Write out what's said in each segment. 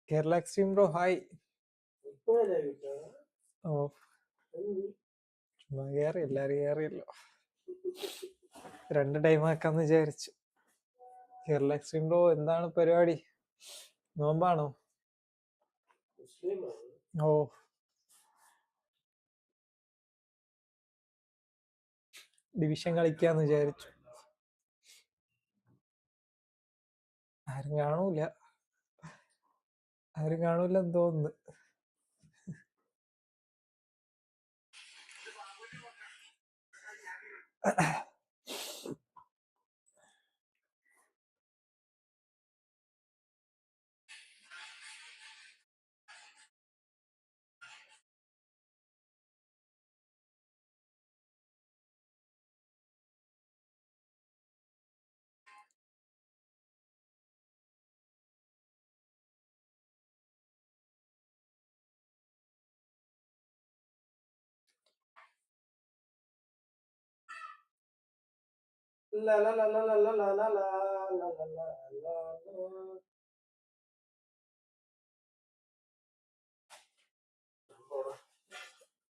Kerala Extreme Bro, hi. Oh, ചുമ്മാ കയറിയില്ല, അറിയാറിയല്ലോ. 2 time ആക്കാന്ന് വിചാരിച്ചു. കേരള എക്സ്ട്രീം ബ്രോ എന്താണ് പരിപാടി? നോമ്പാണോ? ഓ, ഡിവിഷൻ കളിക്കാന്ന് വിചാരിച്ചു. ആരും കാണൂലെന്ന് തോന്നുന്നു.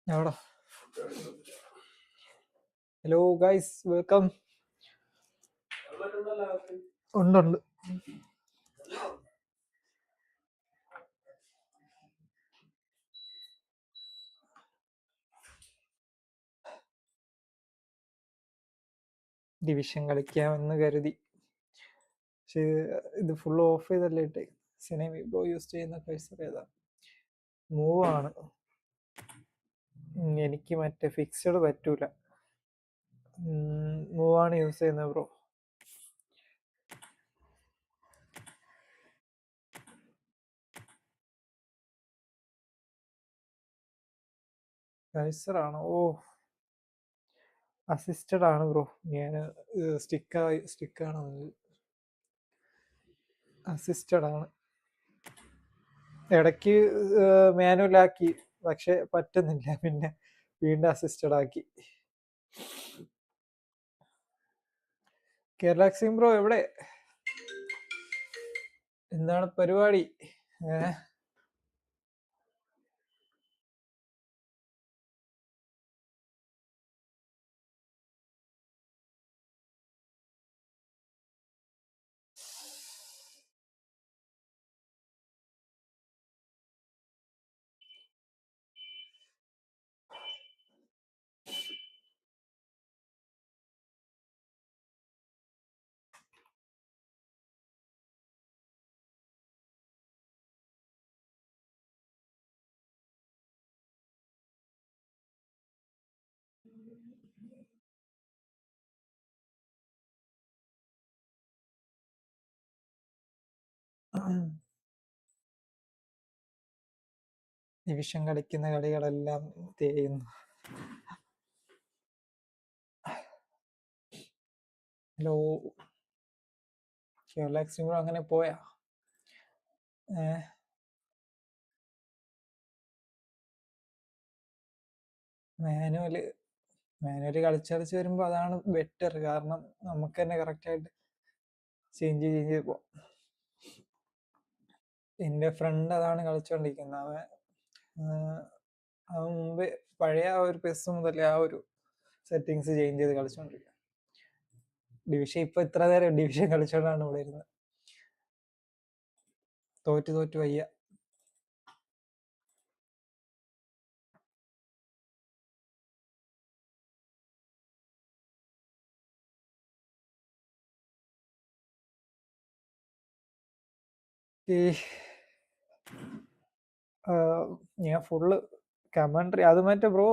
എവിടാ? Hello guys, welcome. ഉണ്ട്. ഡിവിഷൻ കളിക്കാമെന്ന് കരുതി. പക്ഷേ ഇത് ഫുൾ ഓഫ് ചെയ്തല്ലേ ഇട്ടേ. സിനിമ ബ്രോ യൂസ് ചെയ്യുന്ന കഴ്സർ ഏതാ? മൂവ് ആണ്. എനിക്ക് മറ്റേ ഫിക്സഡ് പറ്റൂല. മൂവ് ആണ് യൂസ് ചെയ്യുന്നത് ബ്രോ. കഴ്സർ ആണോ? ഓ, അസിസ്റ്റഡ് ആണ് ബ്രോ. ഞാൻ സ്റ്റിക്കാണ്. അസിസ്റ്റഡ് ആണ്. ഇടയ്ക്ക് മാനുവലാക്കി, പക്ഷെ പറ്റുന്നില്ല. പിന്നെ വീണ്ടും അസിസ്റ്റഡ് ആക്കി. കേരള എക്സ്ട്രീം ബ്രോ എവിടെ? എന്താണ് പരിപാടി? ഡിവിഷൻ കളിക്കുന്ന കളികളെല്ലാം തേയുന്നു. ഹലോ, കേരള എക്സ്ട്രീം ബ്രോ അങ്ങനെ പോയാ? മാനുവല് കളിച്ച് വരുമ്പോൾ അതാണ് ബെറ്റർ. കാരണം നമുക്ക് തന്നെ കറക്റ്റായിട്ട് ചേഞ്ച് ചെയ്ത് പോവാം. എൻ്റെ ഫ്രണ്ട് അതാണ് കളിച്ചോണ്ടിരിക്കുന്നത്. അവൻ മുമ്പ് പഴയ ആ ഒരു പെസ് മുതലേ ആ ഒരു സെറ്റിങ്സ് ചേഞ്ച് ചെയ്ത് കളിച്ചോണ്ടിരിക്കുക. ഡിവിഷൻ ഇപ്പൊ ഇത്ര നേരം ഡിവിഷൻ കളിച്ചോണ്ടാണ് ഇവിടെ ഇരുന്നത്. തോറ്റു വയ്യ. ഞാൻ ഫുള്ള് കമൻട്രി, അത് മറ്റേ ബ്രോ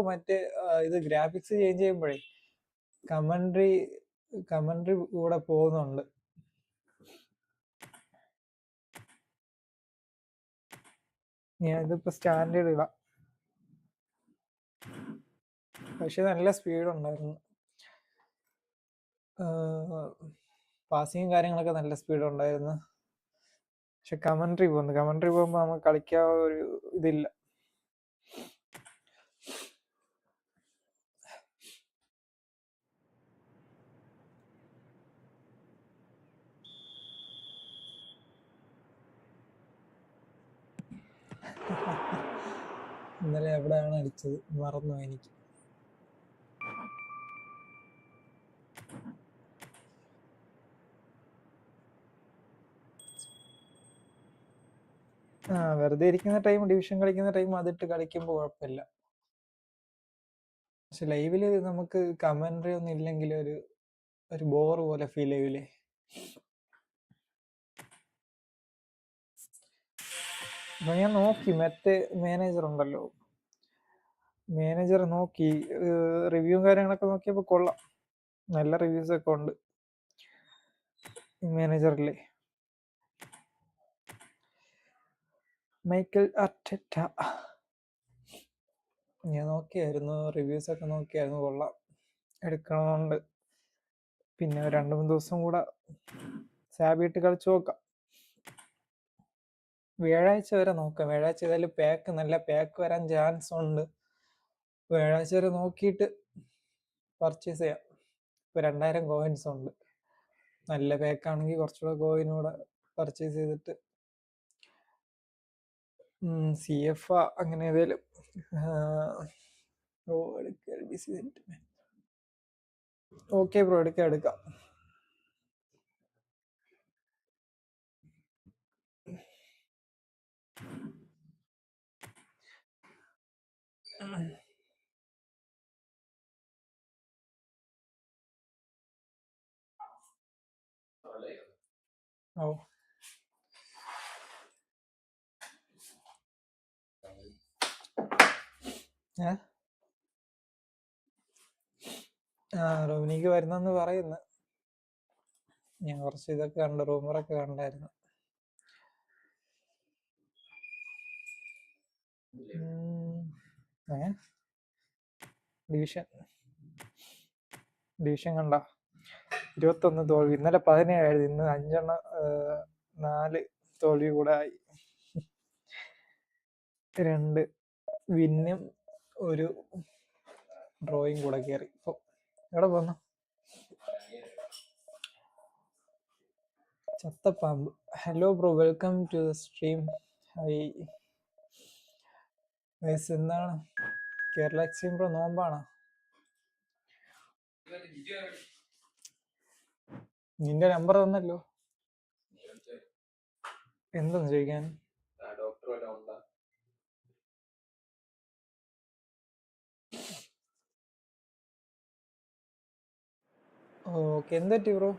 ഇത് ഗ്രാഫിക്സ് ചേഞ്ച് ചെയ്യുമ്പോഴേ കമൻട്രി കൂടെ പോകുന്നുണ്ട്. ഞാൻ ഇതിപ്പോ സ്റ്റാൻഡേർഡ് ഇടാം. പക്ഷെ നല്ല സ്പീഡ് ഉണ്ടായിരുന്നു. പാസിങ്ങും കാര്യങ്ങളൊക്കെ നല്ല സ്പീഡ് ഉണ്ടായിരുന്നു. പക്ഷെ കമൻട്രി പോകുമ്പോൾ നമുക്ക് കളിക്കാൻ ഒരു ഇതില്ല. ഇന്നലെ എവിടെയാണ് അടിച്ചത് മറന്നു എനിക്ക്. വെറുതെ ഇരിക്കുന്ന ടൈം, ഡിവിഷൻ കളിക്കുന്ന ടൈം അതിട്ട് കളിക്കുമ്പോൾ കുഴപ്പമില്ല. പക്ഷെ ലൈവില് നമുക്ക് കമന്ററി ഒന്നും ഇല്ലെങ്കിൽ ഒരു ബോർ പോലെ ഫീൽ ചെയ്യൂലേ. അപ്പൊ ഞാൻ നോക്കി, മറ്റേ മാനേജർ ഉണ്ടല്ലോ, മാനേജർ നോക്കി റിവ്യൂ കാര്യങ്ങളൊക്കെ നോക്കിയപ്പോ കൊള്ളാം, നല്ല റിവ്യൂസ് ഒക്കെ ഉണ്ട് മാനേജറിലെ. മൈക്കൽ അർട്ടറ്റ ഞാൻ നോക്കിയായിരുന്നു, റിവ്യൂസ് ഒക്കെ നോക്കിയായിരുന്നു, കൊള്ളാം, എടുക്കണമെന്നുണ്ട്. പിന്നെ 2-3 ദിവസം കൂടെ സാബിയിട്ട് കളിച്ചു നോക്കാം. വ്യാഴാഴ്ച വരെ നോക്കാം. വ്യാഴാഴ്ച ഏതായാലും നല്ല പാക്ക് വരാൻ ചാൻസ് ഉണ്ട്. വ്യാഴാഴ്ച വരെ നോക്കിയിട്ട് പർച്ചേസ് ചെയ്യാം. ഇപ്പൊ 2000 കോയിൻസ് ഉണ്ട്. നല്ല പാക്കാണെങ്കിൽ കുറച്ചുകൂടെ കോയിനൂടെ പർച്ചേസ് ചെയ്തിട്ട് CF അങ്ങനെ ഏതായാലും ഓക്കെ ബ്രോ, എടുക്കാം. ഓ റോമിനിക്ക് വരുന്നെന്ന് പറയുന്നു. ഞാൻ കുറച്ച് ഇതൊക്കെ കണ്ട്, റൂമറൊക്കെ കണ്ടായിരുന്നു. ഡിവിഷൻ കണ്ട 21 തോൽവി. ഇന്നലെ 17, ഇന്ന് 4 തോൽവി കൂടെ ആയി. 2 വിന്നും 1 ഡ്രോയും കൂടെ കയറി. ഇപ്പൊ എവിടെ പോന്നു? ചത്തപ്പാമ്പ്. Hello bro, welcome to the stream. എന്താണ് കേരള എക്സ്ട്രീം ബ്രോ, നോമ്പാണോ? നിന്റെ നമ്പർ തന്നല്ലോ, എന്തെന്ന് ചോദിക്കാൻ? ഓക്കെ, എന്തെറ്റി ബ്രോ?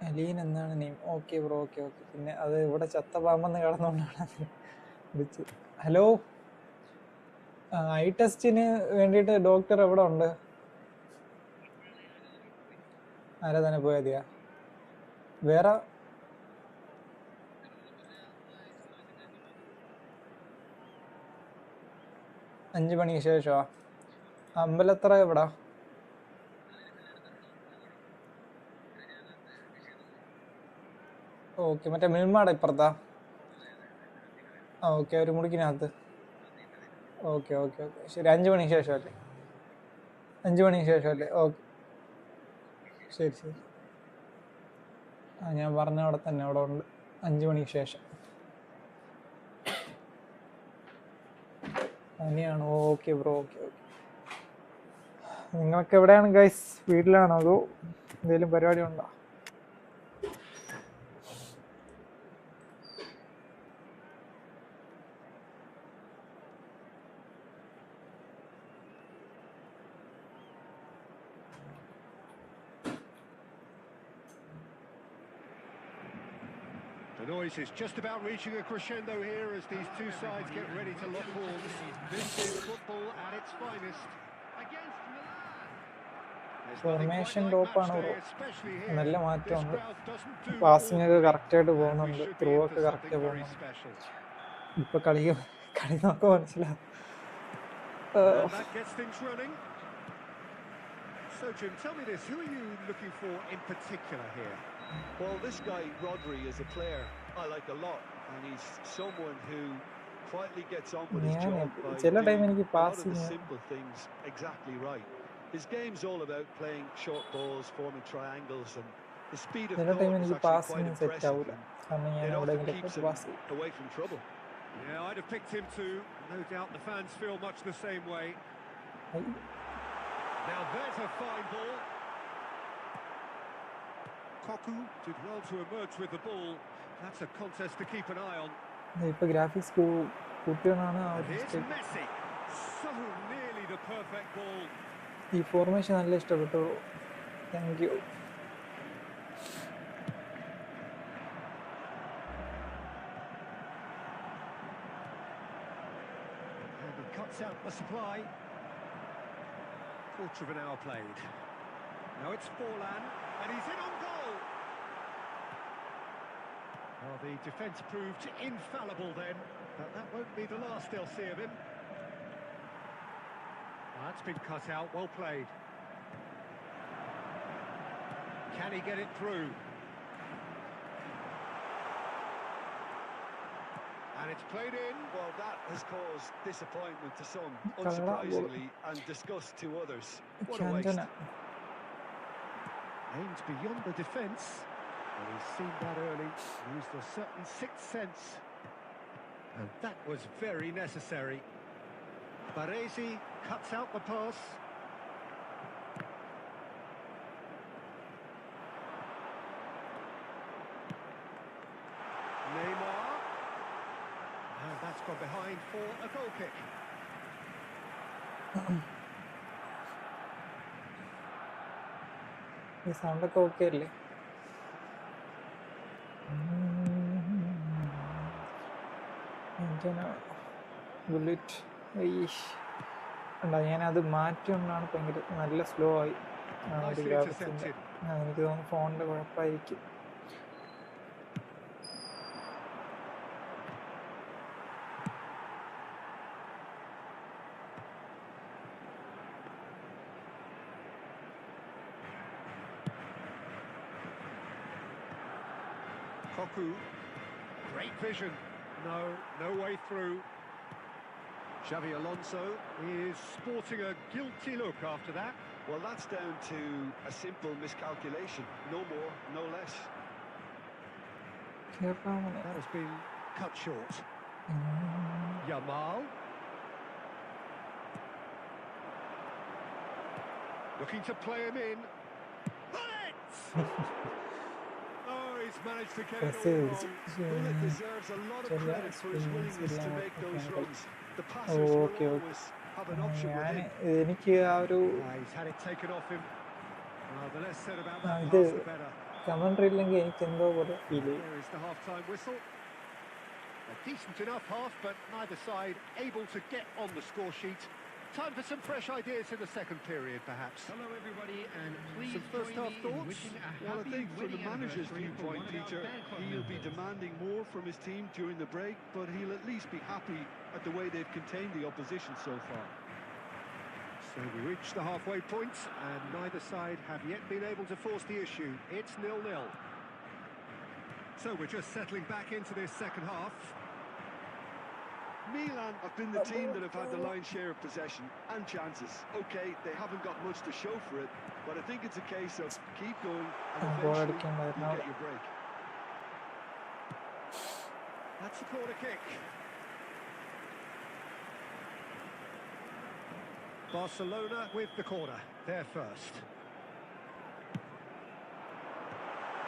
അലീൻ എന്നാണ് നെയിം. Okay bro, okay. പിന്നെ അത് ഇവിടെ ചത്തപ്പാമ്പെന്ന് കിടന്നുകൊണ്ടാണ് വിളിച്ചത്. ഹലോ, ഐ ടെസ്റ്റിന് വേണ്ടിയിട്ട് ഡോക്ടർ എവിടെ ഉണ്ട്? ആരാ തന്നെ പോയാ മതിയാ? വേറെ 5 മണിക്ക് ശേഷമാ? അമ്പലത്ര എവിടാ? ഓക്കെ, മറ്റേ മിൽമാട ഇപ്പുറത്താ? ഓക്കെ, ഒരു മുടിക്കിനകത്ത്. ഓക്കെ ശരി. 5 മണിക്ക് ശേഷം അല്ലേ? 5 മണിക്ക് ശേഷം അല്ലേ? ഓക്കെ, ശരി. ഞാൻ പറഞ്ഞ അവിടെ തന്നെ, അവിടെ ഉണ്ട്. 5 മണിക്ക് ശേഷം അങ്ങനെയാണ്. Okay bro, okay. നിങ്ങൾക്ക് എവിടെയാണ് ഗൈസ്? വീട്ടിലാണോ അതോ എന്തെങ്കിലും പരിപാടി ഉണ്ടോ? The noise is just about reaching a crescendo here as these two sides get ready to lock horns. This is football at its finest. Against Milan. Formation ടോപ്പാണ് bro, നല്ല മാറ്റമുണ്ട്. പാസിംഗ് ഒക്കെ കറക്റ്റായിട്ട് പോകുന്നുണ്ട്, ത്രൂ ഒക്കെ കറക്റ്റ് പോകുന്നുണ്ട്. ഇപ്പൊ കളി നോക്കാൻ മനസ്സിലാവും. So Jim, tell me this, who are you looking for in particular here? Well, this guy, Rodri, is a player I like a lot, and he's someone who quietly gets on with his job by doing a lot of the simple things exactly right. His game's all about playing short balls, forming triangles, and The speed of ചില time thought is എനിക്ക് actually quite passing set impressive. ആവില്ല, കാരണം ഞാൻ It often എവിടെയെങ്കിലൊക്കെ keeps him pass ചെയ്യും. away from trouble. Yeah, I'd have picked him too. No doubt the fans feel much the same way. Now there's a fine ball. Koku did well to emerge with the ball. That's a contest to keep an eye on. ഇപ്പൊ graphics കൂട്ടിയാണ് ആ ഒരു Here's mistake. Messi. So nearly the perfect ball. ഈ formation നല്ല ഇഷ്ടപ്പെട്ടു. Thank you. And he cuts out the supply. Quarter of an hour played. Now it's Forlan, and he's in on goal. Well, the defence proved infallible then, but that won't be the last they'll see of him. That's been cut out, well played. Can he get it through? And it's played in. Well, that has caused disappointment to some, unsurprisingly, and disgust to others. What a waste. Aimed beyond the defence. Well, he's seen that early, used a certain sixth sense. And that was very necessary. Baresi cuts out the pass. Neymar. And that's gone behind for a goal kick. ഈ സൗണ്ടൊക്കെ okay അല്ലേ? Bullet ഞാനത് മാറ്റിക്കൊണ്ടാണ് ഭയങ്കര നല്ല slow ആയി. Nicely intercepted. എനിക്ക് തോന്നുന്നു ഫോണിൻ്റെ കുഴപ്പമായിരിക്കും. Koku, great vision. No way through. Xavi Alonso is sporting a guilty look after that. Well, that's down to a simple miscalculation. No more, no less. That has been cut short. Yamal. Looking to play him in. Bullet! Oh, he's managed to get it all wrong. Bullet deserves a lot of credit for his willingness to make those runs. The passers will always have an option with him. എനിക്ക് ആ ഒരു He's had it taken off him. The less said about that pass, the better. Commentary ഇല്ലെങ്കിൽ എനിക്ക് എന്തോ പോലെ feel ചെയ്യും. There is the half-time whistle. A decent enough half, but neither side able to get on the score sheet. Time for some fresh ideas in the second period, perhaps. Hello, everybody, and please Some first half thoughts? Well, I think from the manager's viewpoint, Peter, he'll be demanding more from his team during the break, but he'll at least be happy at the way they've contained the opposition so far. So we reach the halfway point, and neither side have yet been able to force the issue. It's 0-0. So we're just settling back into this second half. Milan have been the team that have had the lion's share of possession and chances. Okay, they haven't got much to show for it, but I think it's a case of keep going and eventually you'll get your break. That's a corner kick. Barcelona with the corner, they're first.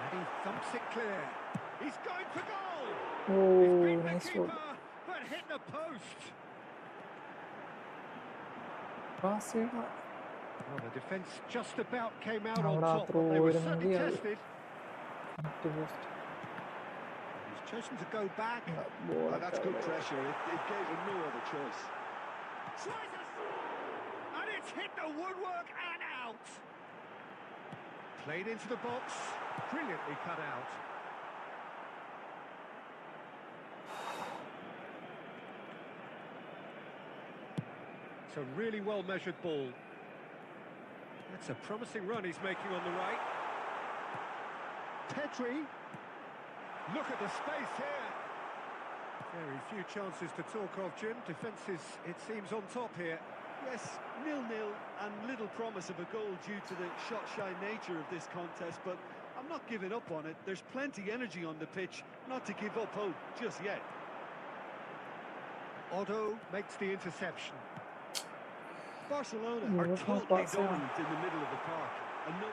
And he thumps it clear. He's going for goal! He's beat the nice keeper, one. but hit the post. Pass ചെയ്യണം. Well, the defence just about came out on അവിടെ top, അത്ര but they were ഉയരുന്നെങ്കിൽ certainly അത് tested. Correct post. He's chosen to go back. That's good pressure. It gave him no other choice. Slices! And it's hit the woodwork and out. Played into the box, brilliantly cut out. It's a really well-measured ball. That's a promising run he's making on the right. Pedri. Look at the space here. Very few chances to talk of, Jim. Defence is, it seems, on top here. Yes, 0-0 and little promise of a goal due to the shot-shy nature of this contest, but I'm I'm not giving up on it. There's plenty energy on the pitch, not to give up hope just yet. Otto makes the interception. Barcelona are totally dominant in the middle of the park. And no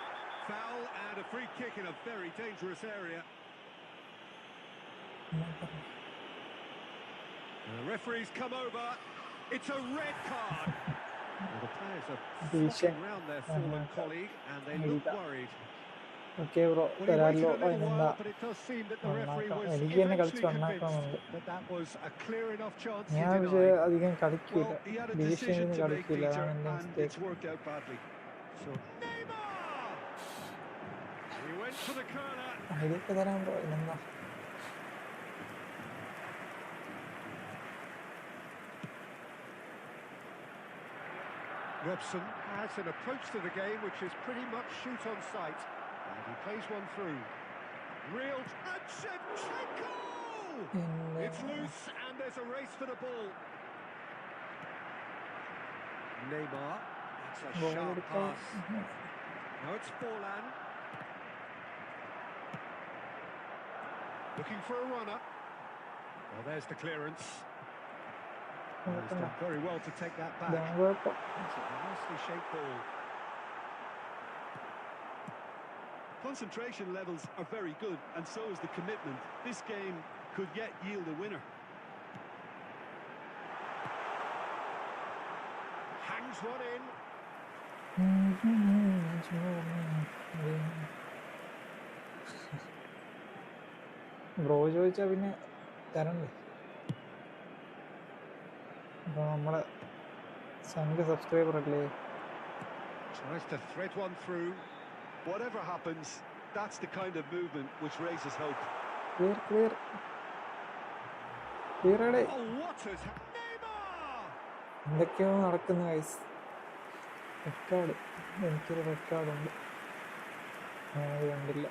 Foul and a free kick in a very dangerous area. The referee's come over. It's a red card. Well, the players are flocking round their fallen colleague and they look worried. Okay, bro. Well, he waited a little while, but it does seem that the referee was eventually convinced that that was a clear enough chance he denied. Well, he had a decision to make, Peter, and it's worked out badly. So Neymar! He went for the corner. Robson has an approach to the game which is pretty much shoot on sight. And he plays one through. Reeled and Shevchenko! It's loose and there's a race for the ball. Neymar. That's a sharp pass. Now it's Forlan. Looking for a runner. Well, there's the clearance. He's done very well to take that back. It's a nicely shaped ball. Concentration levels are very good, and so is the commitment. This game could yet yield a winner. Hangs one in. Bro ചോദിച്ചാൽ പിന്നെ തരണ്ടേ? അപ്പോൾ നമ്മളെ സംഘ subscriber അല്ലേ? Tries to thread one through. Whatever happens, that's the kind of movement which raises hope. Clear. Oh, what has Neymar! എന്തൊക്കെയോ നടക്കുന്നു guys. Red card, എനിക്കൊരു റെഡ് കാർഡ് ഉണ്ട്, അത് കണ്ടില്ല.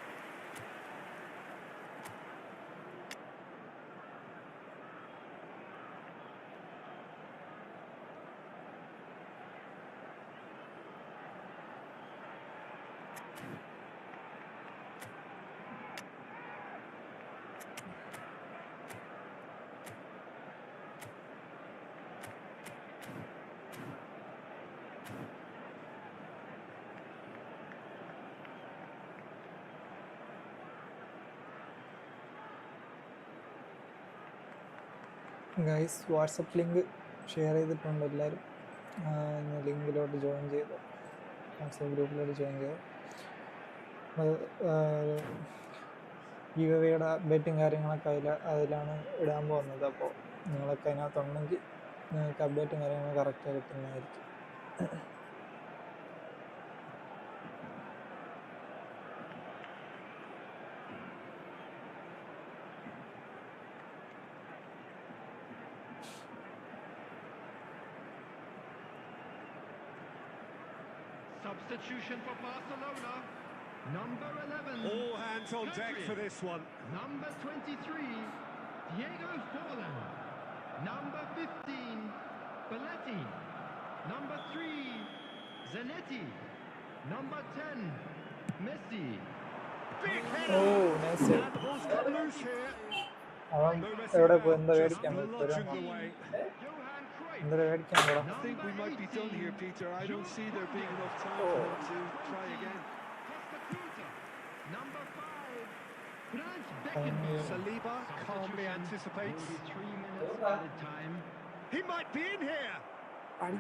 ഗൈസ്, വാട്സപ്പ് ലിങ്ക് ഷെയർ ചെയ്തിട്ടുണ്ട് എല്ലാവരും. ലിങ്കിലോട്ട് ജോയിൻ ചെയ്തു, വാട്സപ്പ് ഗ്രൂപ്പിലോട്ട് ജോയിൻ ചെയ്തു. അത് ഗീവവേയുടെ ബെറ്റും കാര്യങ്ങളൊക്കെ അതിലാണ് ഇടാൻ പോകുന്നത്. അപ്പോൾ നിങ്ങളൊക്കെ അതിനകത്തുണ്ടെങ്കിൽ നിങ്ങൾക്ക് അപ്ഡേറ്റും കാര്യങ്ങളും കറക്റ്റായി കിട്ടുന്നതായിരിക്കും. Substitution for Barcelona. Number 11. All hands on deck for this one. Number 23, Diego Forlan. Number 15, Belletti. Number 3, Zanetti. Number 10, Messi. Big oh header. Nice. And the ball's got loose here. അവൻ No messing എവിടെ പോയി about, എന്താ just മേടിക്കാൻ പോയി? bludgeoned away. Johan Cruyff. എന്താ മേടിക്കാൻ പോടാ? I think we might be done here, Peter. I don't see there being enough time for him to try again. Costa Curta. Number 5, Franz Beckenbauer. Saliba calmly Substitution anticipates. will be 3 minutes added time. He might be in here. And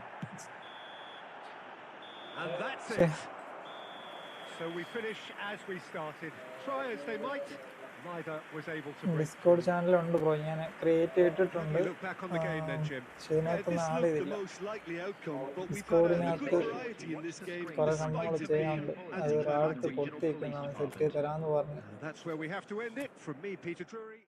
that's Okay. it. So we finish as we started. Try as they might, neither was able to break. Discord ചാനലുണ്ട് bro, ഞാൻ create ചെയ്തിട്ടുണ്ട്. You look back on the game then, Jim. പക്ഷെ ഇതിനകത്തൊന്നും add This looked the ചെയ്തില്ല. most likely outcome, but we've had a ഡിസ്കോഡിനകത്ത് good variety in this game. കുറെ despite സംഭവങ്ങൾ it ചെയ്യാനുണ്ട്. being അത് ഒരാൾക്ക് anticlimactic. കൊടുത്തേക്കുന്നതാണ്, സെറ്റ് ചെയ്ത് തരാമെന്ന് പറഞ്ഞു. And that's where we have to end it. From me, Peter Drury.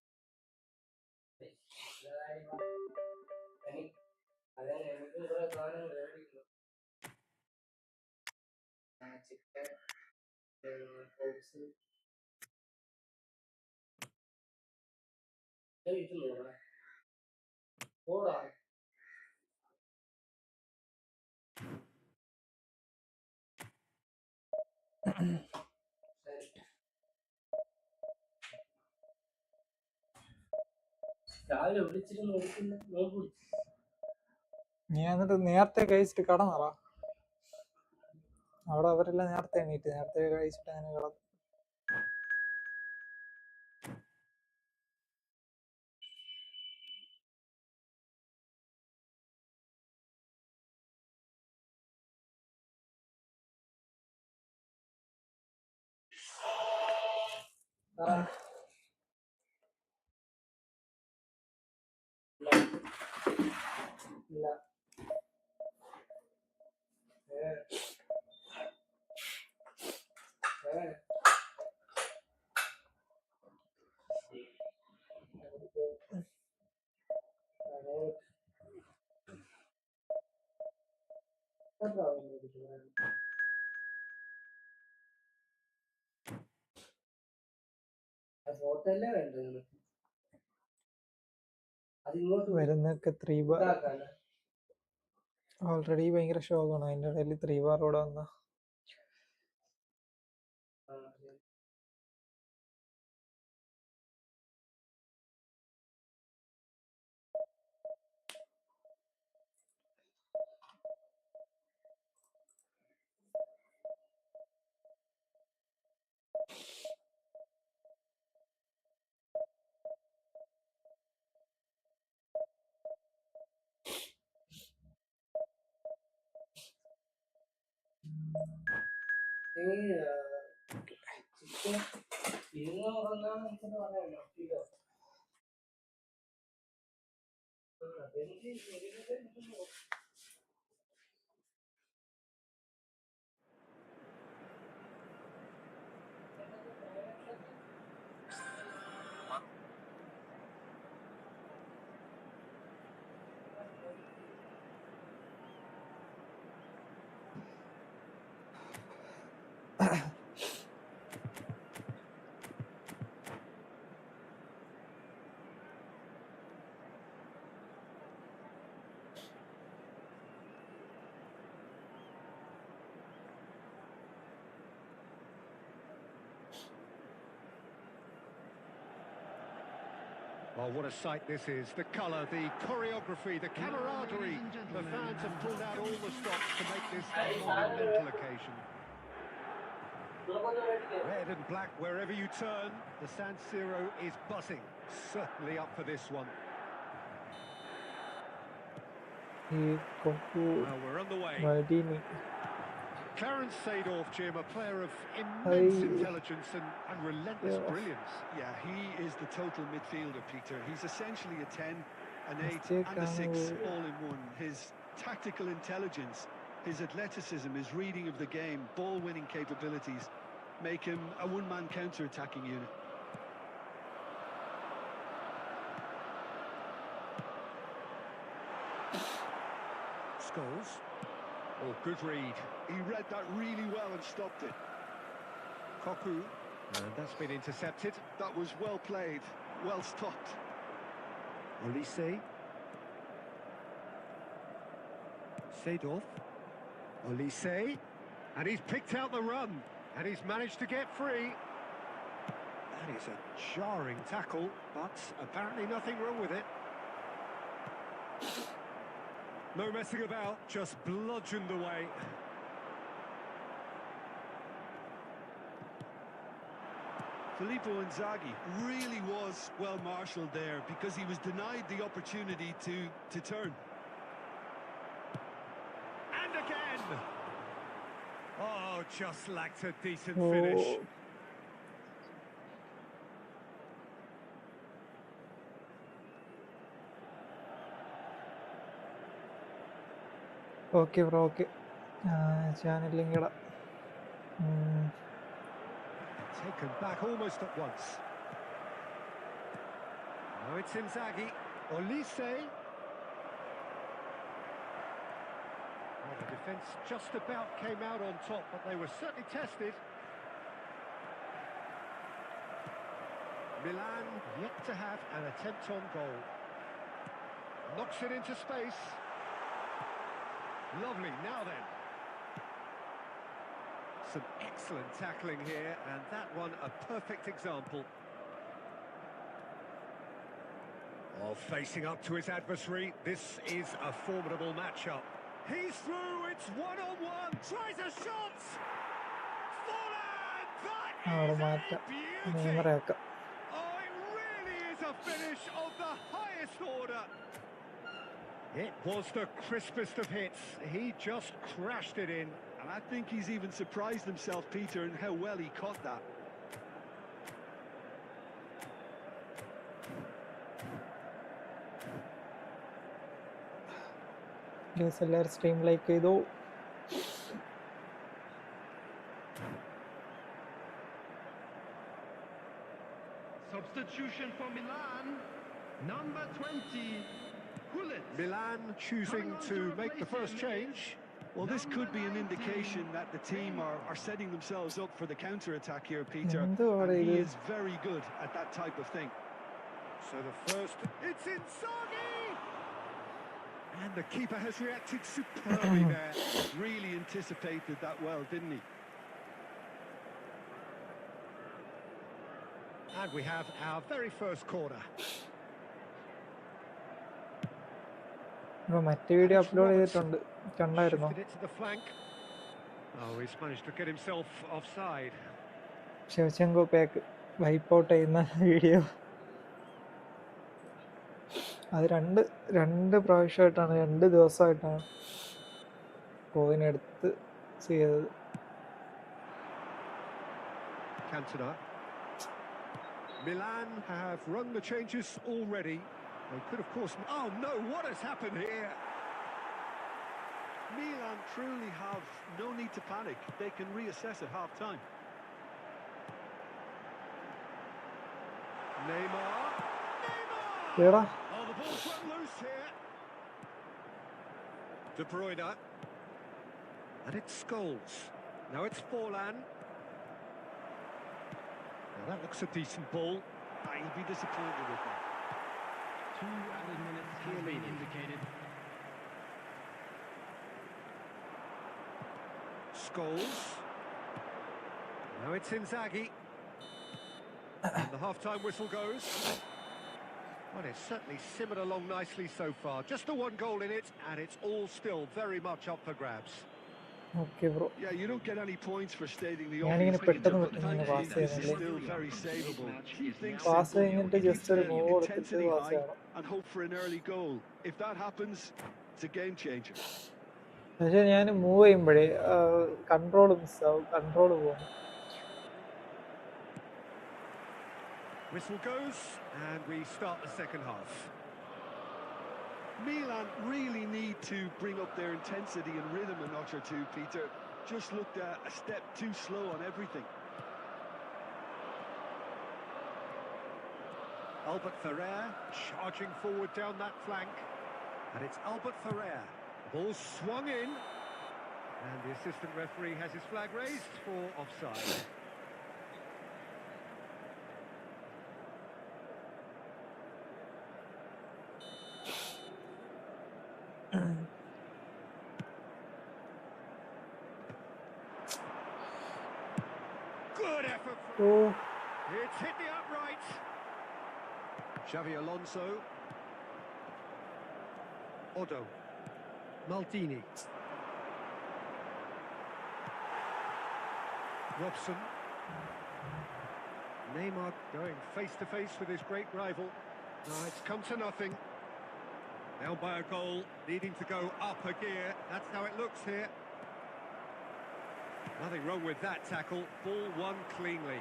നീ എന്നിട്ട് നേരത്തെ കഴിച്ചിട്ട് കടന്നറ. അവിടെ അവരെല്ലാം നേരത്തെ എണീറ്റ് നേരത്തെ കഴിച്ചിട്ട് അങ്ങനെ കിടന്നു. വരുന്നൊക്കെ 3 ബാർ ഓൾറെഡി ഭയങ്കര ഷോക്കാണ്. അതിൻ്റെ ഇടയിൽ 3 ബാർ കൂടെ വന്ന Oh, what a sight this is. The colour, the choreography, the camaraderie. The fans have pulled out all the stops to make this a monumental occasion. Red and black wherever you turn. The San Siro is buzzing. Certainly up for this one. ഈ കൊക്കു Well, we're on the way. മടിനി Clarence Seedorf, Jim, a player of immense Aye. intelligence and relentless Yeah. brilliance. Yeah, he is the total midfielder, Peter. He's essentially a 10, an 8 Mistake and a 6 ആണ്. all in one. His tactical intelligence, his athleticism, his reading of the game, ball-winning capabilities make him a one-man counter-attacking unit. Scholes. Oh, good read. He read that really well and stopped it. Koku. And that's been intercepted. That was well played, well stopped. Olise. Seedorf. Olise. And he's picked out the run. And he's managed to get free. That is a jarring tackle, but apparently nothing wrong with it. No messing about, just bludgeoned away. Filippo Inzaghi really was well marshalled there because he was denied the opportunity to turn. And again! Oh, just lacked a decent finish. Okay bro okay channel link ഇടാം. Taken back almost at once. Now it's Inzaghi. Olise. Well, the defence just about came out on top, but they were certainly tested. Milan yet to have an attempt on goal. Knocks it into space. Lovely, now then. Some excellent tackling here, and that one a perfect example. Oh, facing up to his adversary. This is a formidable matchup. He's through. It's one-on-one. Tries a shot. Forward. That is a beauty. Oh, it really is a finish of the highest order. It was the crispest of hits. He just crashed it in. And I think he's even surprised himself, Peter, in how well he caught that. എല്ലാവരും stream like ചെയ്തു. Substitution for Milan, number 20, Gullit. Milan choosing to make the first change. Well, this could be an indication that the team are setting themselves up for the counter-attack here, Peter. And he is very good at that type of thing. So the first, it's Inzaghi! And the keeper has reacted superbly there. Really anticipated that well, didn't he? And we have our very first corner. മറ്റേ video upload ചെയ്തിട്ടുണ്ട്, കണ്ടായിരുന്നോ? Oh, he's managed to get himself offside. ശിവശങ്കോ പാക്ക് wipe out ചെയ്യുന്ന video അത് രണ്ട് പ്രാവശ്യമായിട്ടാണ്, 2 ദിവസമായിട്ടാണ് കോയിനെടുത്ത് ചെയ്തത്. Cantona. Milan have rung the changes already. They could, of course... Oh, no, what has happened here? Milan truly have no need to panic. They can reassess at half-time. Neymar! ഏടാ Oh, the ball's run loose here. De Bruyne. And it's Scholes. Now it's Forlan. Now that looks a decent ball. He'll be disappointed with that. 2 added minutes have been indicated. Scholes. Now it's Inzaghi. And the half-time whistle goes. Well, it's certainly simmered along nicely so far. Just the one goal in it, and it's all still very much up for grabs. Okay bro. Yeah, you don't get any points for stating the ഞാനിങ്ങനെ obvious. പെട്ടെന്ന് But പെട്ടെന്ന് thankfully, pass this is ചെയ്യുന്നില്ലേ? still very savable. Keep things pass simple, കഴിഞ്ഞിട്ട് keep just ഒരു the move കൊടുത്തിട്ട് intensity pass high, ചെയ്യണം. and hope for an early goal. If that happens, it's a game changer. പക്ഷെ ഞാൻ move ചെയ്യുമ്പോഴേ control മിസ്സാവും, control പോകും. Whistle goes, and we start the second half. Milan really need to bring up their intensity and rhythm a notch or two, Peter. Just looked a step too slow on everything. Albert Ferrer charging forward down that flank. And it's Albert Ferrer. Ball swung in. And the assistant referee has his flag raised for offside. Good effort. Oh. It's hit the upright. Xavi Alonso. Odo. Maldini. Robson. Neymar going face-to-face with his great rival. No, it's come to nothing. Down by a goal, needing to go up a gear. That's how it looks here. Nothing wrong with that tackle. Ball won cleanly.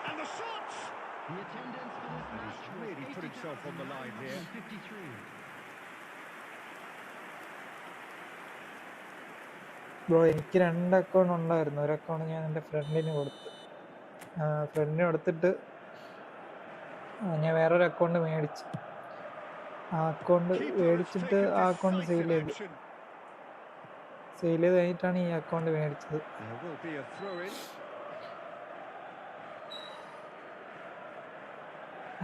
And the shot! The attendance for this match He's really put himself on the line here. 53. Bro, എനിക്ക് 2 account ഉണ്ടായിരുന്നു. ഒരു account ഞാൻ എൻ്റെ ഫ്രണ്ടിന് കൊടുത്തിട്ട് ഞാൻ വേറൊരു account മേടിച്ചു. ആ അക്കൗണ്ട് മേടിച്ചിട്ട് ആ അക്കൗണ്ട് സെയിൽ ചെയ്ത് കഴിഞ്ഞിട്ടാണ് ഈ അക്കൗണ്ട് മേടിച്ചത്.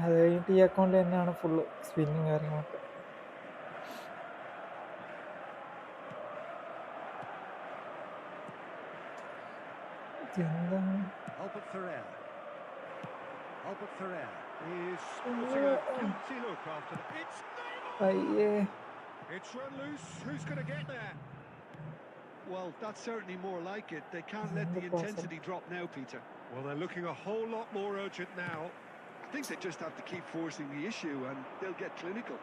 അത് കഴിഞ്ഞിട്ട് ഈ അക്കൗണ്ട് തന്നെയാണ് ഫുള്ള് സ്പിന്നും കാര്യങ്ങളൊക്കെ. Albert Ferrer. Is sporting a guilty look after that. It's അയ്യേ It's run loose. Who's going to get there? Well, that's certainly more like it. They can't let the 100%. intensity drop now, Peter. Well, they're looking a whole lot more urgent now. I think they just have to keep forcing the issue and they'll get clinical.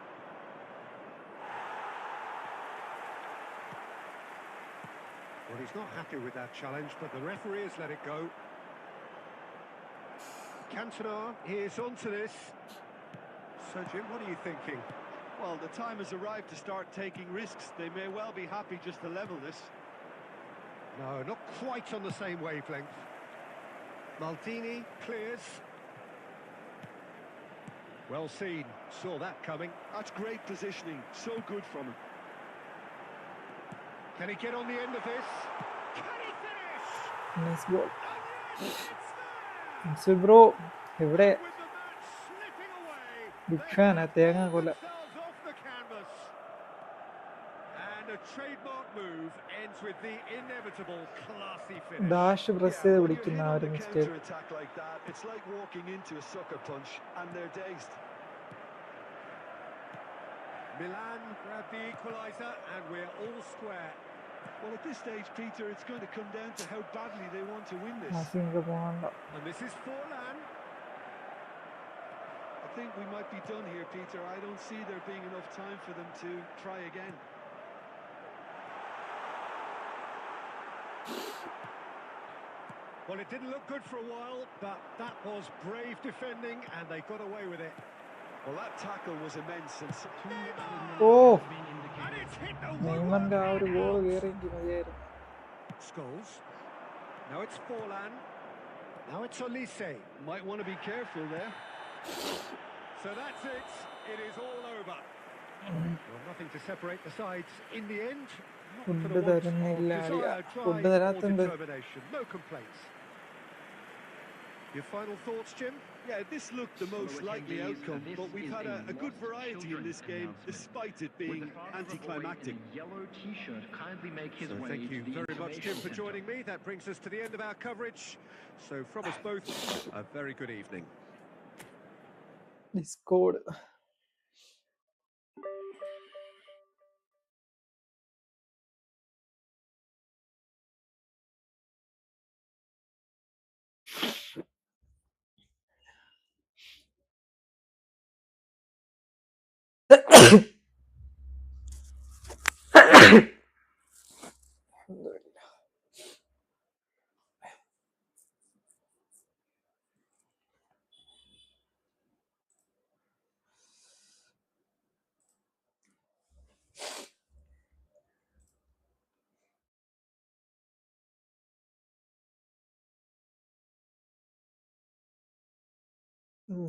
Well, he's not happy with that challenge, but the referee has let it go. Cantona is onto this. So, Jim, what are you thinking? Well, the time has arrived to start taking risks. They may well be happy just to level this. No, not quite on the same wavelength. Maldini clears. Well seen, saw that coming. That's great positioning, so good from him. Can he get on the end of this? Can he finish? Nice goal And yes, it's there! മിൻസിൽ bro ഇവിടെ With the match slipping away, big they ഫാനാ have തേങ്ങ pulled കൊല themselves off the canvas. And a trademark move ends with the inevitable classy finish. Dash press ചെയ്ത് When you're പിടിക്കുന്ന hit ആ on ഒരു the mistake counter-attack like that, it's like walking into a sucker punch and they're dazed. Milan grab the equaliser and we're all square. Well, at this stage, Peter, it's going to come down to how badly they want to win this. മാസിയൊക്കെ പോകണ്ട And this is Forlan. I think we might be done here, Peter. I don't see there being enough time for them to try again. Well, it didn't look good for a while, but that was brave defending and they got away with it. Well, that tackle was immense. And oh And it's hit the നെയ്മറിന്റെ ആ ഒരു goal woodwork. കയറിയെങ്കിൽ മതിയായിരുന്നു Scholes. Now it's Forlan. Now it's Olise. might want to be careful there. So that's it. It is all over. Well, nothing to separate the sides in the end. Not for the food want of തരുന്നില്ല അളിയ desire, food drive or തരാത്തുണ്ട് determination. No complaints. Your final thoughts, Jim? Yeah, this looked the most likely outcome, but we've had a good variety in this game, despite it being anticlimactic. So thank you very much, Jim, for joining me. That brings us to the end of our coverage. So from us both, a very good evening. Discord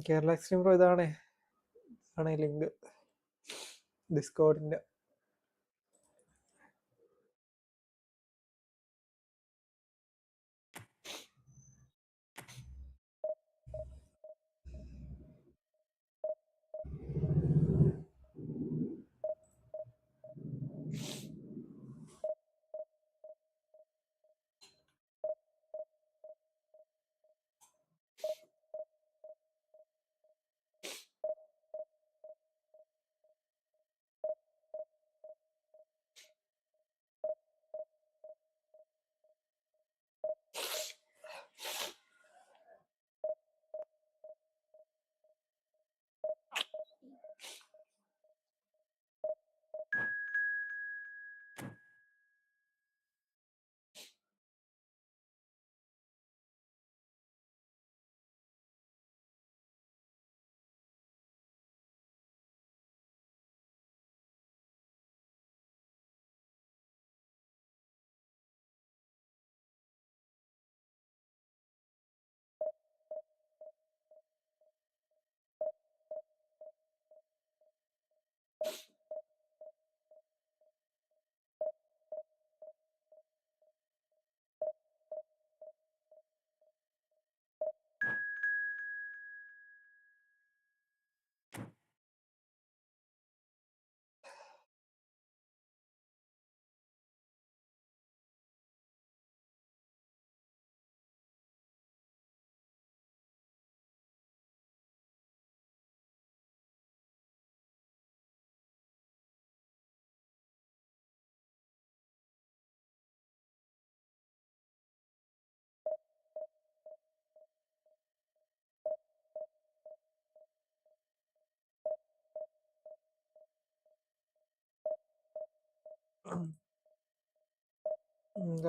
Kerala extreme pro ഇതാണ് link ഡിസ്കോഡിന്റെ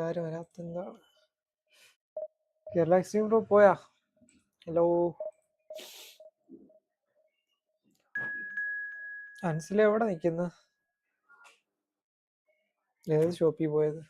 ആരും വരാത്തെന്താണ്? Galaxy bro പോയാ? Hello Ansil എവിടെ നിൽക്കുന്നു? ഏത് ഷോപ്പിൽ പോയത്?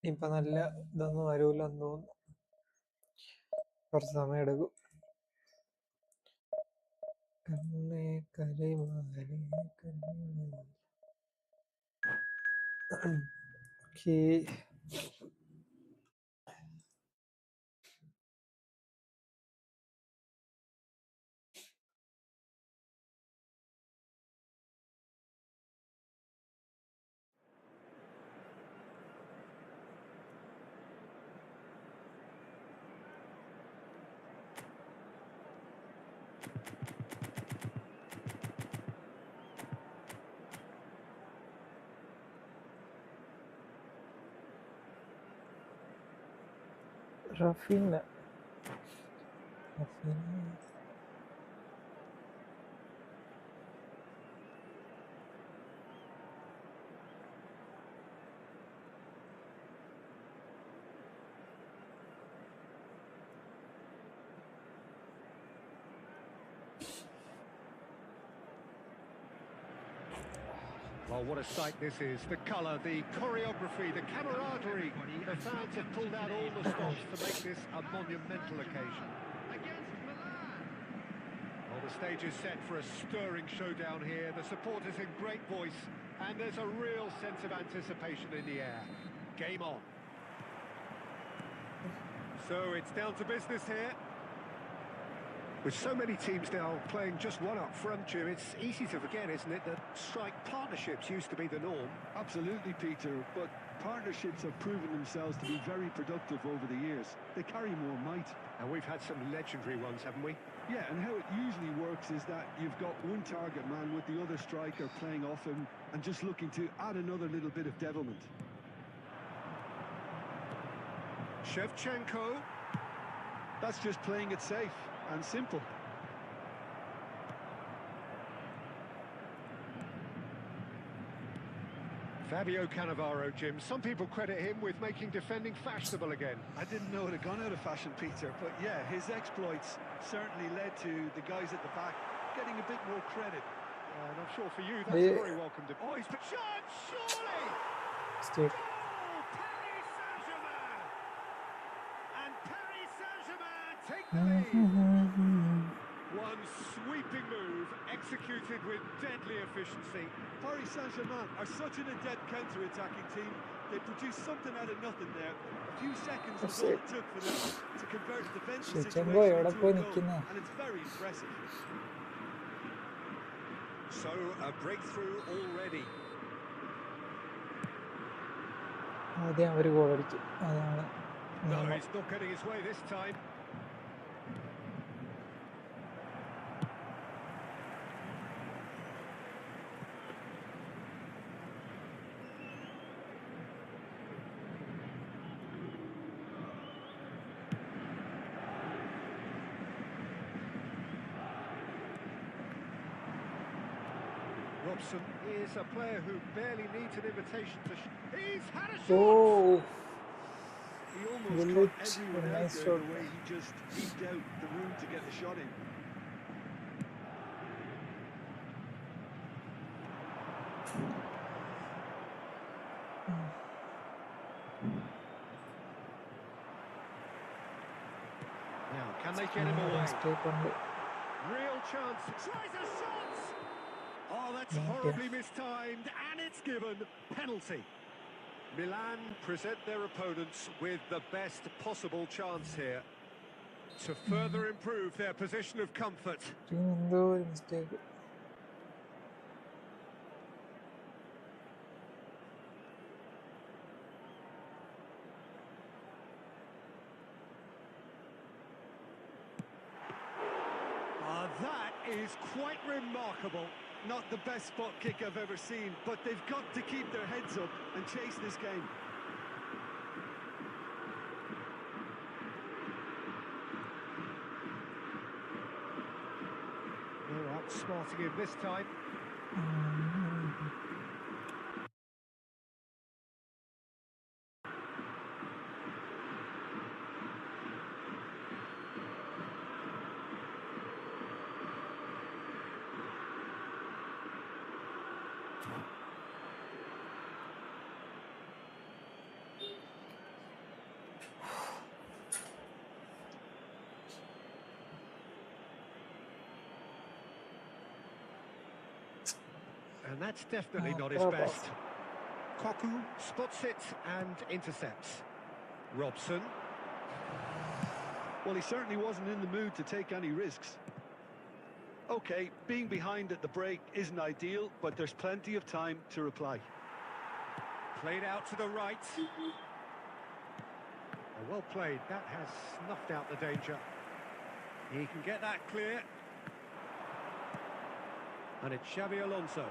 ഇപ്പൊ നല്ല ഇതൊന്നും വരൂലെന്ന് തോന്നുന്നു. കുറച്ച് സമയം എടുക്കും. കണ്ണേ കരയുമാകലേ കരയുമാകലേ. Okay. Rafeena Well, what a sight this is. The colour, the choreography, the camaraderie. The fans have pulled out all the stops to make this a monumental occasion. Well, the stage is set for a stirring showdown here. The supporters in great voice, and there's a real sense of anticipation in the air. Game on. So it's down to business here. With so many teams now playing just one up front, Jim, it's easy to forget, isn't it, that strike partnerships used to be the norm. Absolutely, Peter, but partnerships have proven themselves to be very productive over the years. They carry more might. And we've had some legendary ones, haven't we? Yeah, and how it usually works is that you've got one target man with the other striker playing off him and just looking to add another little bit of devilment. Shevchenko. That's just playing it safe and simple. Fabio Cannavaro, Jim. Some people credit him with making defending fashionable again. I didn't know it had gone out of fashion, Peter, but yeah, his exploits certainly led to the guys at the back getting a bit more credit. And I'm sure for you, that's very welcome. Oh, he's put shot, surely! Steve. Oh, Paris Saint-Germain! And Paris Saint-Germain take the lead. One sweeping move, executed with deadly efficiency. Paris Saint-Germain are such an adept counter-attacking team. They produced something out of nothing there. A few seconds was all it took for them to convert a defensive situation into a goal, and it's very impressive. So, a breakthrough already. ആദ്യം അവർ goal അടിച്ചു. അതാണ് No, he's not getting his way this time. Robson is a player who barely needs an invitation to... He's had a shot! Oh, He almost Willich, caught everyone out nice there shot. the way he just eked out the room to get the shot in. Now, can they get him away? mistake ഉണ്ട്. Real chance. Tries a shot! Oh, that's horribly mistimed, and it's given. Penalty. Milan present their opponents with the best possible chance here to further improve their position of comfort. എന്തോ ഒരു mistake. is quite remarkable. Not the best spot kick I've ever seen, but they've got to keep their heads up and chase this game. They're outsmarting him this time. And that's definitely not his best. Koku spots it and intercepts. Robson. Well, he certainly wasn't in the mood to take any risks. Okay, being behind at the break isn't ideal, but there's plenty of time to reply. Played out to the right. Well played. That has snuffed out the danger. He can get that clear. And it's Xabi Alonso.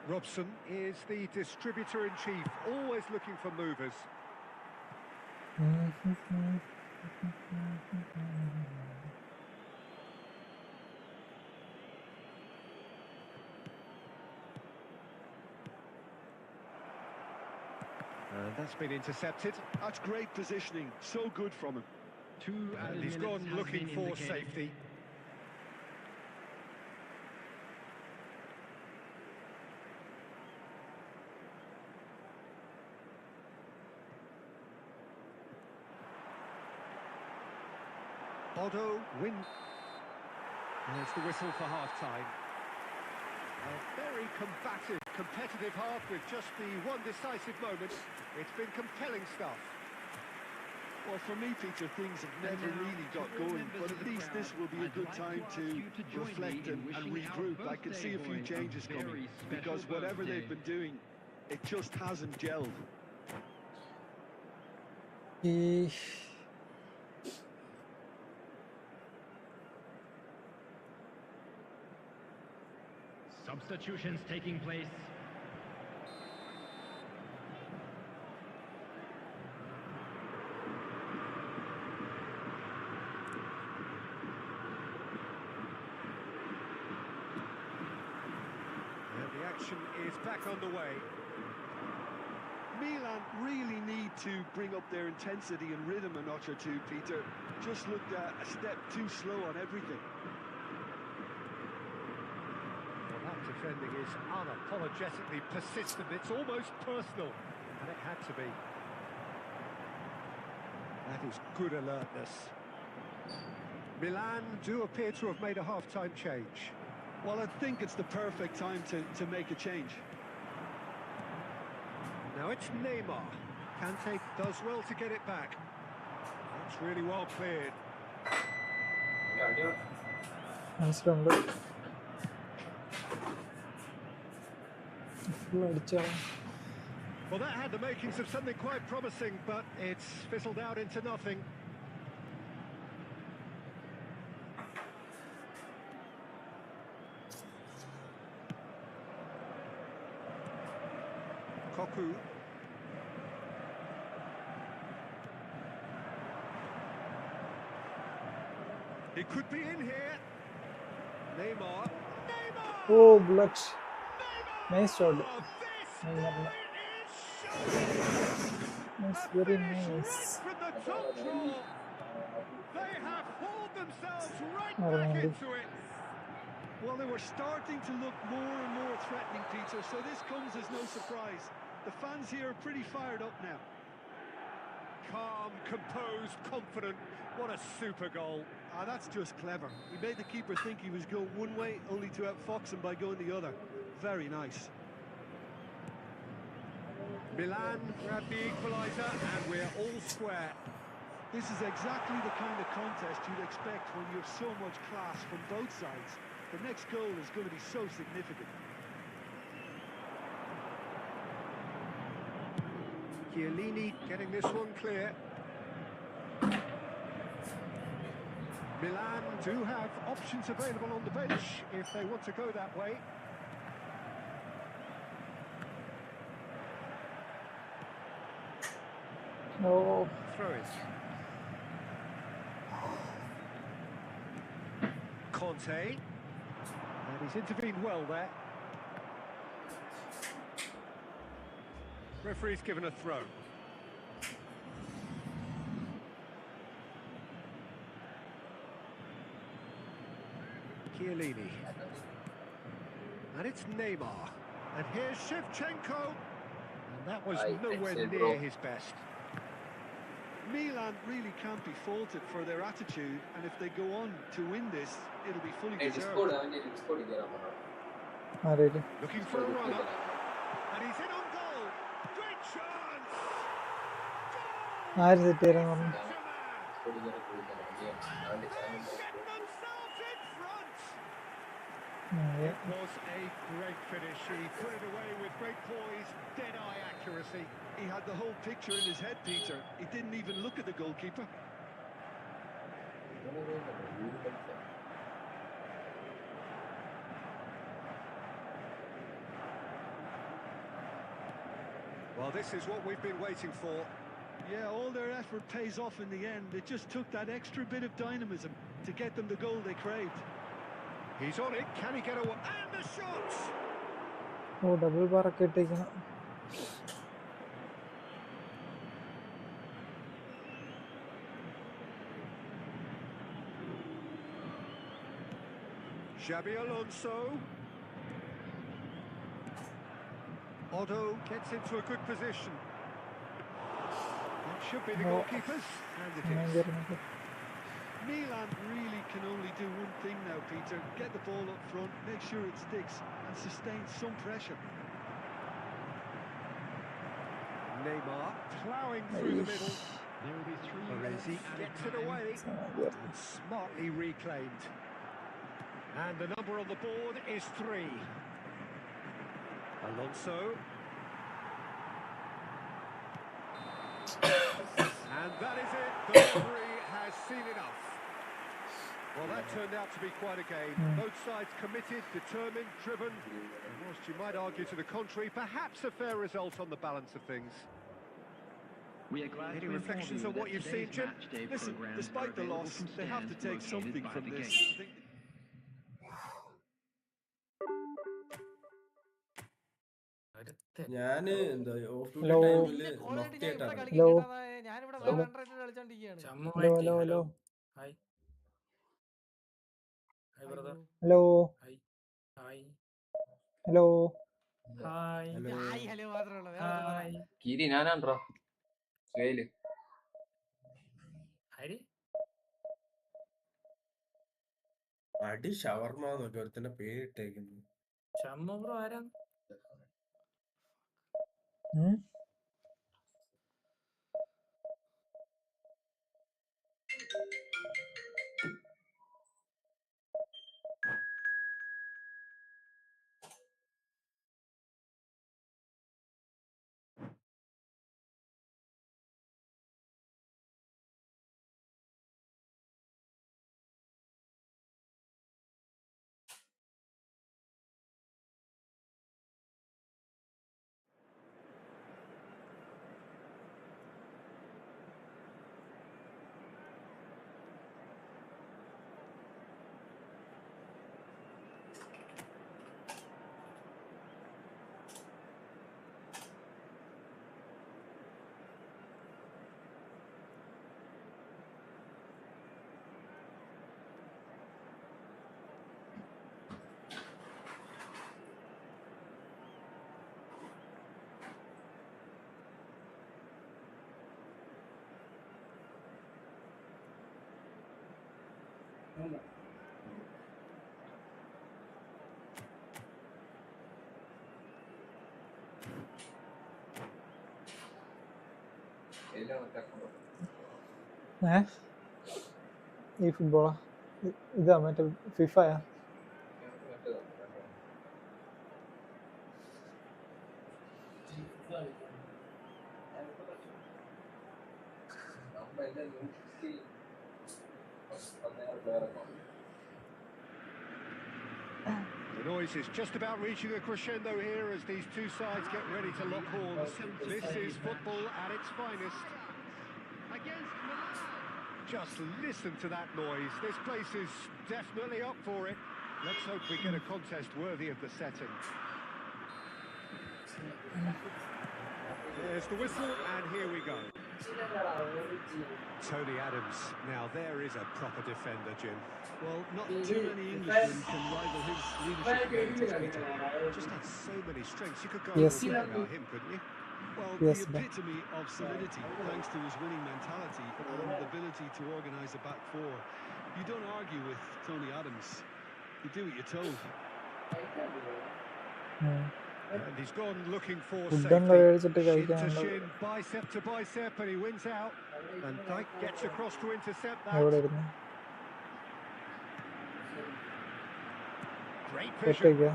Robson is the distributor-in-chief, always looking for movers. And that's been intercepted. That's great positioning, so good from him. And he's gone looking for safety. Odo win. There's the whistle for half-time. A very combative, competitive half with just the one decisive moment. It's been compelling stuff. Well, for me, Peter, things have never really got going, but at least this will be a good time to reflect and regroup. I can see a few changes coming, because whatever they've been doing, it just hasn't gelled. Substitutions taking place. And the action is back underway. Milan really need to bring up their intensity and rhythm a notch or two, Peter. Just looked a step too slow on everything. Defending is unapologetically persistent. It's almost personal, and it had to be. That is good alertness. Milan do appear to have made a half-time change. Well, I think it's the perfect time to make a change. Now it's Neymar. Kante does well to get it back. That's really well cleared. Well, that had the makings of something quite promising, but it's fizzled out into nothing. Koku. He could be in here. Neymar. Oh, blood. Nice shot. That's very nice. From the top draw. They have hauled themselves right back into it. Well, they were starting to look more and more threatening, Peter, so this comes as no surprise. The fans here are pretty fired up now. Calm, composed, confident. What a super goal. Ah, that's just clever. He made the keeper think he was going one way, only to outfox him by going the other. Very nice. Milan grab the equaliser, and we're all square. This is exactly the kind of contest you'd expect when you have so much class from both sides. The next goal is going to be so significant. Chiellini getting this one clear. Milan do have options available on the bench if they want to go that way. Oh, Throw it. Conte. And he's intervened well there. Referee's given a throw. Chiellini. And it's Neymar. And here's Shevchenko. And that was nowhere near his best. Milan really can't be faulted for their attitude, and if they go on to win this, it'll be fully deserved. Looking for a runner. And he's in on goal. Great chance! ആര് set ചെയ്തെന്ന് പറഞ്ഞു? It was a great finish. He put it away with great poise, dead-eye accuracy. He had the whole picture in his head, Peter. He didn't even look at the goalkeeper. Well, this is what we've been waiting for. Yeah, all their effort pays off in the end. It just took that extra bit of dynamism to get them the goal they craved. He's on it. Can he get away? And the shots! ഓ double ബാറൊക്കെ ഇട്ടേക്കണം. Xabi Alonso. Otto gets into a good position. It should be the goalkeepers. And it is. Milan really can only do one thing now, Peter. Get the ball up front, make sure it sticks, and sustain some pressure. Neymar ploughing through the middle. There will be three. Baresi gets it away. And smartly reclaimed. And the number on the board is 3. Alonso. And that is it. The referee has seen enough. Well, that turned out to be quite a game. Both sides committed, determined, driven. And whilst you might argue to the contrary, perhaps a fair result on the balance of things. Any reflections on what you've seen, Jim? Listen, despite the loss, they have to take something from this. ഞാന് എന്താ of duty hello ടൈമില് മഫ്തിയായിട്ടാണ് hello hello hello hello hello hello കീരി ഞാനാണ്ട്രാ സുഹേല് അടി ഷവർമ എന്നൊക്കെ ഒരുത്തിന്റെ പേരിട്ടേക്കുന്നു. Shammu bro ആരാ? ഈ ഫുട്ബോളാ? ഇതാ മറ്റേ ഫിഫയാ? The noise is just about reaching a crescendo here as these two sides get ready to lock horns. This is football at its finest. Against Milan. Just listen to that noise. This place is definitely up for it. Let's hope we get a contest worthy of the setting. There's the whistle, and here we go. Tony Adams. Now there is a proper defender, Jim. Well, not too many Englishmen can rival his leadership abilities, Peter. Just has so many strengths. You could go Yes. all day about him, couldn't you? Well, Yes, the ma'am. epitome of solidity, thanks to his winning mentality and the ability to organise a back four. You don't argue with Tony Adams. You do what you're told. And he's gone looking for ഫുഡൊന്നും safety. കഴിച്ചിട്ട് Shin to കഴിക്കാനുണ്ടോ? shin, bicep to bicep, and he wins out. And Dyke gets across to intercept എവിടെ that. ഇരുന്ന് Great vision. ഒറ്റയ്ക്കാ?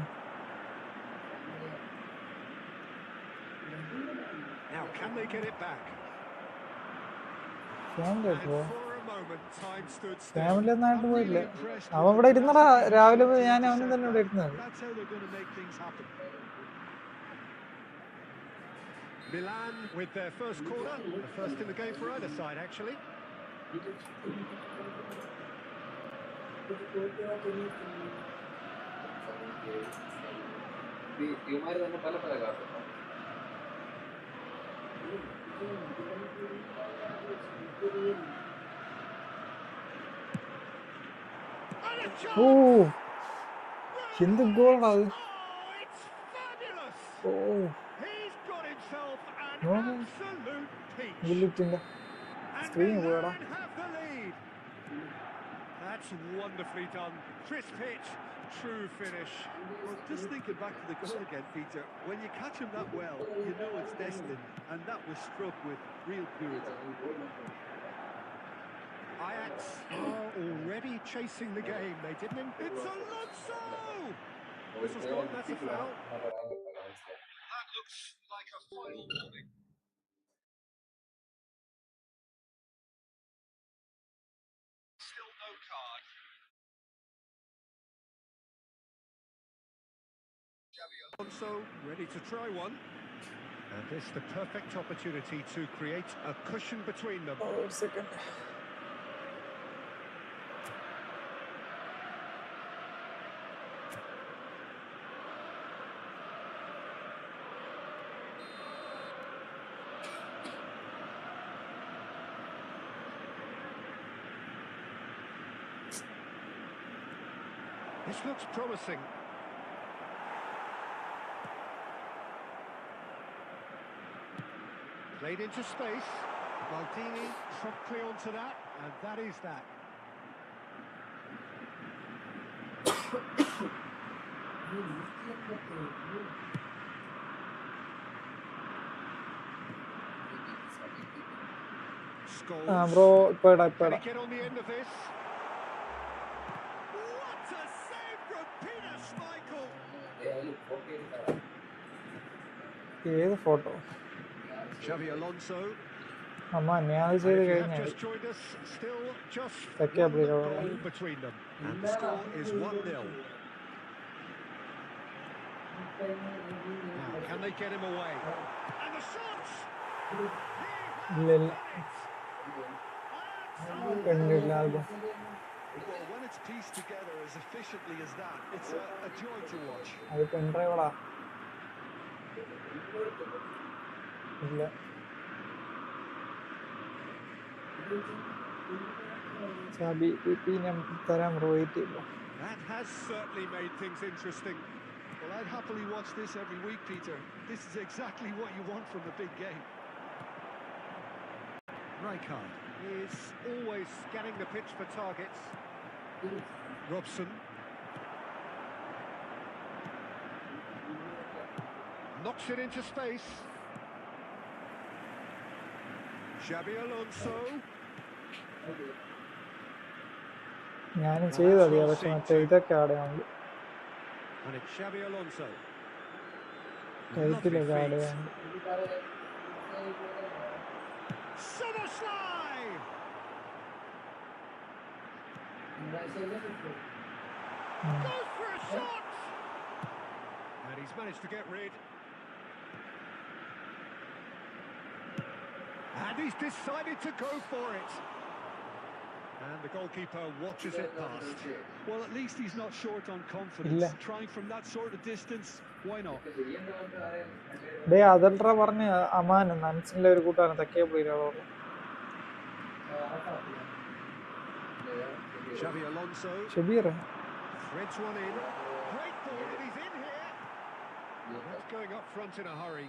Now, can they get it back? Family And പോ. for a moment, time stood still. Family ഒന്നും ആയിട്ട് I'm പോയില്ല. really impressed അവൻ with ഇവിടെ the ഇരുന്നടാ. capacity രാവിലെ to ഞാൻ അവനും intercept തന്നെ ഇവിടെ that. ഇരുന്നത്. That's how they're going to make things happen. Milan with their first corner, the first in the game for either side, actually. ഇവന്മാര് തന്നെ പല പല card And a oh chance! എന്ത് ഗോളാ അത്? Oh, it's fabulous! Oh He's got himself an Oh. absolute peach. ബുള്ളറ്റിന്റെ And screen പോയടാ. Milan have the lead. That's wonderfully done. Crisp hit, true finish. Well, just thinking back to the goal again, Peter, when you catch him that well, you know it's destined, and that was struck with real purity. Ajax are already chasing the game. They didn't. It's Alonso! Whistle's gone, that's a foul. That looks like a final warning. Still no card. Alonso ready to try one. And this the perfect opportunity to create a cushion between them. ഒരു second. This looks promising. Played into space. Maldini promptly onto that, and that is that. ആ Scholes. Bro ഇപ്പൊ ഇടാ ഇപ്പൊ Can ഇടാ. he get on the end of this? What a save from Peter Schmeichel! ഏത് photo? Xavi Alonso. അമ്മ ഞാൻ അത് And ചെയ്ത് if you have കഴിഞ്ഞാൽ just joined us, still just Take care, one Brigo. goal between them. And the score is 1-0. Now, can they get him away? And the shots! ഇല്ല ഇല്ല കണ്ടില്ല album. Well, when it's pieced together as efficiently as that, it's a joy to watch. അത് പെൺഡ്രൈവളാ. ഇല്ല Xabi ഞാൻ തരാം bro wait ചെയ്തു. That has certainly made things interesting. Well, I'd happily watch this every week, Peter. This is exactly what you want from a big game. Rijkaard is always scanning the pitch for targets. Robson. Knocks it into space. Xabi Alonso. ഞാനും ചെയ്തറിയാ പക്ഷെ മറ്റേ ഇതൊക്കെ ആടെയാണ് And it's Xabi Alonso. കഴുത്തിലൊക്കെ Lovely ആടെയാണ്. feet. Somerslide! Goes for a shot! And he's managed to get rid. And he's decided to go for it. And the goalkeeper watches it past. Well, at least he's not short on confidence. ഇല്ല. Trying from that sort of distance, why not? ഡേ അതൽട്ര പറഞ്ഞ അമാൻ നൻസിന്റെ ഒരു കൂട്ടാണ് തെക്കേ പ്ലീരോ Xavi Alonso Shabeer threads one in. Great ball, and he's in here. Not going up front in a hurry.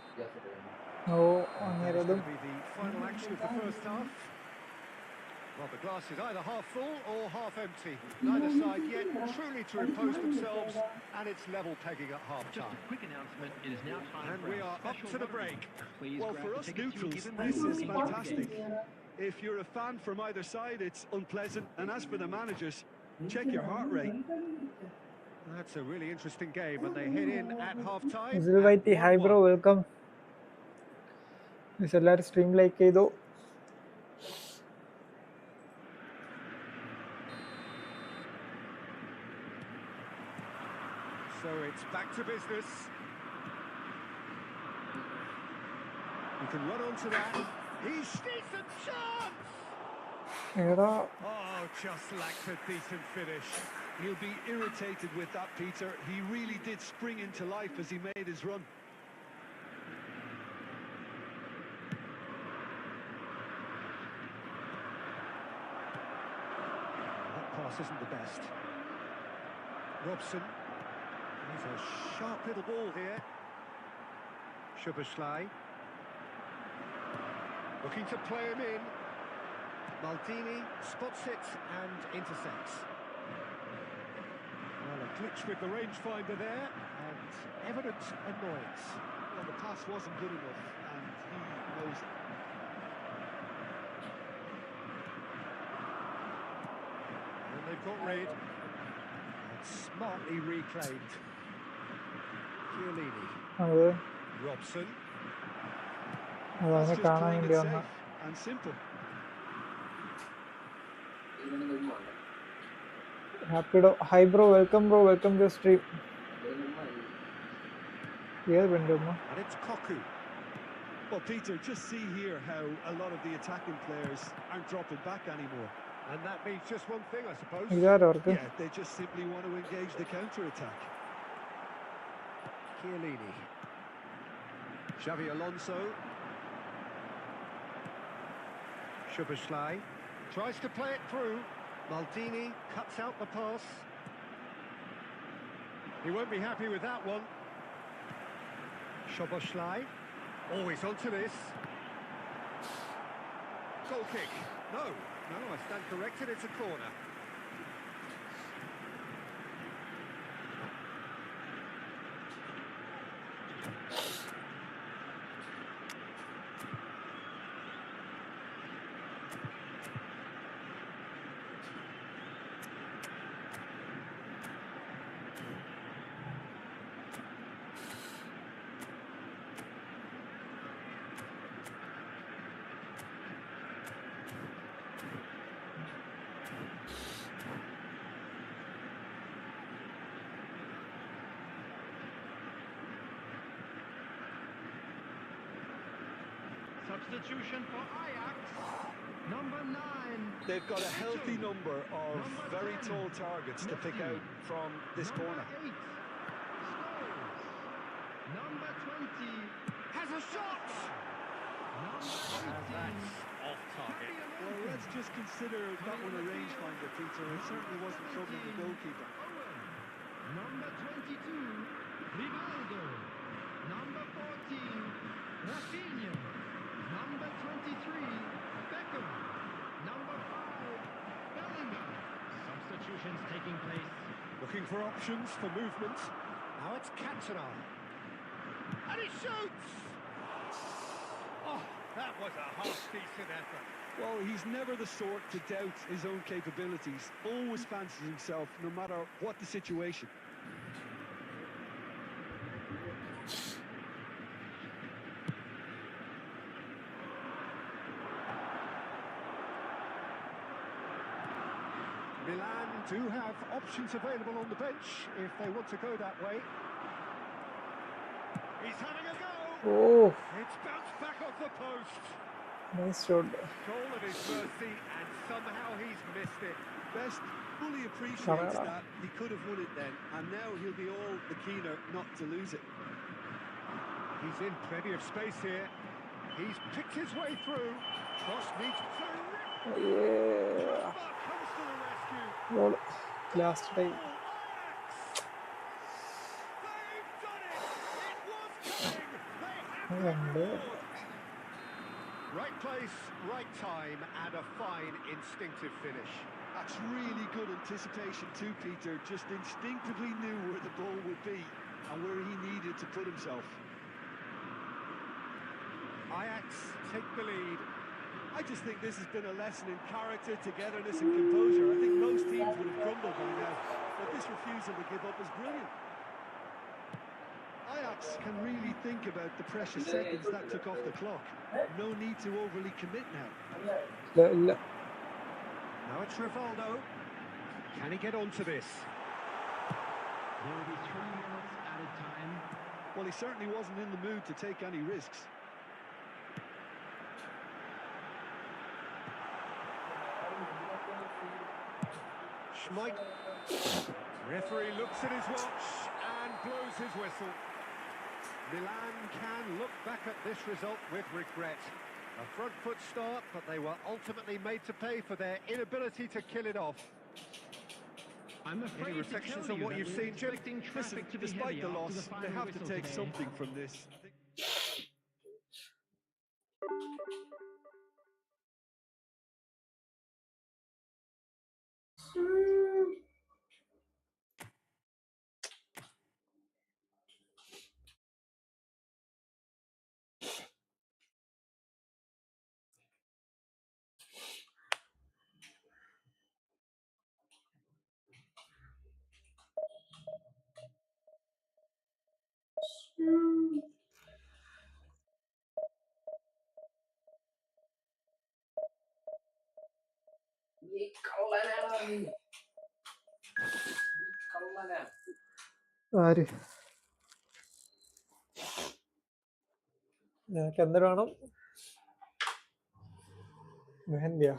Oh That's അങ്ങേരതും going to be the final action of the first half. Well, the glass is either half full or half empty. Neither side yet truly to impose themselves, and it's level pegging at half Just time. a quick announcement. It is now time And for we our are up special to the lottery. break. Please Well, grab for the us tickets you were neutrals, given this when is you bought the fantastic. game. If you're a fan from either side, it's unpleasant. And as for the managers, check your heart rate. That's a really interesting game, and they head in at half time. ഇസിൽ വൈറ്റി hi bro welcome എല്ലാവരും stream like ചെയ്തു So it's back to business. You can run onto that. He's decent chance! എടാ Oh, just lacked a decent finish. He'll be irritated with that, Peter. He really did spring into life as he made his run. That pass isn't the best. Robson. He's a sharp little ball here. Schuberschlei. Looking to play him in. Maldini spots it and intercepts. Well, a glitch with the rangefinder there, and evident annoyance. Well, the pass wasn't good enough, and he knows it. And they've got rid. And smartly reclaimed. Chiellini. അത് Robson. അതവനെ That's just കാണാൻ playing വേണ്ടി it വന്ന safe and simple. ഹാപ്പിഡോ hi bro welcome to stream ഏത് പെണ്ണ് ഉമ്മ And it's Koku. Well, Peter, just see here how a lot of the attacking players aren't dropping back anymore. And that means just one thing, I suppose. ഇതാരോ അവർക്ക് Yeah, they just simply want to engage the counter-attack. Chiellini. Xavi Alonso. Schuberschlei tries to play it through. Maldini cuts out the pass. He won't be happy with that one. Schuberschlei. Always onto this. Goal kick. No, I stand corrected. It's a corner. Substitution for Ajax. Number 9. They've got a healthy number of very tall targets to pick out from this corner. Number 8. Scores. Number 20. Has a shot. Number 18. Off target. Well, let's just consider that one a rangefinder, Peter. It certainly wasn't troubling the goalkeeper. Number 22. Rivaldo. Number 14. Rafinha. Number 23. Beckham. Number 5. Bellingham. Substitutions taking place. Looking for options for movement. Now it's Cantona. And he shoots! Oh, that was a half-decent effort. Well, he's never the sort to doubt his own capabilities. Always fancies himself, no matter what the situation. Milan do have options available on the bench if they want to go that way. He's having a go. Oh, It's bounced back off the post. nice shot. Goal at his mercy, and somehow he's missed it. Best fully appreciates Sarara. that he could have won it then, and now he'll be all the keener not to lose it. He's in plenty of space here. He's picked his way through. Cross needs terrific. Yeah. Crossbar comes to the rescue. Goal. Last time. Ajax! They've done it! It was coming! They have And, the record! Right place, right time, and a fine instinctive finish. That's really good anticipation too, Peter. Just instinctively knew where the ball would be and where he needed to put himself. Ajax take the lead. I just think this has been a lesson in character, togetherness and composure. I think most teams would have crumbled by now, but this refusal to give up is brilliant. Ajax can really think about the precious seconds that took off the clock. No need to overly commit now. ഇല്ല. Now it's Rivaldo. Can he get onto this? There will be 3 minutes at a time. Well, he certainly wasn't in the mood to take any risks. Schmeich. Referee looks at his watch and blows his whistle. Milan can look back at this result with regret. A front foot start, but they were ultimately made to pay for their inability to kill it off. I'm afraid Any to reflections tell on you what that you've we're seen, Jim? expecting Listen, traffic to be despite heavy the after loss, the they final have to whistle take today. something from this. ആര്? നിനക്ക് എന്ത് വേണം? മെഹന്തിയാ?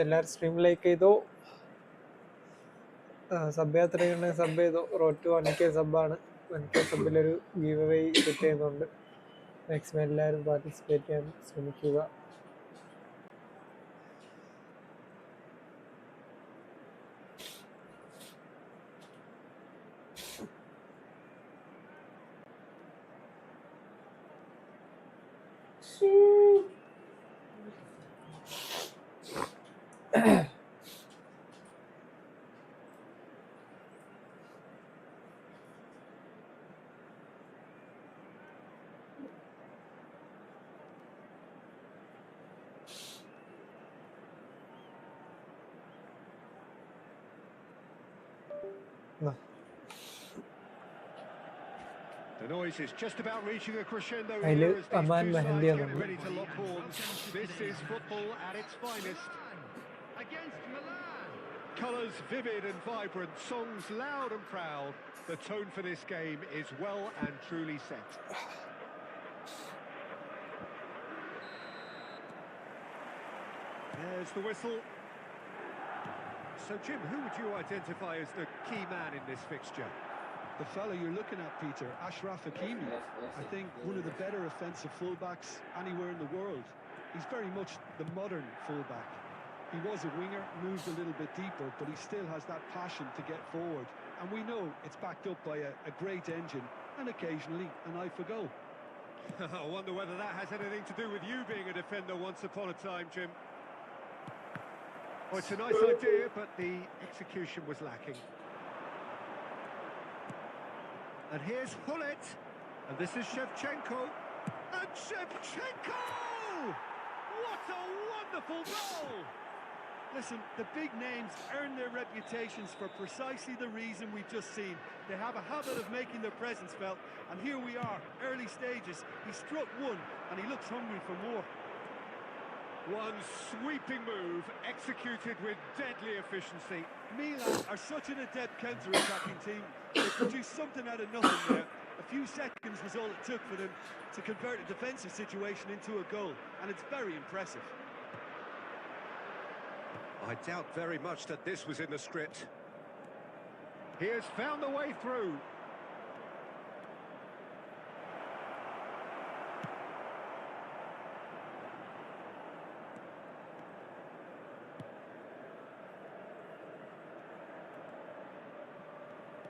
എല്ലാവരും stream like ചെയ്തോ, sub ചെയ്യാത്രയുണ്ടെങ്കിൽ sub ചെയ്തോ. Road to 1K സബ്ബാണ്. 1K സബിലൊരു ഗീവ് അവേ സെറ്റ് ചെയ്യുന്നുണ്ട്. മാക്സിമം എല്ലാവരും പാർട്ടിസിപ്പേറ്റ് ചെയ്യാൻ ശ്രമിക്കുക. The noise is just about reaching a crescendo അതിൽ here as these Aman two sides മെഹന്തി get എന്നുണ്ട്. ready to lock horns. This is football at its finest. Against Milan. Colours vivid and vibrant, songs loud and proud. The tone for this game is well and truly set. There's the whistle. So, Jim, who would you identify as the key man in this fixture? The fella you're looking at, Peter, Ashraf Hakimi. I think one of the better offensive fullbacks anywhere in the world. He's very much the modern fullback. He was a winger, moved a little bit deeper, but he still has that passion to get forward. And we know it's backed up by a great engine and occasionally an eye for goal. I wonder whether that has anything to do with you being a defender once upon a time, Jim. Well, it's a nice idea, but the execution was lacking. And here's Hullet. And this is Shevchenko. And Shevchenko! What a wonderful goal! Listen, the big names earn their reputations for precisely the reason we've just seen. They have a habit of making their presence felt, and here we are, early stages. He struck one, and he looks hungry for more. One sweeping move, executed with deadly efficiency. Milan are such an adept counter-attacking team. They produced something out of nothing there. A few seconds was all it took for them to convert a defensive situation into a goal, and it's very impressive. I doubt very much that this was in the script. He has found the way through.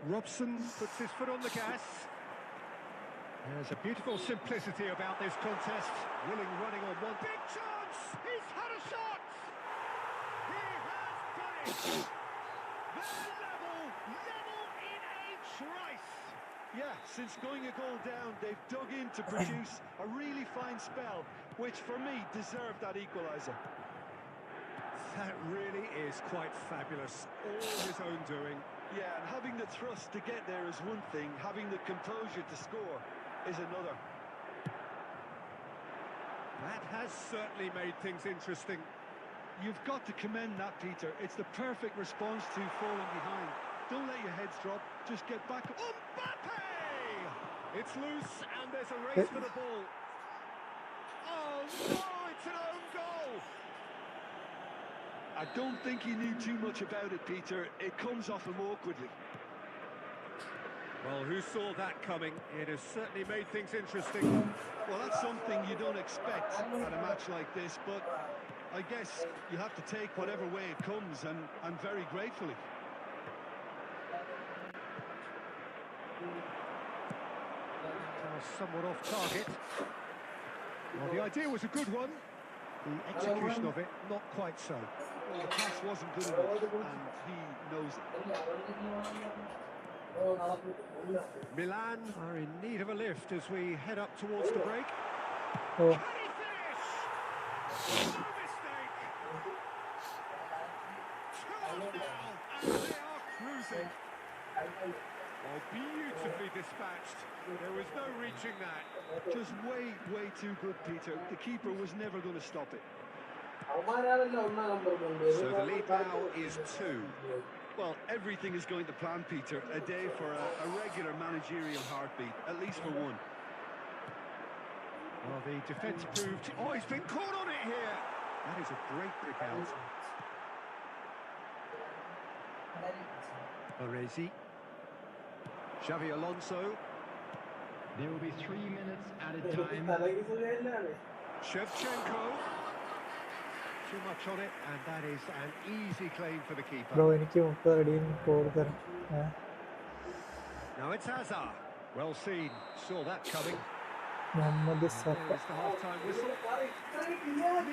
Robson puts his foot on the gas. There's a beautiful simplicity about this contest. Willing running on one. Big chance! He's had a shot! He has got it! They're level in a trice! Yeah, since going a goal down, they've dug in to produce a really fine spell, which for me deserved that equaliser. That really is quite fabulous. All his own doing. Yeah, and having the thrust to get there is one thing, having the composure to score is another. That has certainly made things interesting. You've got to commend that, Peter. It's the perfect response to falling behind. Don't let your heads drop, just get back. Mbappe! It's loose and there's a race for the ball. Oh no, it's an own goal! I don't think he knew too much about it, Peter. It comes off him awkwardly. Well, who saw that coming? It has certainly made things interesting. Well, that's something you don't expect at a match like this, but I guess you have to take whatever way it comes, and very gratefully. Somewhat off target. Well, the idea was a good one. The execution of it, not quite so. Well, the pass wasn't good enough, and he knows it. Milan are in need of a lift as we head up towards the break. Oh. Can he finish? No mistake. 2-0 now, and they are cruising. Oh, beautifully dispatched. There was no reaching that. Just way too good, Peter. The keeper was never going to stop it. So the lead now is 2. Well, everything is going to plan, Peter. A day for a regular managerial heartbeat, at least for one. Well, the defence proved... Oh, he's been caught on it here! That is a great kick out. Baresi. Xavi Alonso. There will be 3 minutes at a time. Shevchenko. Too much on it, and that is an easy claim for the keeper. Bro എനിക്ക് 30 അടിയും കൂടുതൽ. Now it's Hazard. Well seen. Saw that coming. Muhammad Safa. There's the half-time whistle. Milan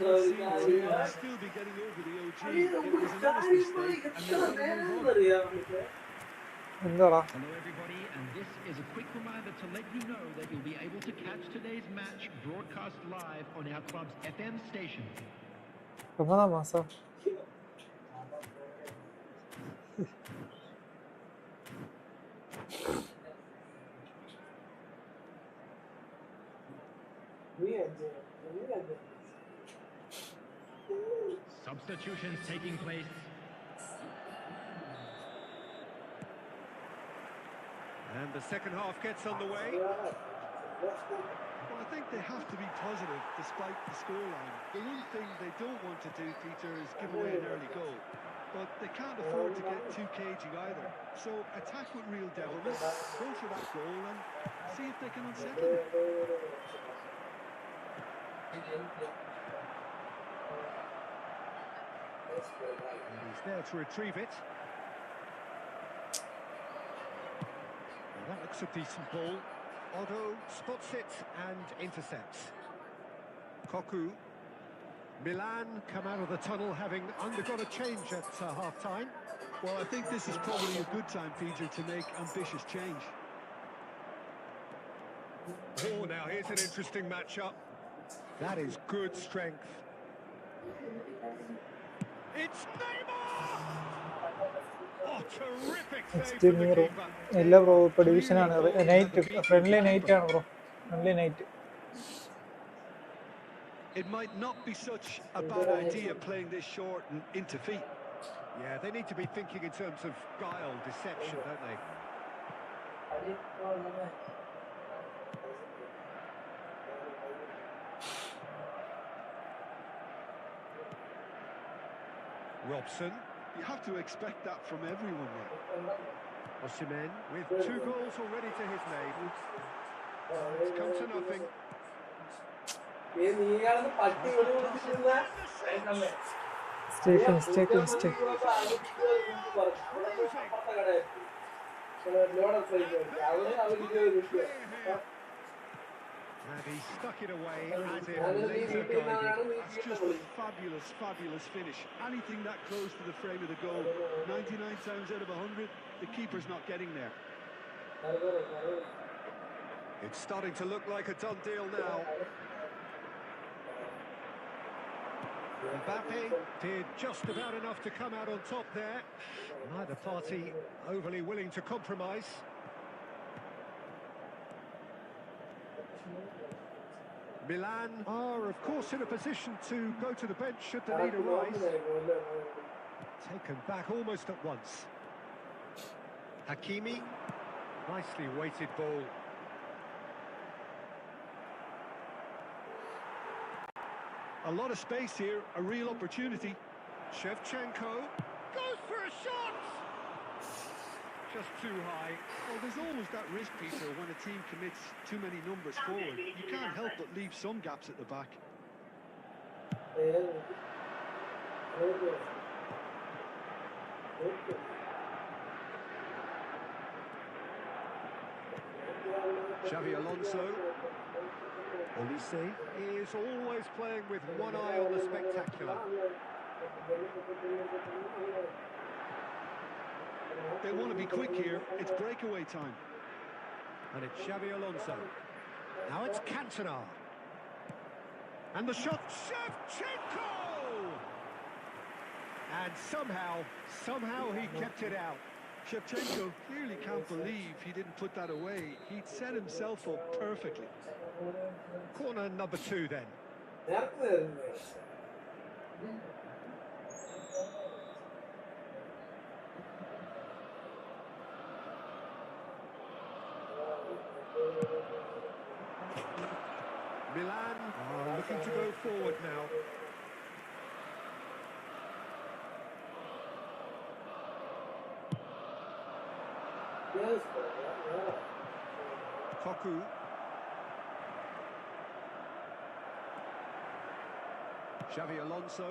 will still be getting over the OG. It was an honest mistake, and they're going to move on. എന്താടാ? Hello everybody, and this is a quick reminder to let you know that you'll be able to catch today's match broadcast live on our club's FM station. Kemana masa? Substitutions taking place. And the second half gets underway. Well, I think they have to be positive despite the scoreline. The one thing they don't want to do, Peter, is give away an early goal. But they can't afford to get too cagey either. So attack with real devilment, go for that goal and see if they can unsettle it. And he's there to retrieve it. Well, that looks a decent ball. Otto spots it and intercepts. Koku. Milan come out of the tunnel having undergone a change at half-time. Well, I think this is probably a good time, Peter, to make ambitious change. Oh, now here's an interesting matchup. That is good strength. It's Neymar! Oh, terrific save from the bro keeper. എല്ലാ bro ഇപ്പോൾ ഡിവിഷനാണ് Clearly ball had night the beating friendly of the night keeper. ആണ് bro friendly night. It might not be such a bad idea playing this short and into feet. Yeah, they need to be thinking in terms of guile, deception, don't they? Robson. You have to expect that from everyone now. Osimhen with 2 goals already to his name. It's come to nothing. Mistake. And he stuck it away as if laser guided. That's just a fabulous, fabulous finish. Anything that close to the frame of the goal, 99 times out of 100, the keeper's not getting there. It's starting to look like a done deal now. Mbappe did just about enough to come out on top there. Neither party overly willing to compromise. Milan are, of course, in a position to go to the bench should the need arise. Taken back almost at once. Hakimi, nicely weighted ball. A lot of space here, a real opportunity. Shevchenko goes for a shot! Just too high. Well, there's always that risk, Peter, when a team commits too many numbers forward. You can't help but leave some gaps at the back. Xavi Alonso. Olise is always playing with one eye on the spectacular. They want to be quick here. It's breakaway time. And it's Xavi Alonso. Now it's Cantona. And the shot, Shevchenko! And somehow he kept it out. Shevchenko clearly can't believe he didn't put that away. He'd set himself up perfectly. Corner number 2 then. Milan are looking to go forward now. Koku. Xavi Alonso.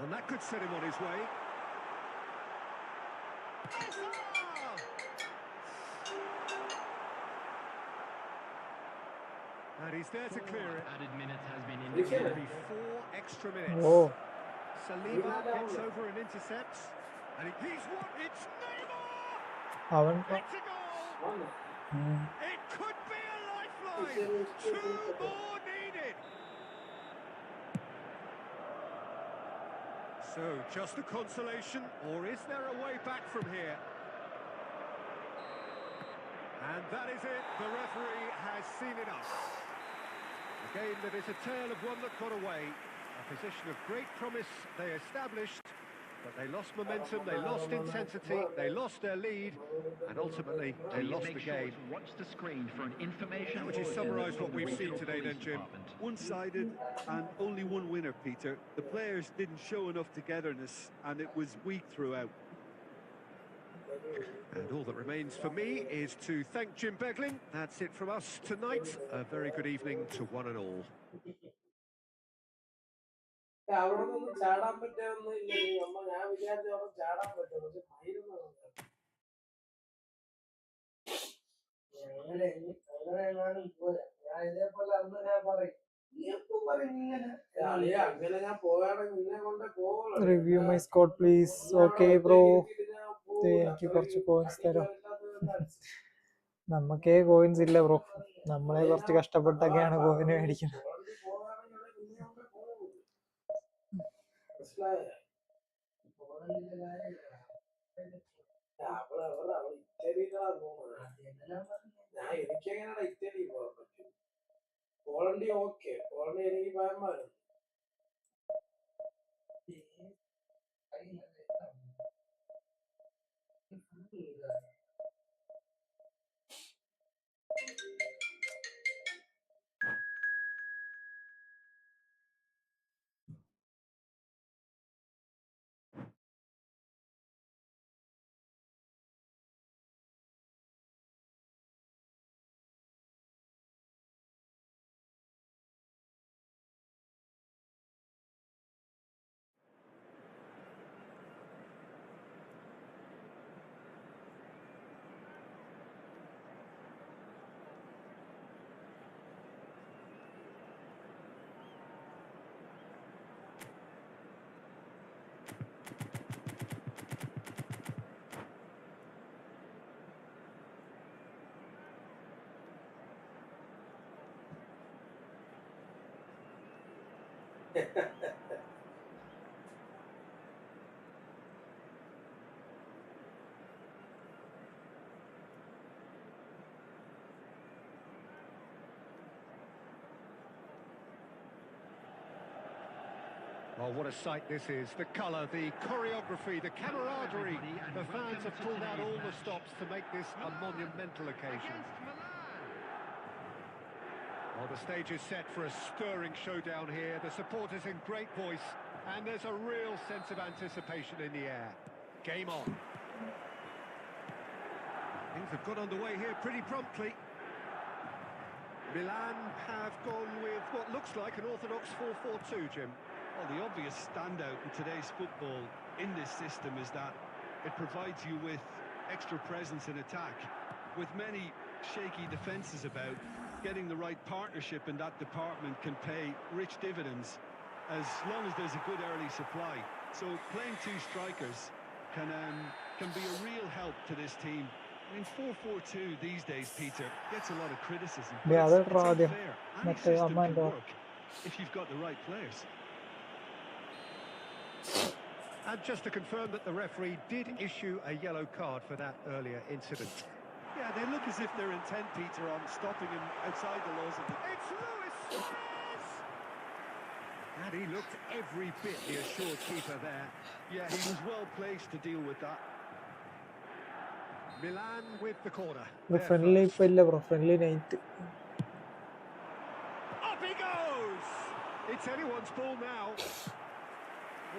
And that could set him on his way. And he's there to clear it. Added minutes has been It indicated. will be 4 extra minutes. Oh, Saliba gets over and intercepts. And he's what? It's Neymar! അവൻ It's a goal! It could be a lifeline! 2 more needed! So, just a consolation, or is there a way back from here? And that is it. The referee has seen enough. A game that is a tale of one that got away. A position of great promise they established, But they lost momentum, they lost intensity, they lost their lead, and ultimately they Please lost make the sure game. to watch the screen for an information How would you bulletin summarise from what the we've seen regional today police then, Jim? department. One-sided and only one winner, Peter. The players didn't show enough togetherness and it was weak throughout. And all that remains for me is to thank Jim Begling. That's it from us tonight. A very good evening to one and all. അവിടെ നിന്ന് ചാടാൻ പറ്റാന്ന് ഞാൻ വിചാരിച്ച അവിടെ ചാടാൻ പറ്റും പക്ഷെ അങ്ങനെ പോരാ ഞാൻ ഇതേപോലെ അന്ന് ഞാൻ പറയും അങ്ങനെ ഞാൻ പോകാണെങ്കിൽ നിന്നെ കൊണ്ട് പോകുള്ളൂ. Review my squad, please. Okay, bro. എനിക്ക് കുറച്ച് കോയിൻസ് തരാം. നമുക്കേ കോയിൻസ് ഇല്ല ബ്രോ. നമ്മളെ കുറച്ച് കഷ്ടപ്പെട്ടൊക്കെയാണ് കോയിന് മേടിക്കുന്നത്. എനിക്കെങ്ങനെയാണ് ഇറ്റലി പോകാൻ പറ്റും? പോളണ്ടി ഓക്കെ, പോളണ്ടി എനിക്ക് ഭയമായിരുന്നു. Oh, what a sight this is. The colour, the choreography, the camaraderie. The fans have pulled out all the stops to make this a monumental occasion. Well, the stage is set for a stirring showdown here. The supporters in great voice, and there's a real sense of anticipation in the air. Game on. Things have got underway here pretty promptly. Milan have gone with what looks like an orthodox 4-4-2, Jim. Well, the obvious standout in today's football in this system is that it provides you with extra presence in attack. With many shaky defences about, getting the right partnership in that department can pay rich dividends as long as there's a good early supply. So playing two strikers can be a real help to this team. I mean, 4-4-2 these days, Peter, gets a lot of criticism, but it's unfair. Any system can work if you've got the right players. And just to confirm that the referee did issue a yellow card for that earlier incident. Yeah, they look as if they're intent, Peter, on stopping him outside the laws of the... It's Luis Suarez! And he looked every bit the assured keeper there. Yeah, he was well placed to deal with that. Milan with the corner. Friendly ഇപ്പൊ ഇല്ല bro, friendly night. Up he goes! It's anyone's ball now.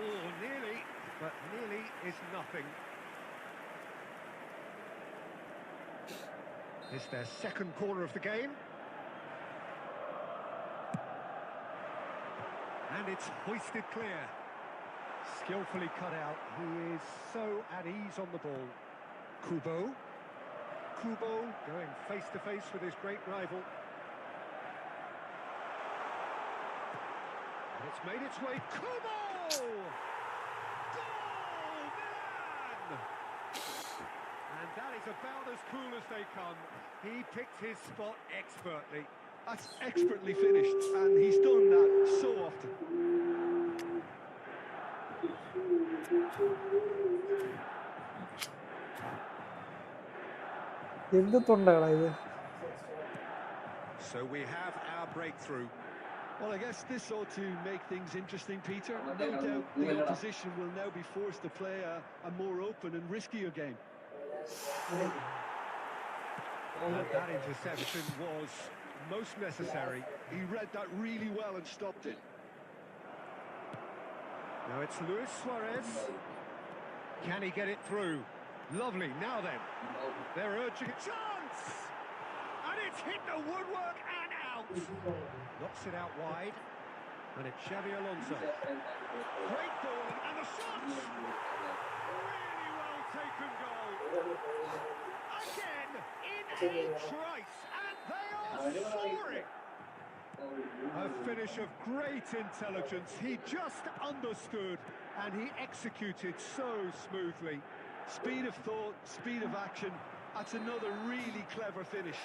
Oh, nearly, but nearly is nothing. It's their second corner of the game. And it's hoisted clear. Skillfully cut out. He is so at ease on the ball. Kubo going face to face with his great rival. And it's made its way. Kubo! Goal! Milan! And that is about as cool as they come. He picked his spot expertly. That's expertly finished, and he's done that so often. So we have our breakthrough. Well, I guess this ought to make things interesting, Peter. No doubt the opposition will now be forced to play a more open and riskier game. And that interception was most necessary. He read that really well and stopped it. Now it's Luis Suarez. Can he get it through? Lovely, now then. They're urging a chance! And it's hit the woodwork and out! Knocks it out wide. And it's Xavi Alonso. Great ball and the shots! Really well taken goal. Again, in a trice, and they are soaring! A finish of great intelligence. He just understood and he executed so smoothly. Speed of thought, speed of action. That's another really clever finish.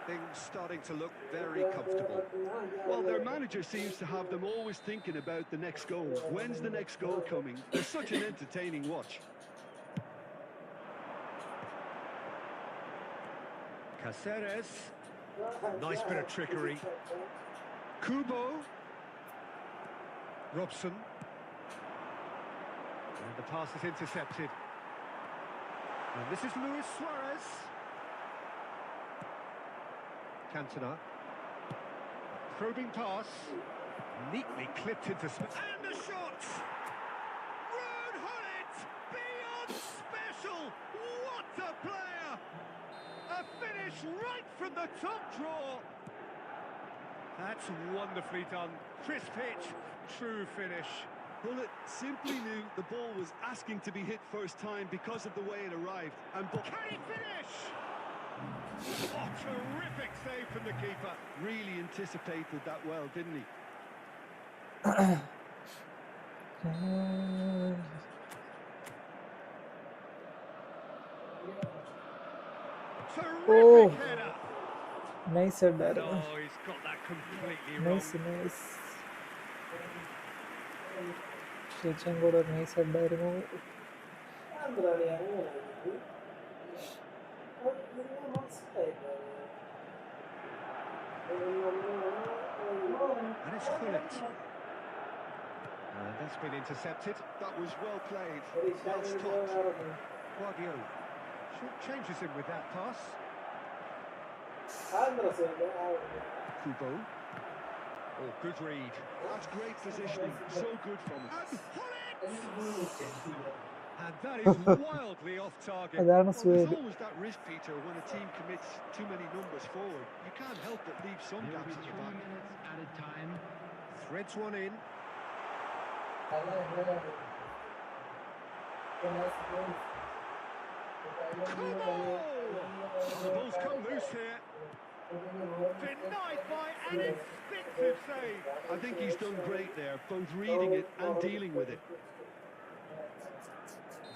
Things starting to look very comfortable. Well, their manager seems to have them always thinking about the next goal. When's the next goal coming? They're such an entertaining watch. Caceres. Nice bit of trickery. Kubo. Robson. And the pass is intercepted. And this is Luis Suarez. Cantona. Probing pass. Neatly clipped into space. And the shot! Ruud Gullit! Beyond special! What a player! A finish right from the top draw. That's wonderfully done. Crisp hit, true finish. Gullit simply knew the ball was asking to be hit first time because of the way it arrived. And Can he finish? Oh, terrific save from the keeper. really anticipated that well, didn't he? Terrific header. Nice head there. No, he's got that completely wrong. Nice. Shammu ഒരു nice head ആയിരുന്നു. And it's Gullit. And that's been intercepted. That was well played. Well stopped. Guardiola changes him with that pass. Kubo. Oh, good read. That's great positioning. So good from him. And that is wildly off target. അതാണ് Well, swag. there's always that risk, Peter, when a team commits too many numbers forward. You can't help but leave some There will gaps be in the 3 back. minutes added time. Threads one in. Kubo! The ball's come loose here. Denied by an instinctive save. I think he's done great there, both reading it and dealing with it.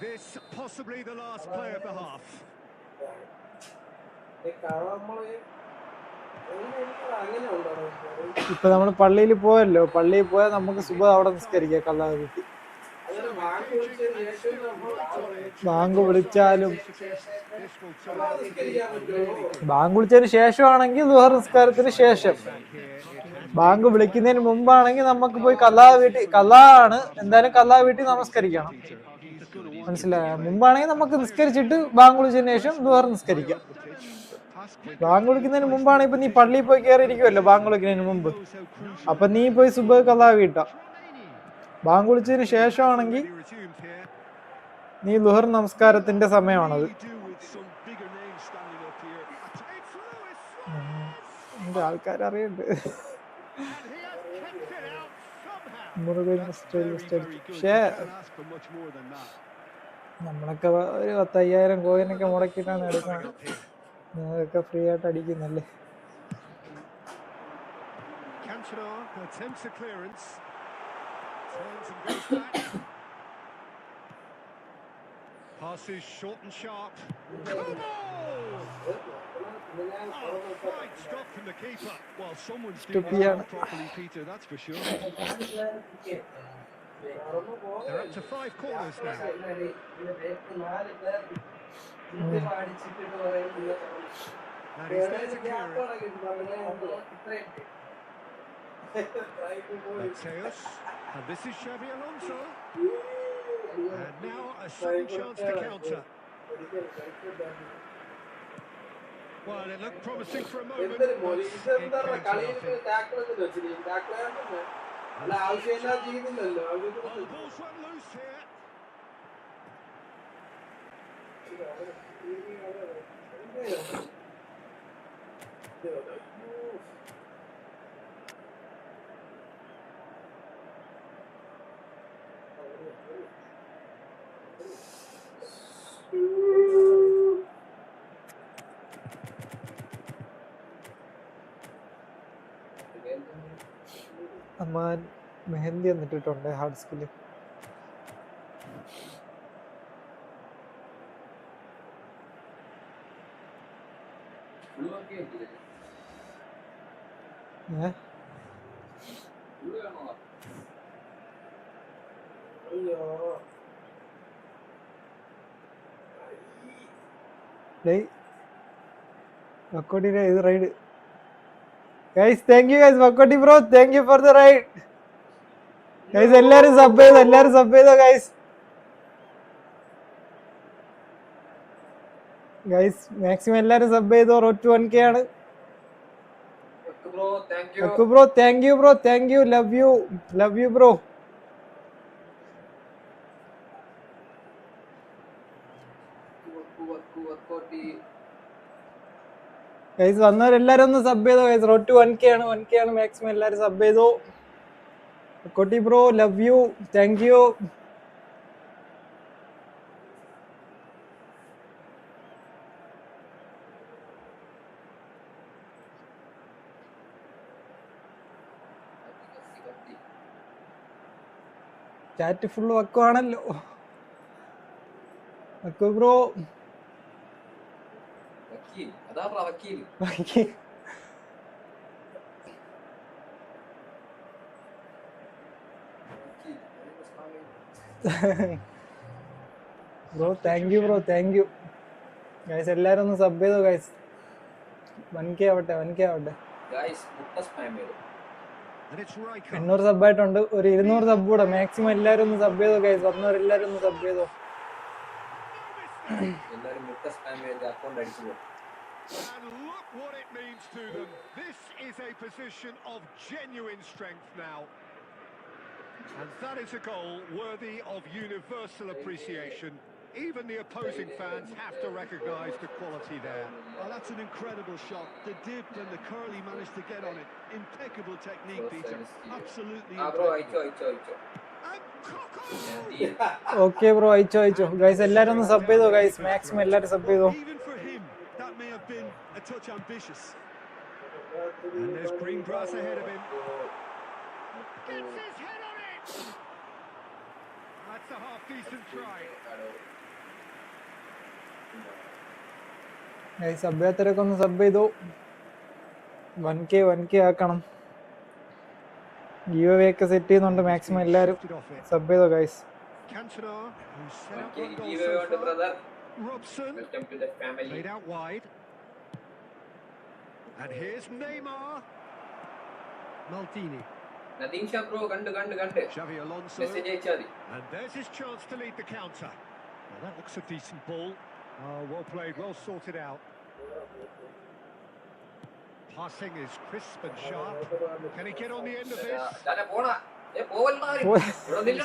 This possibly the last play of the half. ഇപ്പൊ നമ്മള് പള്ളിയിൽ പോയല്ലോ, പള്ളിയിൽ പോയാൽ നമുക്ക് സുബഹ് അവിടെ നിസ്കരിക്കാം കള്ളാഹ് വീട്ടി. ബാങ്ക് വിളിച്ചാലും ബാങ്ക് വിളിച്ചതിന് ശേഷമാണെങ്കിൽ ദുഹർ നിസ്കാരത്തിന് ശേഷം, ബാങ്ക് വിളിക്കുന്നതിന് മുമ്പാണെങ്കിൽ നമുക്ക് പോയി കള്ളാണ് എന്തായാലും കള്ളാഹ് വീട്ടിൽ നമസ്കരിക്കണം. മനസ്സിലായോ? മുമ്പാണെങ്കിൽ നമുക്ക് നിസ്കരിച്ചിട്ട് ബാങ്ക് വിളിച്ചതിന് ശേഷം ദുഹർ നിസ്കരിക്കാം. ബാങ്ക് വിളിക്കുന്നതിന് മുമ്പാണെങ്കിൽ ഇപ്പൊ നീ പള്ളിയിൽ പോയി കയറിയിരിക്കുമല്ലോ ബാങ്ക് വിളിക്കുന്നതിന് മുമ്പ്, അപ്പൊ നീ പോയി സുബഹ് കള്ളാഹ് വീട്ടാം. ബാങ്ക് വിളിച്ചതിന് ശേഷമാണെങ്കിൽ നീ ലുഹർ നമസ്കാരത്തിന്റെ സമയമാണത്. എന്റെ ആൾക്കാരറിയണ്ട് പക്ഷേ നമ്മളൊക്കെ ഒരു 10,000 കോയിനൊക്കെ മുടക്കിയിട്ടാണ് എടുക്കുന്നത്. നിങ്ങളൊക്കെ ഫ്രീ ആയിട്ട് അടിക്കുന്നല്ലേ. Cantona attempts a clearance. Turns and goes back. Passes short and sharp. Kubo! Oh, fine stop from the keeper. Well, someone's doing the job properly, Peter, that's for sure. They're up to 5 corners now. And he's there to clear it. Mateus. And this is Xavi Alonso. And now a sudden chance to counter. Well, it looked promising for a moment, but it came to nothing. Oh, the ball's run loose here. അമ്മാൻ മെഹന്തി എന്നിട്ടിട്ടുണ്ട് hard skill. വക്കോട്ടിയുടെ ഇത് ride. Guys thank you guys. വക്കോട്ടി bro thank you for the ride. Guys എല്ലാരും sub ചെയ്തോ guys. Guys maximum എല്ലാരും sub ചെയ്തോ. റോഡ് ടു 1K ആണ്. Bro thank you love you bro. Guys വന്നവരെല്ലാരും ഒന്ന് സബ് ചെയ്തോ ഗൈസ്. റോഡ് ടു 1K ആണ്. മാക്സിമം എല്ലാരും സബ് ചെയ്തോ. കോട്ടി bro love you thank you. Chat full വക്കുവാണല്ലോ. വക്കു bro bro thank you guys. എല്ലാരും ഒന്ന് സബ് ചെയ്തോ ഗൈസ്. 1K ആവട്ടെ. 800 സബായിട്ടുണ്ട്. ഒരു 200 സബ് കൂടെ. മാക്സിമം എല്ലാരും ഒന്ന് സബ് ചെയ്തോ ഗൈസ്. വന്നവരെല്ലാരും ഒന്ന് സബ് ചെയ്തോ. And look what it means to them. This is a position of genuine strength now. And that is a goal worthy of universal appreciation. Even the opposing fans have to recognise the quality there. Oh, that's an incredible shot. The dip and the curl he managed to get on it. Impeccable technique, Peter. Absolutely impeccable. Okay bro അയച്ചോ guys. എല്ലാരും ഒന്ന് sub ചെയ്തോ guys. Maximum എല്ലാരും sub ചെയ്തോ. Even for him, that may have been a touch ambitious. And there's green grass ahead of him. Gets his head on it. That's a half-decent try. Guys sub ചെയ്യാത്തവരൊക്കെ ഒന്ന് sub ചെയ്തോ. 1K ആക്കണം. Give away ഒക്കെ set ചെയ്യുന്നുണ്ട്. Maximum എല്ലാരും sub ചെയ്തോ guys. Cantona, who set up one goal so far. Robson, played out wide. And here's Neymar. Maldini. Xavi Alonso. And there's his chance to lead the counter. Well, that looks a decent ball. Oh, well played, well sorted out. Passing is crisp and sharp. Can he get on the end of this? He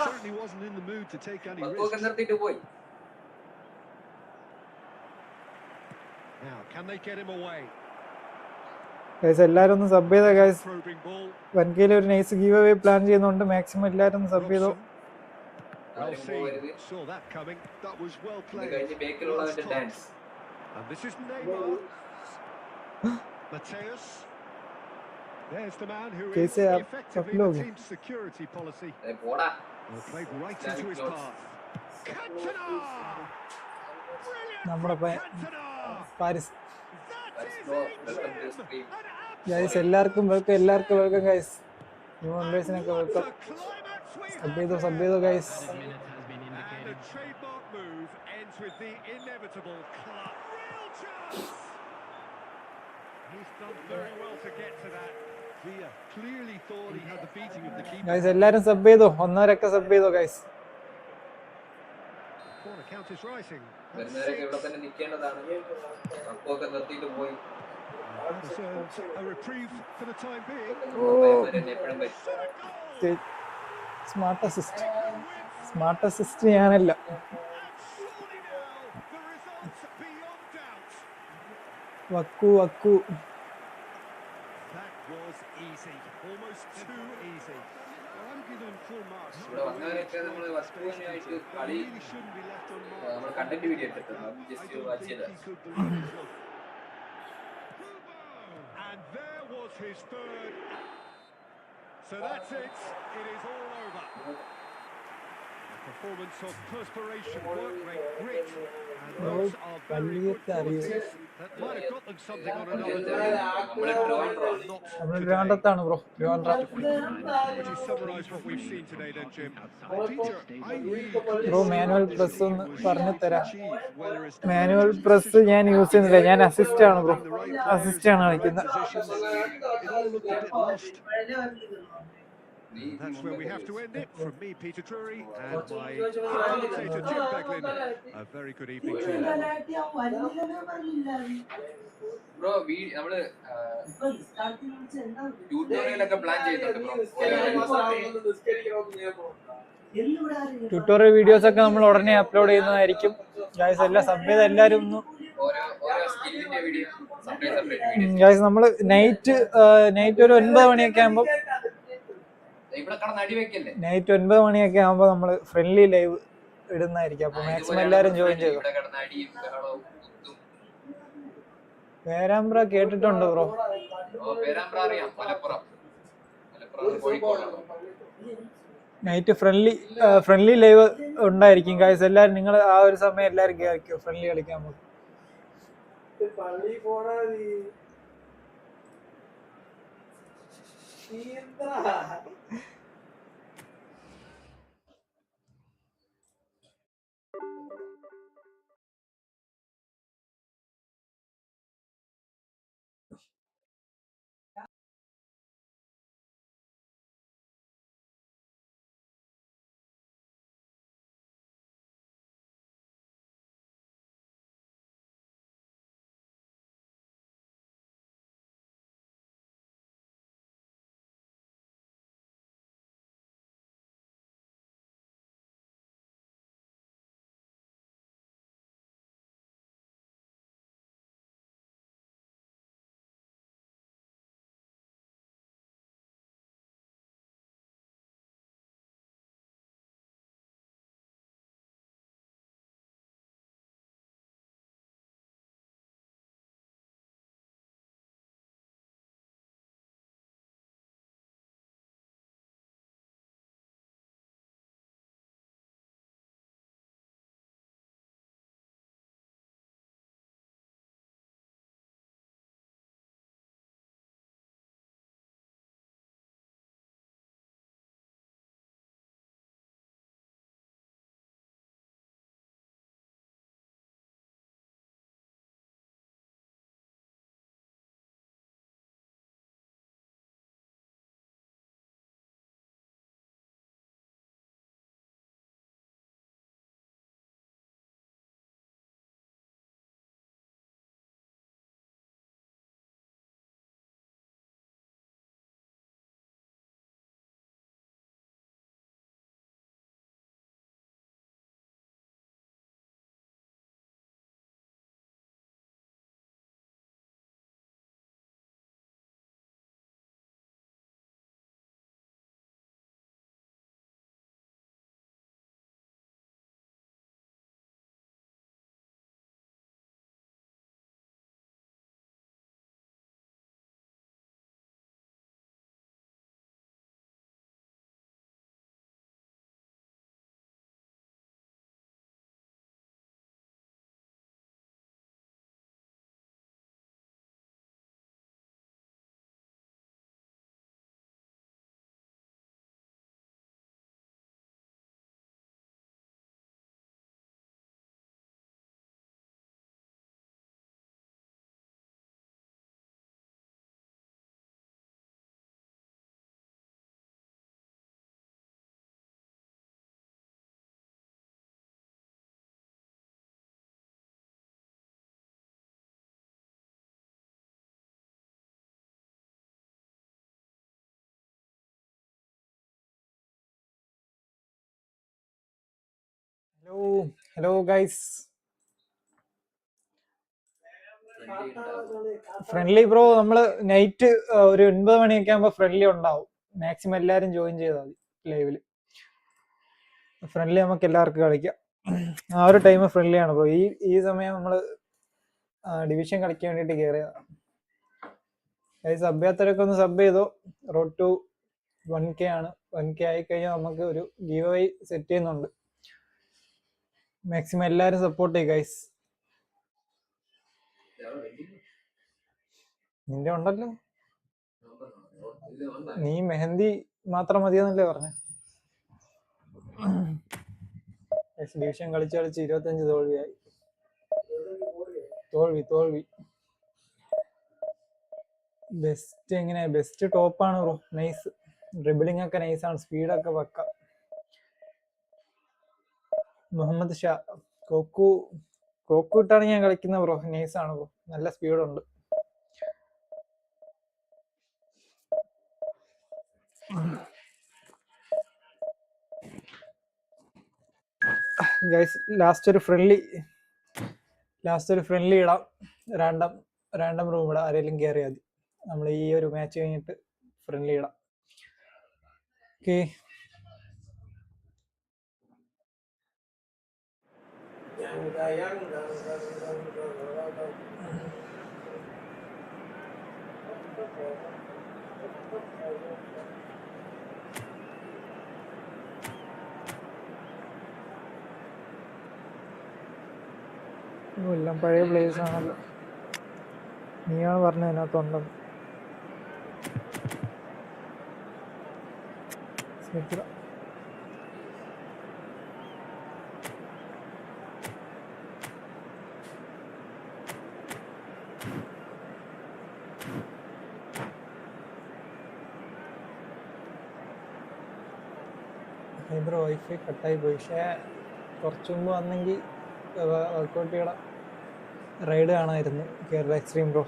certainly wasn't in the mood to take any risks. Now, can they get him away? Guys എല്ലാരും ഒന്ന് sub ചെയ്തോ guys. Probing ball. 1K ഒരു nice give away plan ചെയ്യുന്നുണ്ട്. Maximum എല്ലാരും ഒന്ന് sub ചെയ്തോ. Well seen. Saw that coming. That was well played. And this is Neymar. Mateus. There's the man who is कैसे आप effectively सब लोग the team's security policy. Well, played right into his path. Cantona! നമ്മുടെ Brilliant Cantona! Paris. That is him! Guys എല്ലാവർക്കും welcome guys. New മെമ്പേഴ്സിനൊക്കെ What welcome. a climax we sub ചെയ്തോ guys. And the trademark move ends with the inevitable clutch. Real chance! done very well to get to that. Villa clearly thought he had the beating of the keeper. Guys എല്ലാരും sub ചെയ്തോ, ഒന്നരൊക്കെ sub ചെയ്തോ guys. Corner count is rising. വരുന്നവരൊക്കെ ഇവിടെ തന്നെ നിൽക്കേണ്ടതാണ്. അപ്പൊക്കെ നിർത്തിയിട്ട് പോയി. That has earned a reprieve for the time being. എപ്പോഴും വരും. സ്മാർട്ട് അസിസ്റ്റ്, സ്മാർട്ട് അസിസ്റ്റ് ഞാനല്ല. വക്കു വക്കു. That was easy, almost too easy. I'm giving him full marks. ഇവിടെ വന്നവരൊക്കെ നമ്മൾ വസ്തുവിനായിട്ട് കളി നമ്മൾ കണ്ടന്റ് വീഡിയോ എടുത്തിട്ടുണ്ട്. ജസ്റ്റ് വാച്ച് ചെയ്ത. And there was his third. So that's it. It is all over. A performance of perspiration, work rate, grit, and those are very good qualities that might have got them something on another day. നമ്മൾ ട്രിവാൻഡ്രത്താണ് bro, Trivandrum. Would you summarise what we've seen today then, Jim? Peter, I really bro manual press ഒന്ന് പറഞ്ഞു തരാം. Whether it's manual press ഞാൻ use ചെയ്യുന്നില്ല, ഞാൻ assist ആണ് bro, assist ആണ് കളിക്കുന്നത്. it all looked a bit lost. That's where we have to end it. From me, Peter Drury, and my commentator, Jim Beglin. A very good evening to you. Bro നമ്മള് ട്യൂട്ടോറിയലൊക്കെ plan ചെയ്യുന്നുണ്ട് bro. Tutorial videos ഒക്കെ നമ്മൾ ഉടനെ upload ചെയ്യുന്നതായിരിക്കും guys. എല്ലാം sub ചെയ്ത എല്ലാവരും ഒന്ന്. ഓരോ സ്കില്ലിന്റെ വീഡിയോ സെപ്പറേറ്റ് വീഡിയോ. ഗൈസ് നമ്മൾ നൈറ്റ് ഒരു 9 മണിയൊക്കെ ആകുമ്പോൾ, ഇവിടെ കടന്ന് അടി വെക്കല്ലേ. നൈറ്റ് 9 മണിയൊക്കെ ആകുമ്പോൾ നമ്മൾ ഫ്രണ്ട്ലി ലൈവ് ഇടുന്നതായിരിക്കും. അപ്പൊ മാക്സിമം എല്ലാവരും ജോയിൻ ചെയ്തു. ഇവിടെ കടന്ന് അടിയും ബഹളവും കുത്തും. പേരാമ്പ്ര കേട്ടിട്ടുണ്ട് ബ്രോ. പേരാമ്പ്ര അറിയാം. മലപ്പുറം കോഴിക്കോടാണ്. നൈറ്റ് ഫ്രണ്ട്ലി ലൈവ് ഉണ്ടായിരിക്കും ഗൈസ്. എല്ലാവരും നിങ്ങൾ ആ ഒരു സമയം എല്ലാവരും കേൾക്കും ഫ്രണ്ട്ലി കളിക്കാൻ പോകും. Hello guys. ഫ്രണ്ട്ലി ബ്രോ നമ്മള് നൈറ്റ് ഒരു 9 മണിയൊക്കെ ആകുമ്പോ ഫ്രണ്ട്ലി ഉണ്ടാവും. മാക്സിമം എല്ലാരും ജോയിൻ ചെയ്താൽ മതി ലൈവില്. ഫ്രണ്ട്ലി നമുക്ക് എല്ലാവർക്കും കളിക്കാം. ആ ഒരു ടൈം ഫ്രണ്ട്ലി ആണ് ബ്രോ. ഈ സമയം നമ്മള് ഡിവിഷൻ കളിക്കാൻ വേണ്ടിട്ട് കയറിയതാണ്. സബ് ചെയ്യാത്തവരൊക്കെ ഒന്ന് സബ് ചെയ്തോ. റോഡ് ടു 1K ആണ്. 1K ആയി കഴിഞ്ഞാൽ നമുക്ക് ഒരു ഗീവ് അവേ സെറ്റ് ചെയ്യുന്നുണ്ട്. മാക്സിമം എല്ലാരും സപ്പോർട്ട് ചെയ്യും ഗൈസ്. നിന്റെ ഉണ്ടല്ലോ. നീ മെഹന്തി മാത്രം മതിയെന്നല്ലേ പറഞ്ഞ. ഡിവിഷൻ കളിച്ച് 25 തോൽവിയായി. തോൽവി. ബെസ്റ്റ് എങ്ങനെ? ബെസ്റ്റ് ടോപ്പാണ് ബ്രോ. നൈസ് ഡ്രിബിളിംഗ് ഒക്കെ നൈസാണ്. സ്പീഡൊക്കെ പക്ക. മുഹമ്മദ് ഷാ കോക്കു ഇട്ടാണ് ഞാൻ കളിക്കുന്നത് ബ്രോ. നൈസാണ് ബ്രോ. നല്ല സ്പീഡുണ്ട്. ഗൈസ് ലാസ്റ്റ് ഒരു ഫ്രണ്ട്ലി ഇടാം. റാൻഡം റൂം ഇടാം. ആരെങ്കിലും കയറിയാൽ മതി. നമ്മൾ ഈ ഒരു മാച്ച് കഴിഞ്ഞിട്ട് ഫ്രണ്ട്ലി ഇടാം. ഓക്കെ. എല്ലാം പഴയ പ്ലേയേഴ്സ് ആണല്ലോ. നീയാണ് പറഞ്ഞത് അതിനകത്തുണ്ടെന്ന്. ബ്രോ വൈഫൈ കട്ടായി പോയി. പക്ഷേ കുറച്ചു മുമ്പ് വന്നെങ്കിൽ വർക്കൗട്ട് ചെയ്യണം. റൈഡ് കാണാമായിരുന്നു. Kerala extreme bro.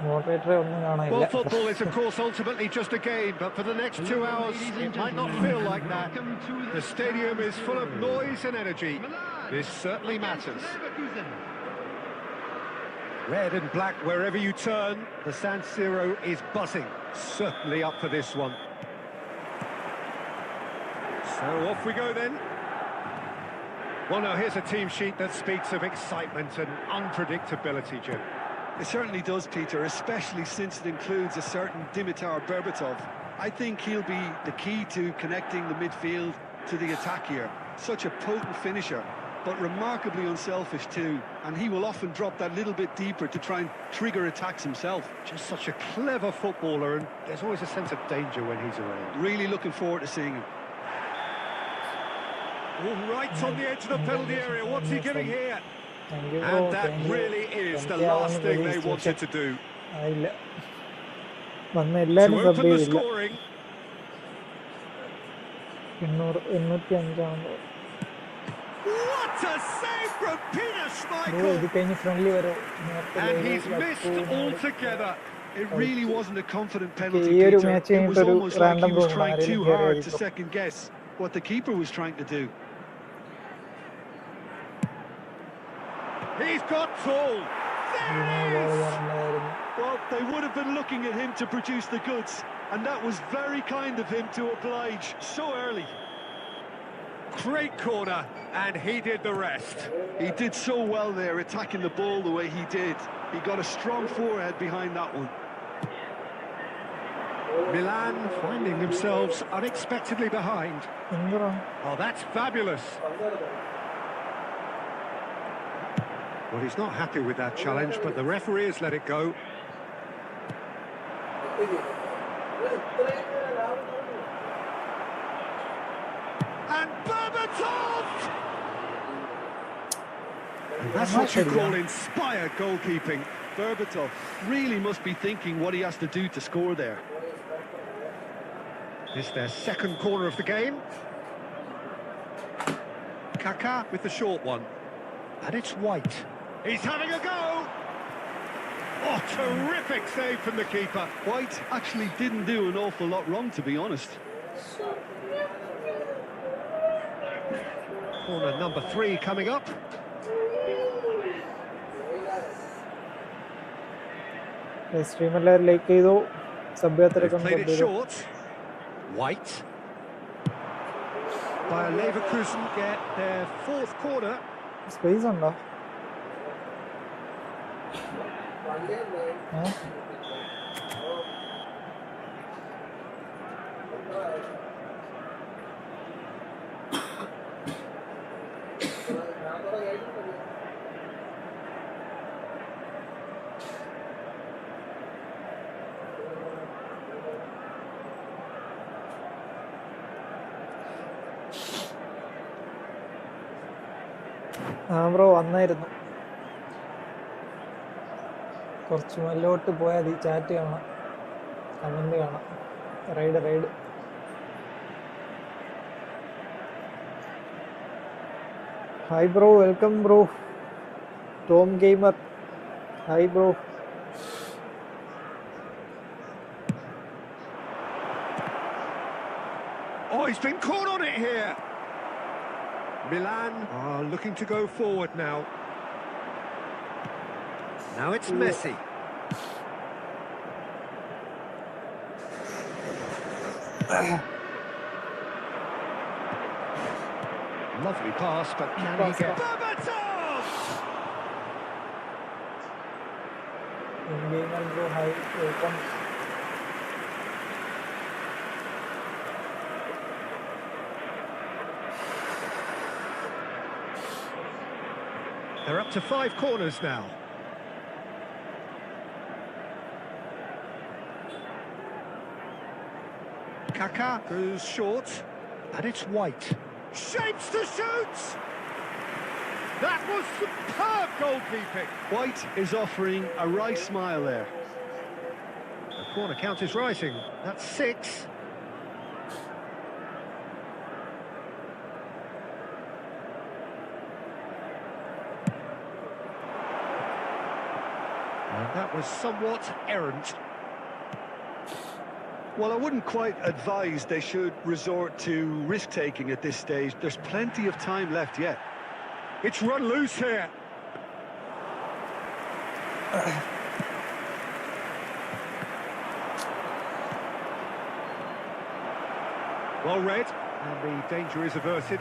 മോഡറേറ്ററെ ഒന്നും കാണാനില്ല. Well, football is of course ultimately just a game, but for the next 2 hours it might not feel like that. The stadium is full of noise and energy. This certainly matters. Red and black wherever you turn, the San Siro is buzzing. Certainly up for this one. So off we go then. Well, now here's a team sheet that speaks of excitement and unpredictability, Jim. It certainly does, Peter, especially since it includes a certain Dimitar Berbatov. I think he'll be the key to connecting the midfield to the attack here. Such a potent finisher, but remarkably unselfish too, and he will often drop that little bit deeper to try and trigger attacks himself. Just such a clever footballer, and there's always a sense of danger when he's around. Really looking forward to seeing him. Oh, right on the edge of the penalty area. What's he giving here? And that really is the last thing they wanted to do. To open the scoring. What a save from Peter Schmeichel! And he's missed altogether. It really wasn't a confident penalty, Peter. It was almost like he was trying too hard to second guess what the keeper was trying to do. He's got tall. There he is! Well, they would have been looking at him to produce the goods, and that was very kind of him to oblige so early. Great corner, and he did the rest. He did so well there, attacking the ball the way he did. He got a strong forehead behind that one. Milan finding themselves unexpectedly behind. Oh, that's fabulous. Well, he's not happy with that challenge, but the referee has let it go. And Berbatov! And that's what you call inspired goalkeeping. Berbatov really must be thinking what he has to do to score there. It's their second corner of the game. Kaká with the short one. And it's White. He's having a go! Oh, terrific save from the keeper. White actually didn't do an awful lot wrong, to be honest. Corner number 3 coming up. Stream എല്ലാവരും like ചെയ്തു, sub They've യാത്രയൊക്കെ played sub it ചെയ്തു. short. White. Bayer Leverkusen get their 4th corner. Space ഉണ്ടോ? Bro വന്നായിരുന്നു. കുറച്ച് മുന്നോട്ട് പോയാൽ മതി, ചാറ്റ് കാണാം, കമന്റ് കാണാം. Ride hi bro, welcome bro. Tom gamer, hi bro. Oh, he's been caught on it here. Milan are looking to go forward now. Now it's Messi. Lovely pass, but can he get... Berbatov! Gamer bro, hi, welcome. They're up to 5 corners now. Kaká goes short, and it's White. Shapes to shoot! That was superb goalkeeping. White is offering a wry smile there. The corner count is rising. That's 6. And that was somewhat errant. Well, I wouldn't quite advise they should resort to risk-taking at this stage. There's plenty of time left yet. It's run loose here. Well read, and the danger is averted.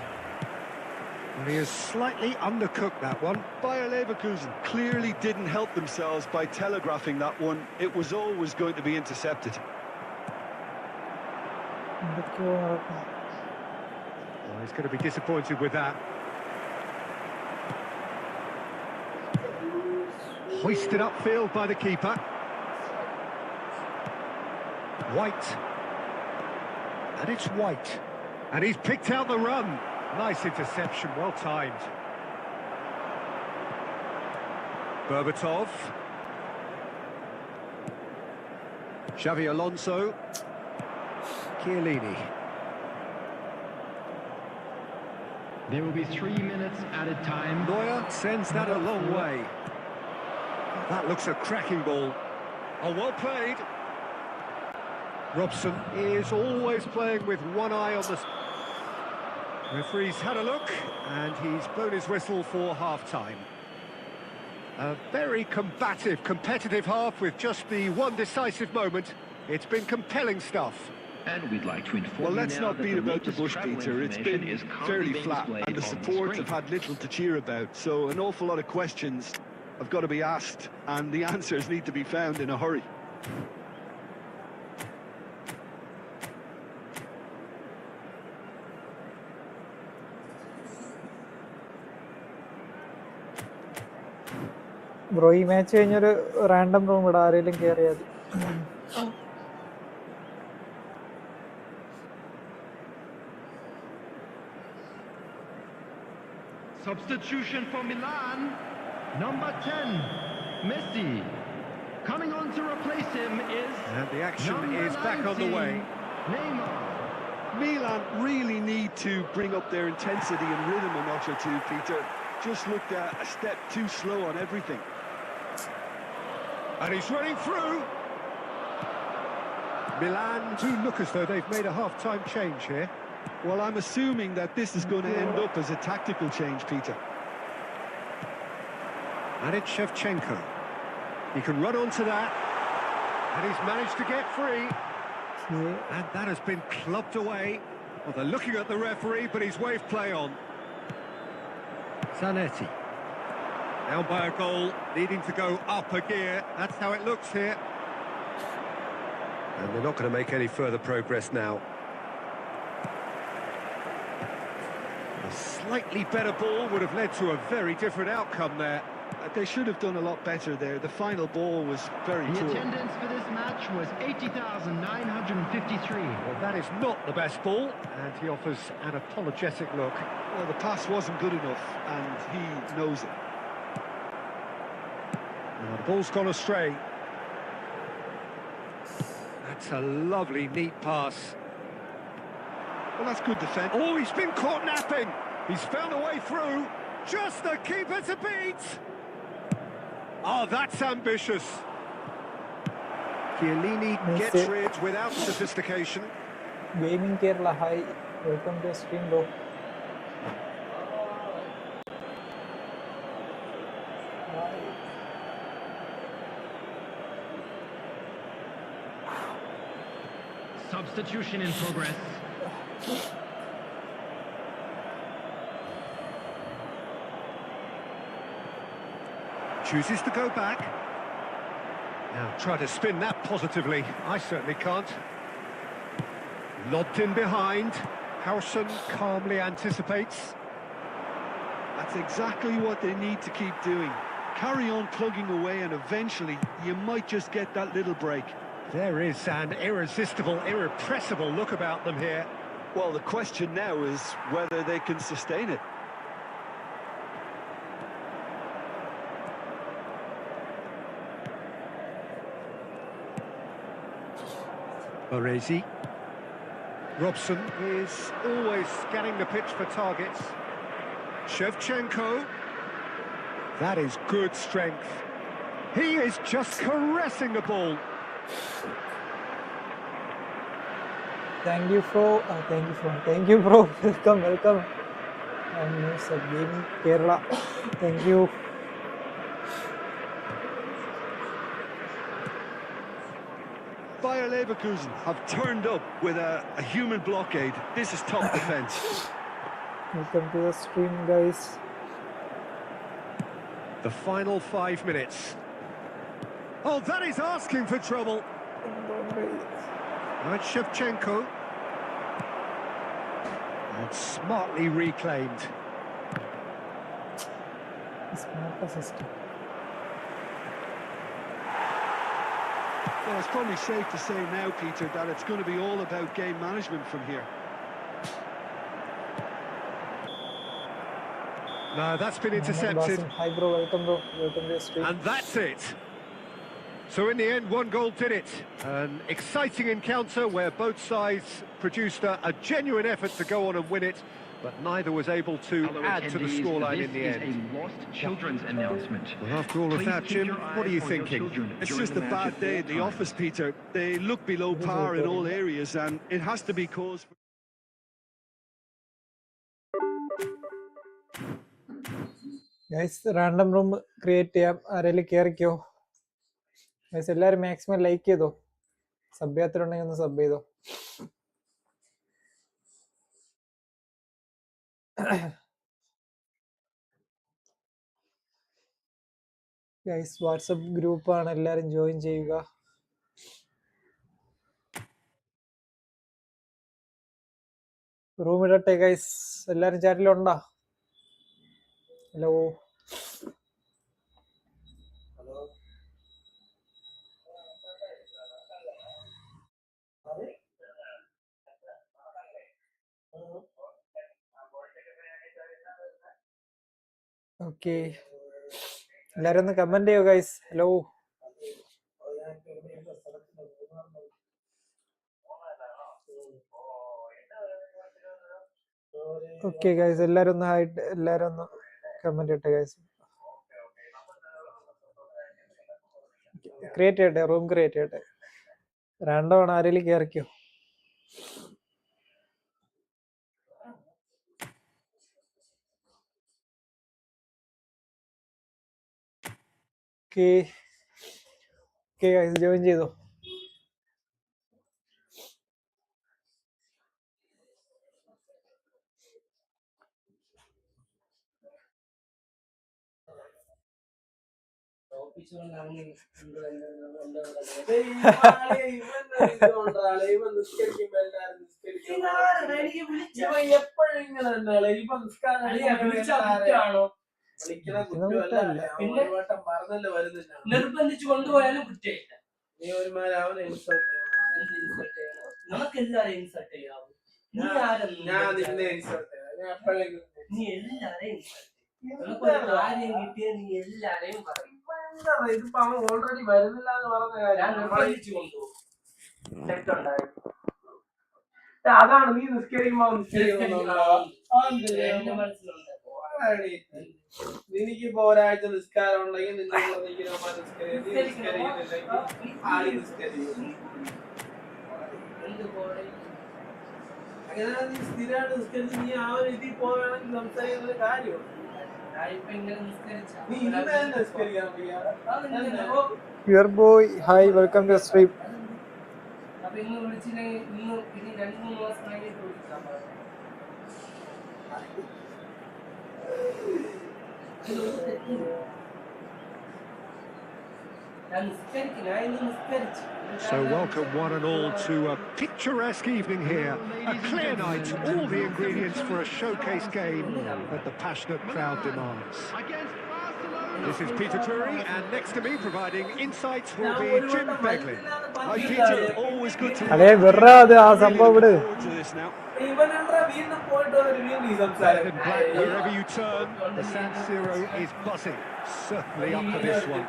And he has slightly undercooked that one. Bayer Leverkusen clearly didn't help themselves by telegraphing that one. It was always going to be intercepted. Oh, he's going to be disappointed with that. Hoisted upfield by the keeper. White. And it's White. And he's picked out the run. Nice interception, well timed. Berbatov. Xavi Alonso. Chiellini. There will be 3 minutes at a time. Neuer sends that a long way. That looks a cracking ball. Oh, well played. Robson is always playing with one eye on the... Referee's had a look, and he's blown his whistle for half-time. A very combative, competitive half with just the one decisive moment. It's been compelling stuff. And we'd like to inform Well, you let's now not that beat the about the latest bush, travel Peter. It's information been is currently fairly being flat, displayed and the on supports screen. have had little to cheer about. So an awful lot of questions have got to be asked, and the answers need to be found in a hurry. Bro, ഈ match കഴിഞ്ഞൊരു random room ഇവിടെ ആരെങ്കിലും കയറിയാൽ മതി. Substitution for Milan, number 10, Messi. Coming on to replace him is... And the action number is back on the 19, way. Neymar. Milan really need to bring up their intensity and rhythm a notch or two, Peter. Just looked a step too slow on everything. And he's running through. Milan do look as though they've made a half-time change here. Well, I'm assuming that this is going to end up as a tactical change, Peter. And it's Shevchenko. He can run onto that. And he's managed to get free. And that has been clubbed away. Well, they're looking at the referee, but he's waved play on. Zanetti. Down by a goal, needing to go up a gear. That's how it looks here. And they're not going to make any further progress now. A slightly better ball would have led to a very different outcome there. They should have done a lot better there. The final ball was very poor. The attendance for this match was 80,953. Well, that is not the best ball, and he offers an apologetic look. Well, the pass wasn't good enough, and he knows it. Now, the ball's gone astray. That's a lovely, neat pass. Well, that's good defence. Oh, he's been caught napping. He's found a way through. Just the keeper to beat. Oh, that's ambitious. Chiellini gets rid without sophistication. Gaming Kerala, hi. Welcome to the stream, bro. Substitution in progress. Chooses to go back. Now try to spin that positively. I certainly can't. Lobbed in behind. Howson calmly anticipates. That's exactly what they need to keep doing. Carry on plugging away and eventually you might just get that little break. There is an irresistible, irrepressible look about them here. Well, the question now is whether they can sustain it. Baresi. Robson is always scanning the pitch for targets. Shevchenko. That is good strength. He is just caressing the ball. Thank you, bro. Thank you, bro. Welcome. I'm new sub Gaming Kerala. Thank you. Bayer Leverkusen have turned up with a human blockade. This is top defence. Welcome to the stream, guys. The final 5 minutes. Oh, that is asking for trouble. Now it's Shevchenko. And smartly reclaimed. Smart assist. Well, it's probably safe to say now, Peter, that it's going to be all about game management from here. No, that's been intercepted. Hi, bro. Welcome, bro. Welcome to the stream. And that's it. So in the end, one goal did it. An exciting encounter where both sides produced a genuine effort to go on and win it, but neither was able to add to the scoreline in the end. This is a lost children's announcement. Well, after all of that, Jim, what are you thinking? It's just a bad day at the office, Peter. They look below par in all areas, and it has to be cause for... Guys, random room create ചെയ്യാം ആരെങ്കിലും കേറിക്കോ guys എല്ലാവരും maximum like ചെയ്തോ sub ചെയ്യാത്തിട്ടുണ്ടെങ്കിൽ ഒന്ന് sub ചെയ്തോ guys WhatsApp ഗ്രൂപ്പാണ് എല്ലാവരും join ചെയ്യുക റൂം ഇടട്ടെ ഗൈസ് എല്ലാവരും ചാറ്റിലുണ്ടോ ഹലോ ഓക്കെ എല്ലാരും ഒന്ന് കമന്റ് ചെയ്യോ ഗൈസ് ഹലോ ഓക്കെ ഗൈസ് എല്ലാരും ഒന്ന് ഹായിട്ട് എല്ലാരും ഒന്ന് കമന്റ് ഇട്ടെ ഗൈസ് ക്രിയേറ്റ് ചെയ്യട്ടെ റൂം ക്രിയേറ്റ് ചെയ്യട്ടെ റാൻഡം ആണ് ആരെങ്കിലും കയറിക്കോ ഓക്കെ ഓക്കെ ജോയിൻ ചെയ്തോ. എപ്പോഴും ഇങ്ങനെ തന്നെയാണ് ഇപ്പൊ പറഞ്ഞല്ലോ വരുന്നില്ല. നിർബന്ധിച്ചു കൊണ്ടുപോയാലും കുറ്റമില്ല. നീ ഒരുമാതിരി അവനെ ഇൻസൾട്ട് ചെയ്യണം. നമുക്ക് എല്ലാരെയും ഇൻസൾട്ട് ചെയ്യാവും. ഞാൻ നിന്നെ ഇൻസൾട്ട് ചെയ്യാം. ഞാൻ എപ്പോഴേക്കും നീ എല്ലാരെയും ഇൻസൾട്ട് കാര്യം കിട്ടിയ നീ എല്ലാരെയും പറയും. ഇതിപ്പോ അവൻ ഓൾറെഡി വരുന്നില്ല എന്ന് പറഞ്ഞ കാര്യം നിർബന്ധിച്ചു കൊണ്ടുപോകും. തെറ്റുണ്ടായിരുന്നു. അതാണ് നീ നിസ്കരിക്കുമ്പോ നിനക്കിപ്പോ ഒരാഴ്ച നിസ്കാരം ഉണ്ടെങ്കിൽ നിന്റെ അങ്ങനെ നീ സ്ഥിരമായിട്ട് നിസ്കരിച്ച് നീ ആ ഒരു ഇതിൽ പോവുകയാണെങ്കിൽ സംസാരിക്കുന്ന കാര്യമുണ്ട്. നീ ഇന്ന് തന്നെ നിസ്കരിക്കാൻ വയ്യ. Your boy hi welcome to stream. അപ്പൊ ഇന്ന് വിളിച്ചില്ലെങ്കിൽ ഇനി 2-3 മാസം കഴിഞ്ഞിട്ട് വിളിക്കാൻ പറഞ്ഞു. So welcome one and all to a picturesque evening here. A clear night, all the ingredients for a showcase game that the passionate crowd demands. This is Peter Turi, and next to me providing insights will be Jim Beglin. Hi Peter, always good to അതെ വെറുതെ അത് ആ സംഭവം ഇവിടെ wherever you turn, the San Siro is buzzing. Certainly up for this one.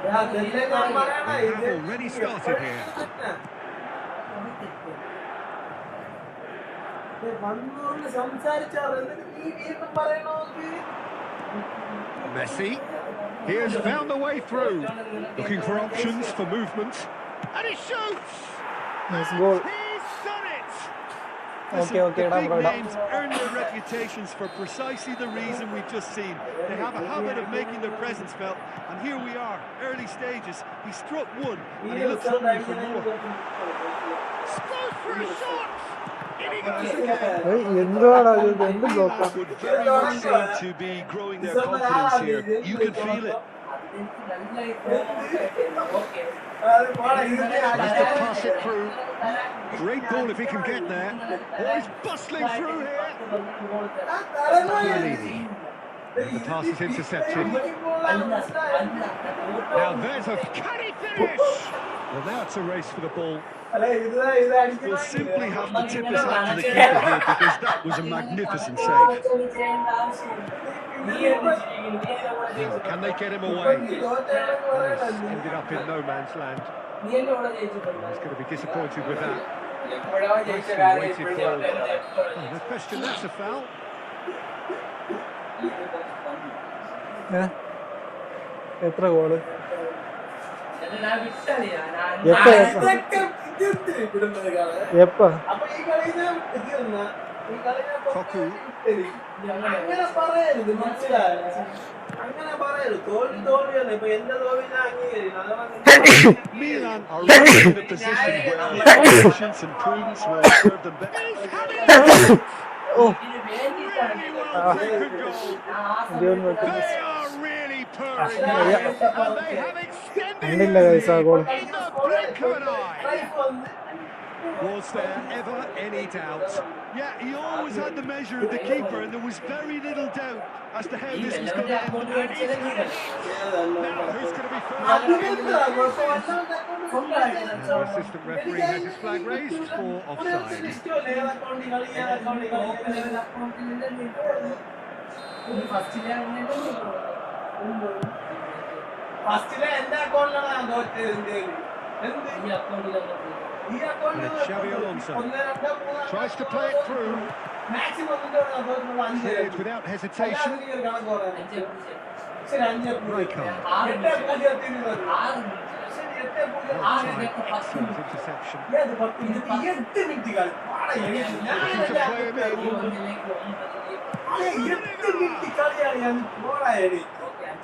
We have already started here. Messi, he has found the way through, looking for options for movement, and he shoots! Nice goal. He's done it! Okay, okay, the big names earn their reputations for precisely the reason we've just seen. They have a habit of making their presence felt, and here we are, early stages. He struck one, and he looks hungry for more. Scores for a shot! In he goes again! Would very much seem to be growing their confidence here. You can feel it. Tries to pass it through. Great ball if he can get there. Oh, he's bustling through here. The pass is intercepted. Now there's a... Can he finish? Well, now it's a race for the ball. We'll simply have to tip this up to the keeper here because that was a magnificent save. Now, can they get him away? Well, he's ended up in no man's land. He's going to be disappointed with that. Nicely weighted ball. Oh, no question, that's a foul. എത്ര goal എപ്പ Koku. അങ്ങനെ പറയരുത്, മനസ്സിലായോ? അങ്ങനെ പറയരുത്. തോൽവിയാണ്. ഇപ്പൊ എന്റെ തോൽവി ഞാൻ അംഗീകരിക്കണം. Milan are really in a position where patience and prudence will serve them better. They are really purring here, and they have extended in the blink of an eye. Was there ever any doubt? Yeah, he always had the measure of the keeper, and there was very little doubt as to how this was going to end. And he's had it. Now, who's going to be first? The assistant referee has his flag raised for offside. ഫസ്റ്റിലെ എന്റെ അക്കൗണ്ടിലാണ് തോറ്റത്. Xavi Alonso tries to play it through. Cleared without hesitation. Excellent interception.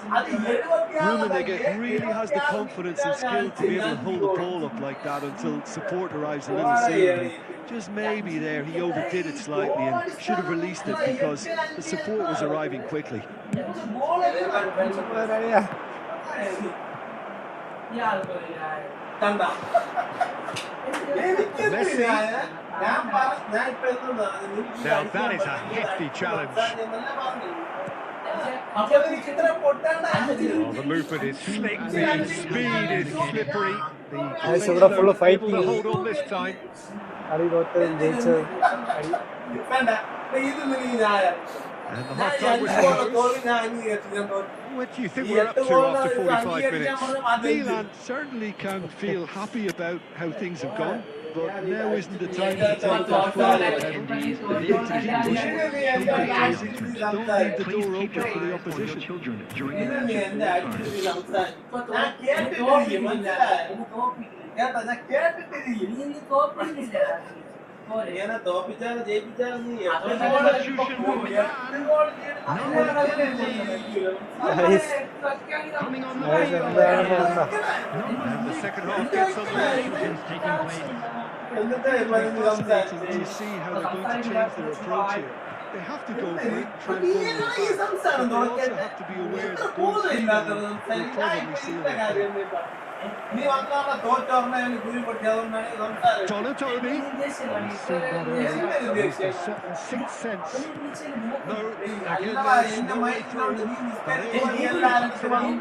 Rummenigge really has the confidence and skill to be able to hold the ball up like that until support arrives a little sooner. And just maybe there he overdid it slightly and should have released it because the support was arriving quickly. Messi. Now that is a hefty challenge. Oh, the movement is slick, the speed is slippery. The full of able to fighting. hold on this time. And And the half-time whistle goes. What do you think we're up to after 45 minutes? Milan certainly can feel happy about how things have gone, but now isn't the time to take the foot off the pedal. Don't leave the door open for the opposition. And the second half gets underway. Fascinating to see how they're going to change their approach here. They have to go for it, try and forward the back, but they also have to be aware that going straight down will probably seal their fate. Donatoni. He's seen that early. He's a certain sixth sense. No, again, there's no way through. Donatoni.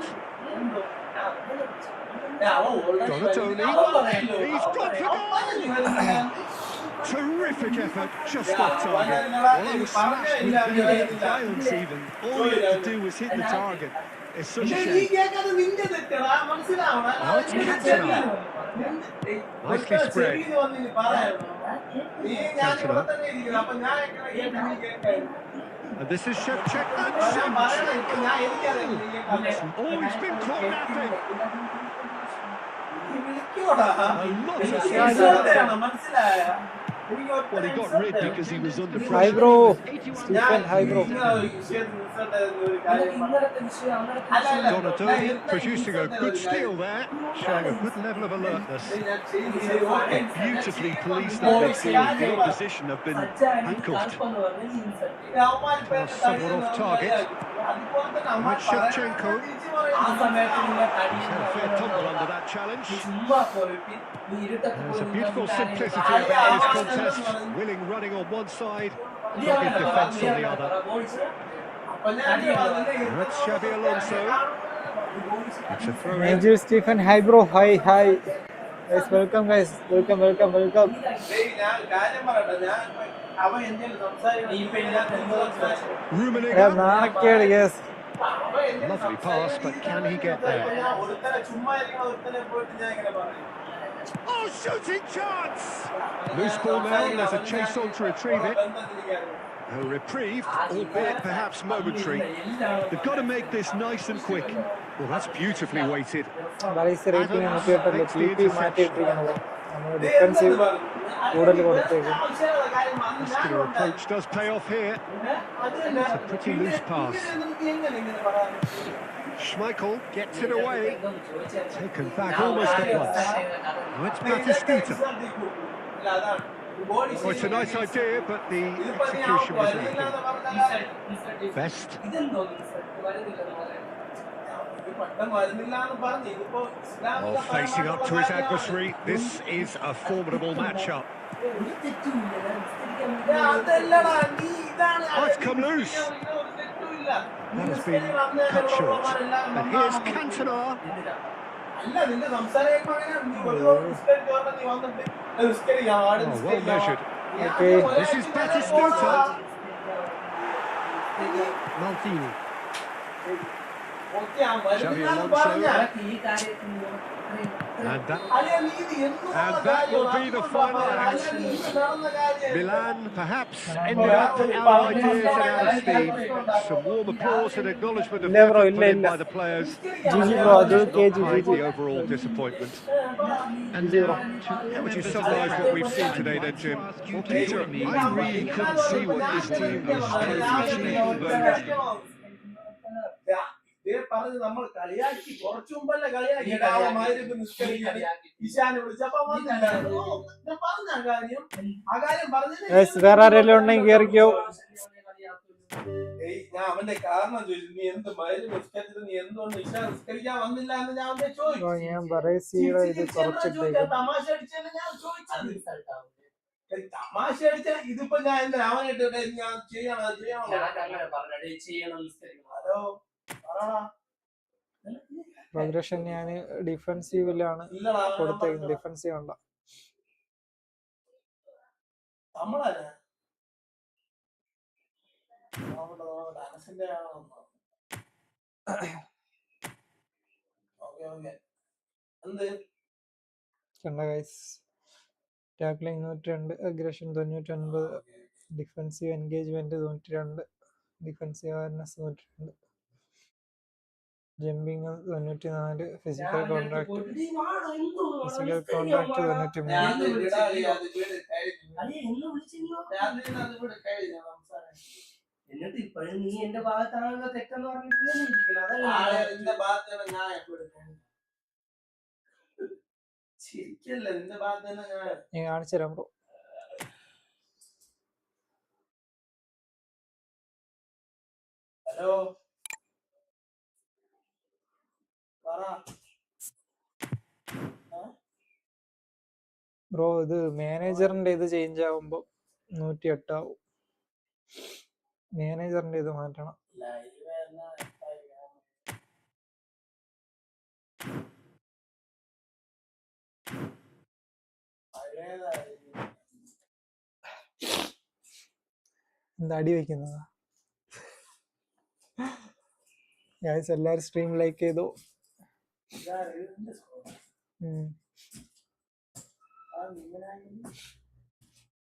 He's got the goal! Terrific effort, just off target. Well, I was slashed with violence even. All he had to do was hit the target. It's such a shame. Oh, it's Cantona. Nicely spread. Cantona. And this is Shevchenko. Oh, he's been caught napping. Well, he got rid because he was under pressure. Hi bro, Stephen, hi bro. Donatoni producing a good steal there, showing a good level of alertness. Beautifully policed that midfield. The opposition have been handcuffed. Somewhat off target. With Shevchenko. He's had a fair tumble under that challenge. There's a beautiful simplicity about this contest. Willing running on one side, dogged defence on the other. That's Xabi Alonso. It's a throw in. Thank you, Stephen. Hi bro, hi. Guys, welcome guys. Welcome. Rummenigge. Yes. Lovely pass, but can he get there? Oh, shooting chance! Loose ball now, there's a chase on to retrieve it. A reprieve, albeit perhaps momentary. They've got to make this nice and quick. Well, that's beautifully weighted. Muscular approach does pay off here. It's a pretty loose pass. Schmeichel gets it away. Taken back almost at once. Oh, it's Batistuta. Oh, it's a nice idea, but the execution was lacking. Best. Oh, facing up to his adversary. This is a formidable matchup. Oh, it's come loose. That has been cut short. And here's Cantona. Oh, well measured. Okay. This is Batistuta. Maldini. Xabi Alonso. And that will be the final act. Milan perhaps ended up out of ideas and out of steam. Some warm applause and acknowledgement of effort put in by the players. The overall disappointment. And how would you summarise what we've seen today then, Jim? Well, Peter, I really couldn't see what this team was trying to achieve. പറഞ്ഞ് നമ്മൾ കളിയാക്കി കുറച്ചു മുമ്പല്ലേ കളിയാക്കി ഇഷാനെ വിളിച്ചപ്പോ ഞാൻ പറഞ്ഞ ആ കാര്യം പറഞ്ഞു. വേറെ ആരെങ്കിലും ഉണ്ടെങ്കിൽ കേറിക്കോ. ഞാൻ അവന്റെ കാരണം ചോദിച്ചു, നീ എന്ത് മരുന്ന് നിസ്കരിച്ചിട്ട് നീ എന്തുകൊണ്ട് ഇഷ നിസ്കരിക്കാൻ വന്നില്ല എന്ന് ഞാൻ അവന്റെ ചോദിച്ചു. ഞാൻ ബറേസിയുടെ ഇത് കുറച്ചിട്ടേക്കും. തമാശ അടിച്ചെന്ന് ഞാൻ ചോദിച്ചത്. തമാശ അടിച്ച ഇതിപ്പോ ഞാൻ എന്റെ അവനായിട്ട് ഞാൻ ചെയ്യണം. ഹലോ പറടാ. പ്രോഗ്രഷൻ ഞാൻ ഡിഫൻസീവിലാണ് കൊടുത്തേക്കുന്നത്. ഡിഫൻസീവ് ഉണ്ടോ നമ്മളല്ലേ അനസിന്റെ എന്ത് കണ്ട guys. Tackling 102, aggression 99, defensive engagement 102, defensive awareness 102, jumping 94, physical contact 93. എന്നിട്ട് ഇപ്പോഴും നീ എന്റെ ഭാഗത്താണല്ലോ തെറ്റെന്ന് പറഞ്ഞിട്ട് ശരിക്കല്ല നിന്റെ ഭാഗത്ത് തന്നെ ഞാൻ കാണിച്ചു തരാം ബ്രോ. ഹലോ ബ്രോ ഇത് മാനേജറിന്റെ ഇത് ചേഞ്ച് ആവുമ്പോ 108 ആവും. മാനേജറിന്റെ ഇത് മാറ്റണം. എന്താ അടി വെക്കുന്നതാ? ഗൈസ് എല്ലാരും സ്ട്രീം ലൈക്ക് ചെയ്തു.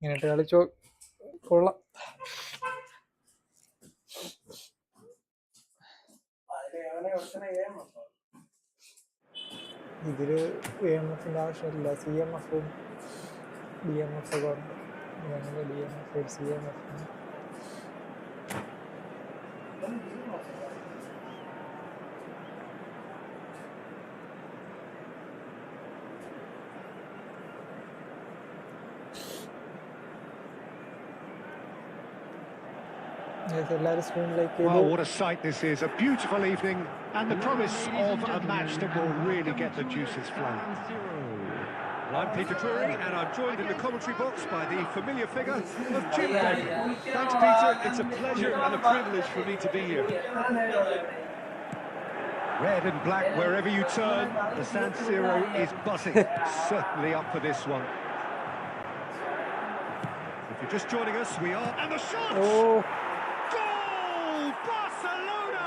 ഇങ്ങനെട്ട് കളിച്ചോ കൊള്ളാം. ഇതില് AMFന്റെ ആവശ്യമില്ല. CMFും DMF ഒക്കെ ഉണ്ട്. ഞങ്ങളുടെ DMF CMF. Well, what a sight this is. A beautiful evening and the promise of a match that will really get the juices flowing. Well, I'm Peter Drury and I'm joined in the commentary box by the familiar figure of Jim Daly. Thanks, Peter. It's a pleasure and a privilege for me to be here. Red and black wherever you turn, the San Siro is buzzing. Certainly up for this one. If you're just joining us, we are... And the shot! Oh. Goal! Barcelona!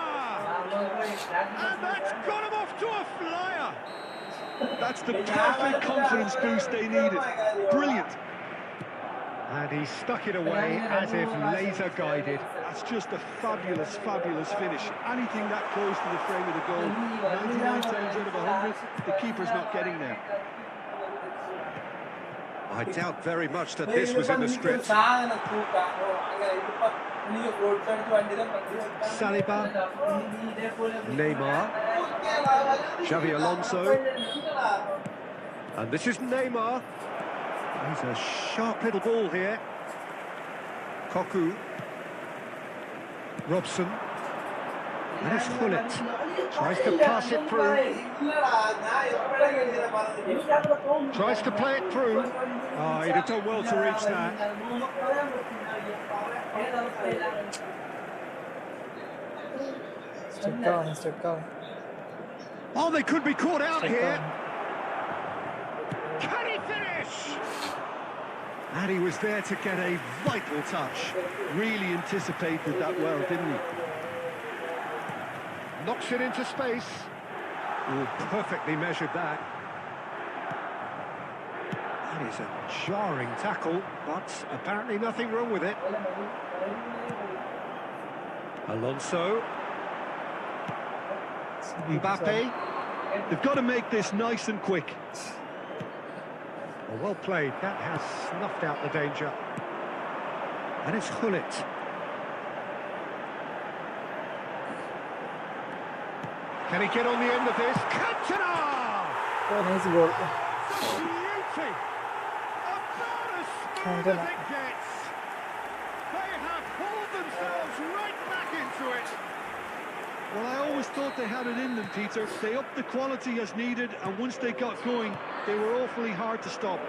And that's got him off to a flyer! That's the perfect confidence boost they needed. Brilliant! And he stuck it away as if laser guided. That's just a fabulous, fabulous finish. Anything that close to the frame of the goal, 99 times out of 100, the keeper's not getting there. I doubt very much that this was in the script. Saliba, Neymar, Xavi Alonso, and this is Neymar. He's a sharp little ball here. Koku, Robson, and it's Hullet. Tries to pass it through. Tries to play it through. Oh, he'd have done well to reach that. Stuck on. Oh, they could be caught out here. Can he finish? And he was there to get a vital touch. Really anticipated that well, didn't he? Knocks it into space. Oh, perfectly measured that. That is a jarring tackle, but apparently nothing wrong with it. Alonso. Mbappe. They've got to make this nice and quick. Well played. That has snuffed out the danger. And it's Hullet. Can he get on the end of this? Cantona! Oh, nice goal. Beauty! About as smooth Cantona. as it gets. They have pulled themselves right back into it. Well, I always thought they had it in them, Peter. They upped the quality as needed, and once they got going, they were awfully hard to stop.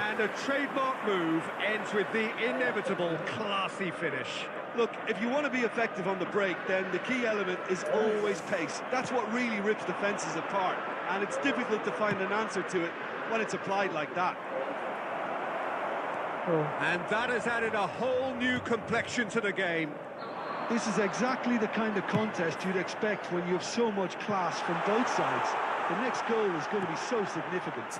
And a trademark move ends with the inevitable classy finish. Look, if you want to be effective on the break, then the key element is always pace. That's what really rips defences apart, and it's difficult to find an answer to it when it's applied like that. Oh. And that has added a whole new complexion to the game. This is exactly the kind of contest you'd expect when you have so much class from both sides. The next goal is going to be so significant.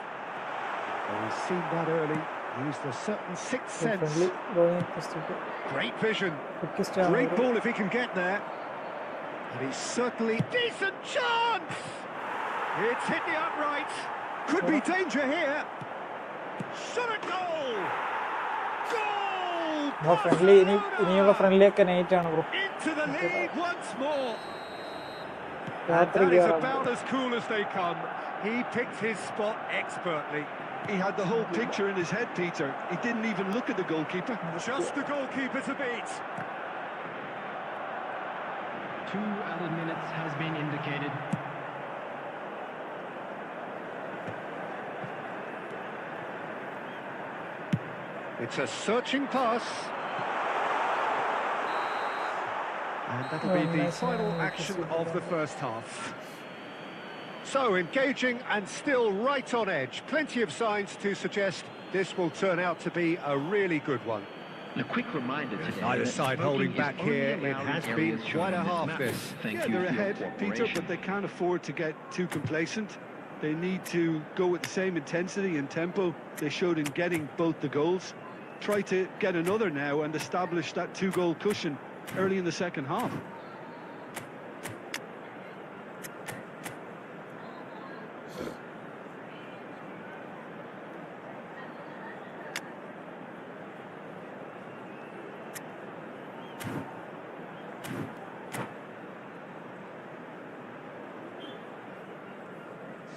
Well, he's seen that early, used a certain sixth sense. Friendly going to Great vision, quickest great ball if he can get there. And it's certainly decent chance! It's hit the upright. Could be danger here. Shot a goal! Goal! No friendly, ഇനിയുള്ള friendly ഒക്കെ night ആണ് bro. Into the lead once more. രാത്രി That is കേറാം. about as cool as they come. He picked his spot expertly. He had the whole picture in his head, Peter. He didn't even look at the goalkeeper. Just the goalkeeper to beat. 2 added minutes has been indicated. It's a searching pass. And that'll be the final action of the first half. So, engaging and still right on edge. Plenty of signs to suggest this will turn out to be a really good one. A quick reminder today. Either that side smoking holding is back only here. It allowed has in been areas shown quite a in this half map. this. Thank Yeah, you they're for your ahead, Peter, cooperation. but they can't afford to get too complacent. They need to go with the same intensity and tempo they showed in getting both the goals. Try to get another now and establish that two-goal cushion early in the second half.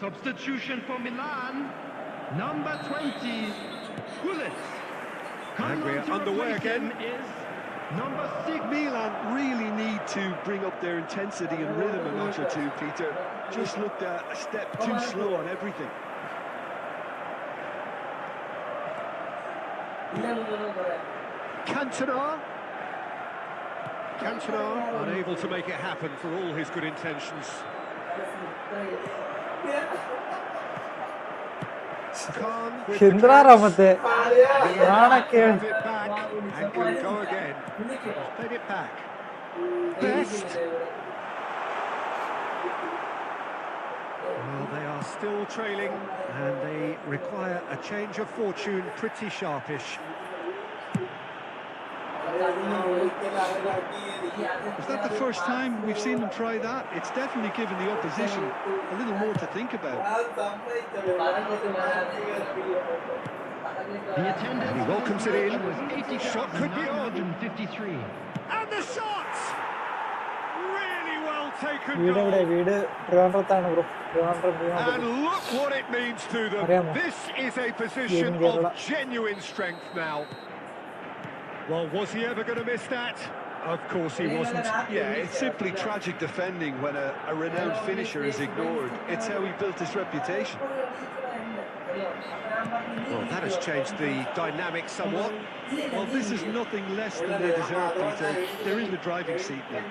Substitution for Milan, number 20, Gullit. And we're underway again. Is number 6. Milan really need to bring up their intensity and rhythm a notch or two, Peter. Just looked a step too slow on everything. Cantona. Cantona unable to make it happen for all his good intentions. Khan with the എന്തിനാ chance. മറ്റേ നാണൊക്കെ Have it back and can go again. Played it back. Best. Well, they are still trailing and they require a change of fortune, pretty sharpish. Is that the first time we've seen them try that? It's definitely given the opposition a little more to think about. The attendance And he welcomes it in. was 80 Shot could be on. 953. And the shot! Really well taken വീട് എവിടെ goal. വീട് ട്രിവാൻഡ്രത്താണ് bro Trivandrum And look what it means to them. അറിയാമോ? This is a position Even Kerala. of genuine strength now. Well, was he ever going to miss that? Of course he wasn't. Yeah, it's simply tragic defending when a renowned finisher is ignored. It's how he built his reputation. Well, that has changed the dynamic somewhat. Well, this is nothing less than they deserve, Peter. They're in the driving seat now.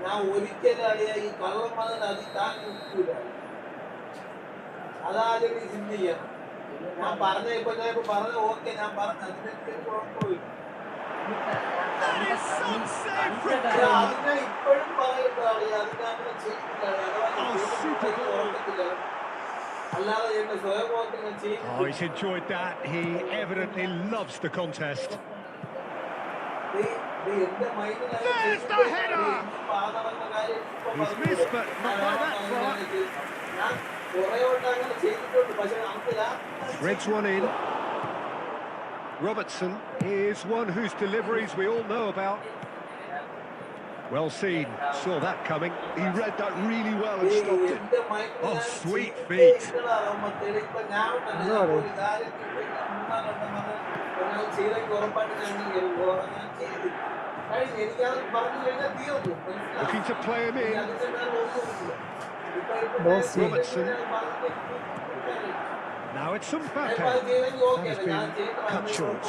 ഞാൻ ഒരിക്കലും അറിയാ ഈ കള്ളം വന്നിട്ട് അത് താൻ നിൽക്കൂല അതാദ്യം നീ ചിന്തിക്കണം ഞാൻ പറഞ്ഞ ഇപ്പൊ പറഞ്ഞ ഓക്കെ ഞാൻ പറഞ്ഞ അതിനൊക്കെ കുഴപ്പമില്ല അതിനെ ഇപ്പോഴും പറയുന്ന അറിയാം അതിനെ അങ്ങനെ ചെയ്യുന്നില്ല അല്ലാതെ എന്റെ സ്വയംബോധത്തിന് Oh, he's enjoyed that. He evidently loves the contest. There's the header! He's missed, but not by that far. Threads one in. Robertson is one whose deliveries we all know about. Well seen, saw that coming. He read that really well and stopped it. Oh, sweet feet. Looking to play him in. Robertson. Now it's Mbappe. That has been cut short.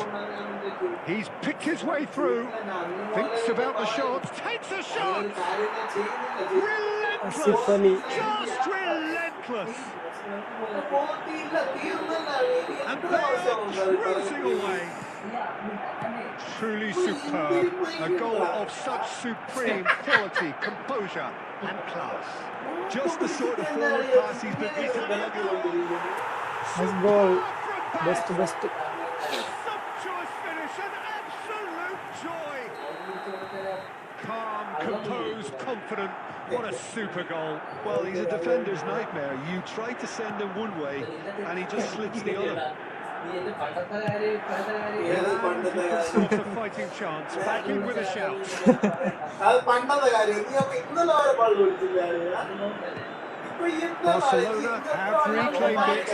He's picked his way through. Thinks about the shot. Takes a shot! Relentless! Just relentless! And they are cruising away. Truly superb. A goal of such supreme quality, composure and class. Just the sort of forward pass he's been missing. Nice goal. Best. Sumptuous finish, an absolute joy. Calm, composed, confident. What a super goal. Well, he's a defender's nightmare. You try to send him one way, and he just slips the other. Not a fighting chance. Back in with a shout. Barcelona have reclaimed it.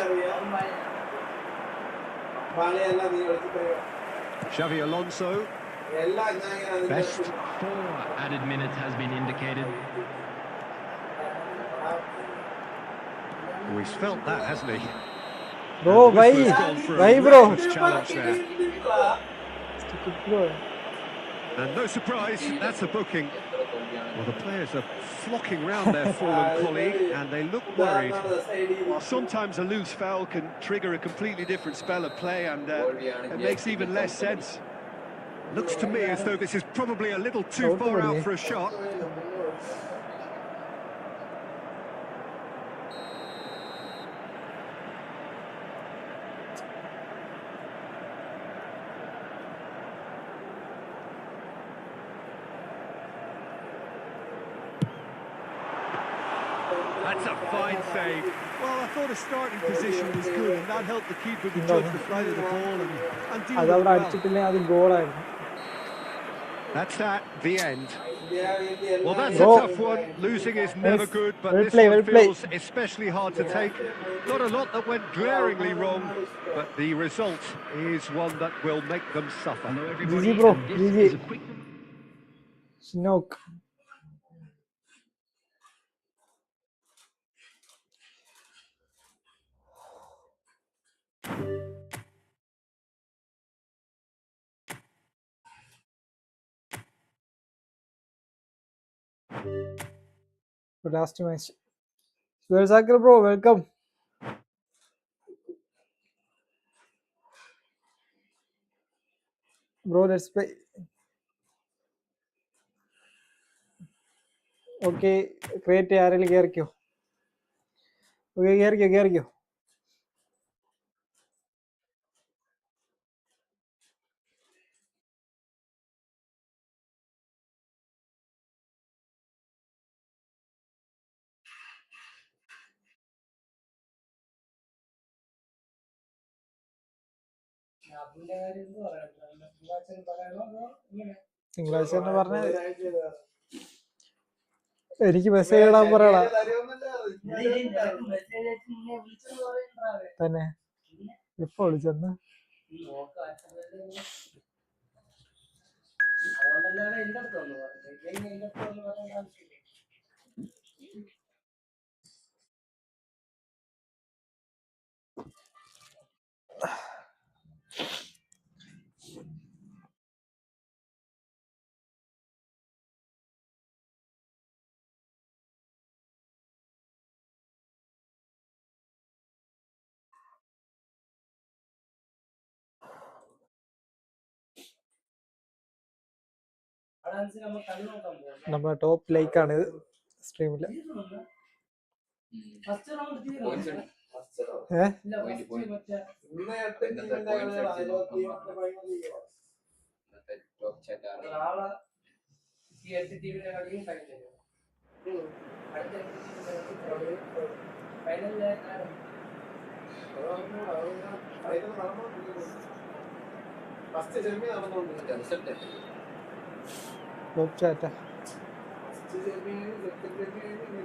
Xavi Alonso. Best. 4 added minutes has been indicated. Oh, he's felt that, hasn't he? Bro, bhai bro. Challenge there. And no surprise, that's a booking. Well, the players are flocking round their fallen colleague, and they look worried. Well, sometimes a loose foul can trigger a completely different spell of play, and it makes even less sense. Looks to me as though this is probably a little too far out for a shot. That's a fine save. Well, I thought his starting position was good, and that helped the keeper to judge the flight of the ball and deal with it well. That's that, the end. Well, that's a tough one. Losing is never good, but this one feels especially hard to take. Not a lot that went glaringly wrong, but the result is one that will make them suffer. Hello, everybody. GG, bro. This GG. is a quick... Snoke. Last match. Well, Zakir, bro, welcome. Bro, let's play. Okay, create RL gear kyo. Okay, gear kyo. തിങ്കളാഴ്ച തന്നെ പറഞ്ഞ എനിക്ക് message ഇടാൻ പറയടാ തന്നെ എപ്പോ വിളിച്ചെന്ന് നമ്മുടെ top like ആണ് ഇത് സ്ട്രീമില് ഫസ്റ്റ് സെമി നടന്നുകൊണ്ടിരിക്കുക റിസൾട്ട് ഗ്രൂപ്പ് ചാറ്റാ. ഫസ്റ്റ് സെമി സെക്കൻഡ് സെമി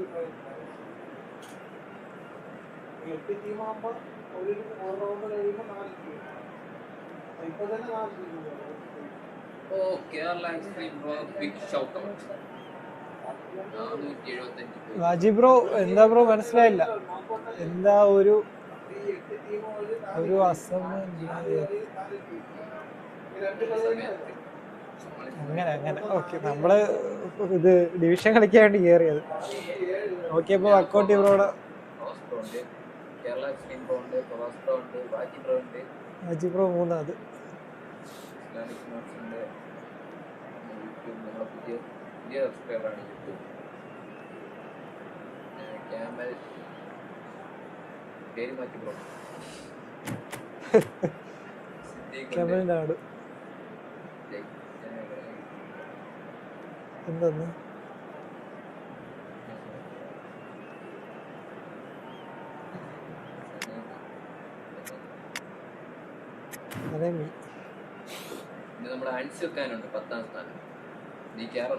8 ടീമാകുമ്പോൾ ഒരു റൗണ്ട് കഴിയുമ്പോൾ 4 ടീം. ഇപ്പൊ തന്നെ 4 ടീം. ഓ Kerala extreme bro big shout out 475. വാജി ബ്രോ എന്താ ബ്രോ മനസ്സിലായില്ല? എന്താ ഒരു അങ്ങനെ ഓക്കെ. നമ്മള് ഇത് ഡിവിഷൻ കളിക്കാൻ വേണ്ടി കയറിയത്. നോക്കിയപ്പോ വർക്കൗട്ട് ബ്രോയുടെ കേരള എക്സ്ട്രീം ബ്രോ ഉണ്ട്, പ്രവാസ് ബ്രോ ഉണ്ട്, വാജി ബ്രോ ഉണ്ട്, വാജി ബ്രോ 3 ഇസ്ലാമിക് നോട്ട്സ് ഉണ്ട്. യൂട്യൂബ് നമ്മളെ പുതിയ സബ്സ്ക്രൈബറാണ് യൂട്യൂബ്. ക്യാമൽ പേര് മാറ്റി ബ്രോ. തമിഴ്നാട് എന്തെന്ന് നമ്മുടെ അൻസുക്കാനുണ്ട് 10ാം സ്ഥാനം. നീ കേരള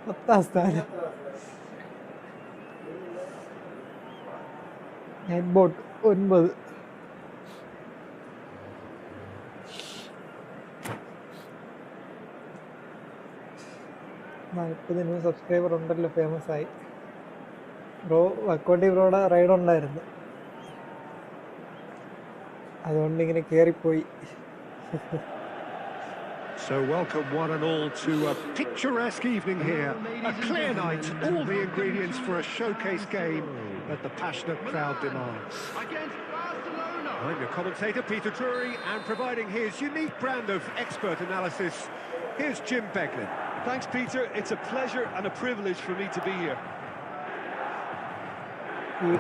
10ാം സ്ഥാനം. Head boat 9. സബ്സ്ക്രൈബർ ഉണ്ടല്ലോ, ഫേമസ് ആയി. ബ്രോ വക്കോട്ടി ബ്രോയുടെ റൈഡ് ഉണ്ടായിരുന്നു, അതുകൊണ്ട് ഇങ്ങനെ കേറിപ്പോയി. So welcome one and all to a picturesque evening here. A clear night, all the ingredients for a showcase game that the passionate crowd demands. Against Barcelona. I'm your commentator, Peter Drury, and providing his unique brand of expert analysis, here's Jim Beglin. Thanks, Peter. It's a pleasure and a privilege for me to be here.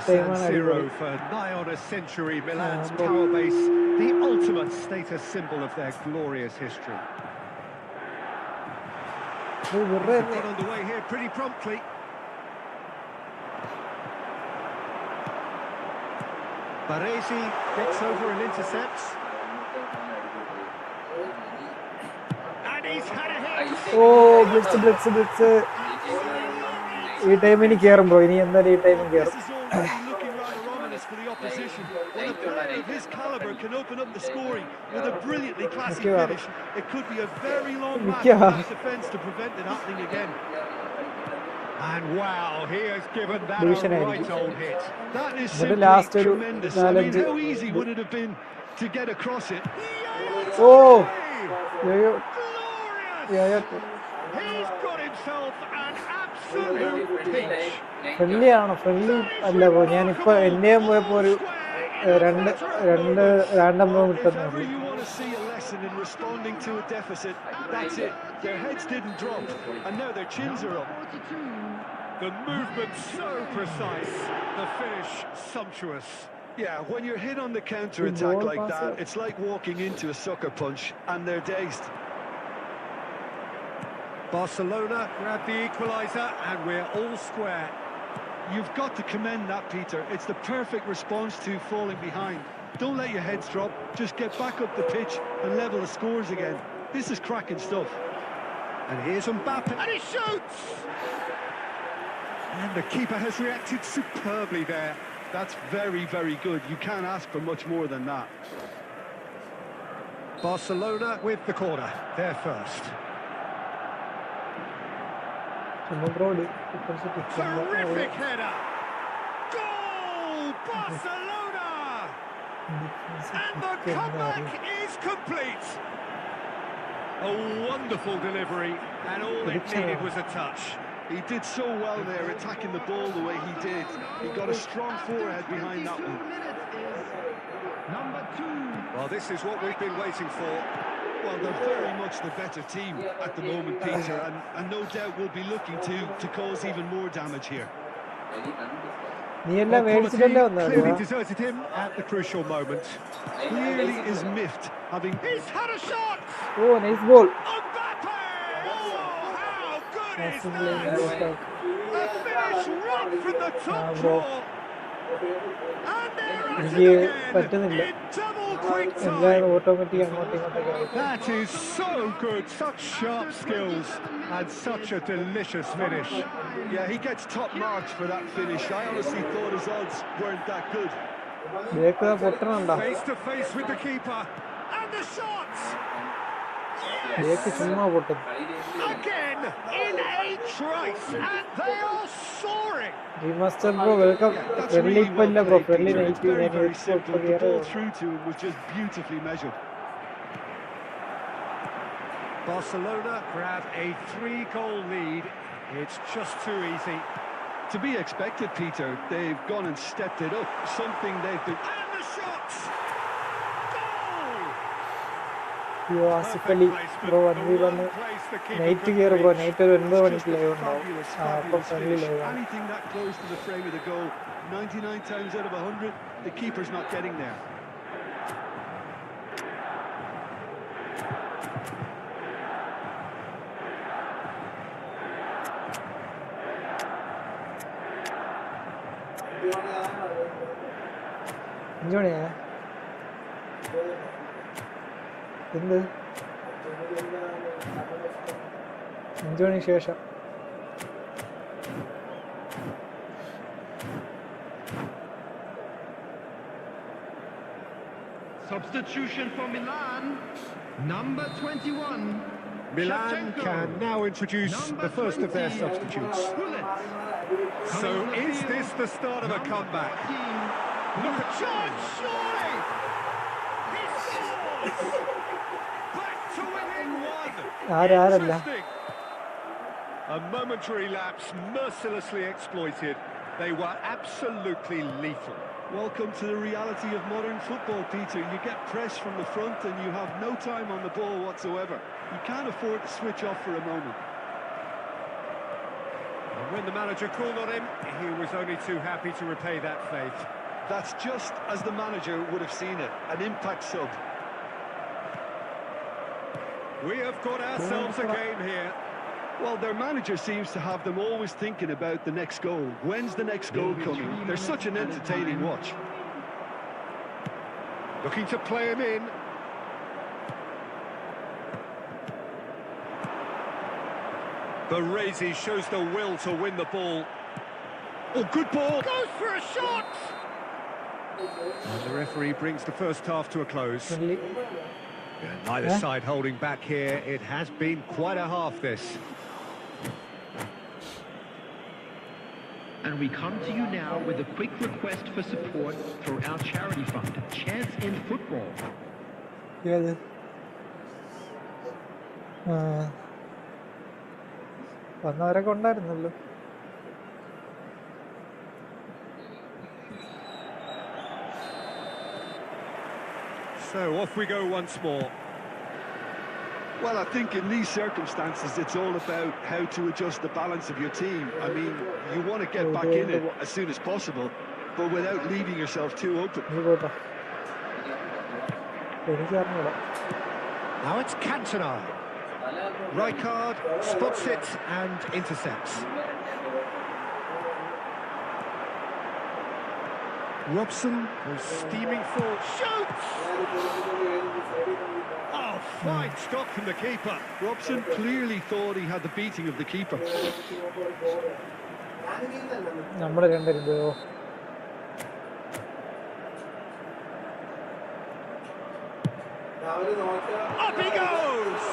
San Siro for nigh on a century, Milan's power base, the ultimate status symbol of their glorious history. Got underway here pretty promptly. Baresi gets over and intercepts. And he's had a hit. Oh, blitz. ഈ ടൈമിന് കയറും bro. ഇനി എന്തായാലും ഈ ടൈമിൽ കയറും. This is already looking rather ominous for the opposition. When a player of his caliber can open up the scoring with a brilliantly classy finish, it could be a very long match for this defence to prevent it happening again. And wow, he has given that a right old hit. That is simply tremendous. I mean, how easy would it have been to get across it? Oh! Glorious! He's got himself an absolute peach. Friendly ആണോ? Friendly അല്ല bro. ഞാനിപ്പോ എന്നെയും പോയപ്പോ ഒരു രണ്ട് random bro If ever you want to see a lesson in responding to a deficit, that's it. Their heads didn't drop, and now their chins are up. The movement so precise, the finish sumptuous. Yeah, when you're hit on the counter-attack like that, it's like walking into a sucker punch, and they're dazed. Barcelona grab the equaliser, and we're all square. You've got to commend that, Peter. It's the perfect response to falling behind. Don't let your heads drop. Just get back up the pitch and level the scores again. This is cracking stuff. And here's Mbappe, and he shoots! And the keeper has reacted superbly there. That's very, very good. You can't ask for much more than that. Barcelona with the corner, their first. Terrific header! Goal! Barcelona! And the comeback is complete! A wonderful delivery, and all it needed was a touch. He did so well there, attacking the ball the way he did. He got a strong forehead behind that one. Number 2. Well, this is what we've been waiting for. Well, they're very much the better team at the moment, Peter, and no doubt will be looking to cause even more damage here. Clearly deserted him at the crucial moment. Clearly is miffed, having... He's had a shot! Oh, nice goal. Mbappe! Oh, how good is that? A finish right from the top bro. draw. And they're at എനിക്ക് it again പറ്റുന്നില്ല. in double quick എല്ലാം time. Automatic അങ്ങോട്ടും ഇങ്ങോട്ടൊക്കെ. That is so good, such sharp skills and such a delicious finish. Yeah, he gets top marks for that finish. I honestly thought his odds weren't that good. Break പൊട്ടണുണ്ടോ? Face to face with the keeper and the shots. Break ചുമ്മാ പൊട്ടും. Again in a trice and they are soaring. Remaster bro, welcome. Friendly ഇപ്പൊ ഇല്ല bro, friendly night ഞാൻ Very ഇപ്പോൾ simple. The കയറി. ball through to him was just beautifully measured. Barcelona grab a 3-goal lead. It's just too easy. To be expected, Peter. They've gone and stepped it up. Something they've been. And the shots! Goal! യോ Asif Ali bro 1v1 night കയറി bro. Night ഒരു 9 മണിക്ക് live ഉണ്ടാവും. അപ്പം friendly live ആണ്. Anything that close to the frame of the goal, 99 times out of 100, the keeper's not getting there. അഞ്ചുമണിയാ എന്ത് 5 മണിക്ക് ശേഷം. Substitution for Milan, number 21. Milan can now introduce the first of their substitutes. So is this the start of a comeback? Look at John, surely! He scores! Back to within one! ആരല്ല Interesting. A momentary lapse mercilessly exploited. They were absolutely lethal. Welcome to the reality of modern football, Peter. You get press from the front and you have no time on the ball whatsoever. You can't afford to switch off for a moment. And when the manager called on him, he was only too happy to repay that faith. That's just as the manager would have seen it, an impact sub. We have got ourselves a game here. Well, their manager seems to have them always thinking about the next goal. When's the next goal coming? They're such an entertaining watch. Looking to play him in. Baresi shows the will to win the ball. Oh, good ball. Goes for a shot! And the referee brings the first half to a close. Friendly. Neither side holding back here. It has been quite a half, this. And we come to you now with a quick request for support through our charity fund, Chance in Football. ഏത് വന്നവരൊക്കെ ഉണ്ടായിരുന്നല്ലോ. So off we go once more. Well, I think in these circumstances, it's all about how to adjust the balance of your team. I mean, you want to get back in it as soon as possible, but without leaving yourself too open. നീ പോട്ടോ. എനിക്ക് അറിഞ്ഞൂടാ. Now it's Cantona. Rijkaard spots it and intercepts. Robson goes steaming forward, shoots! Oh, fine stop from the keeper. Robson clearly thought he had the beating of the keeper. നമ്മള് രണ്ടുപേരും Up he goes!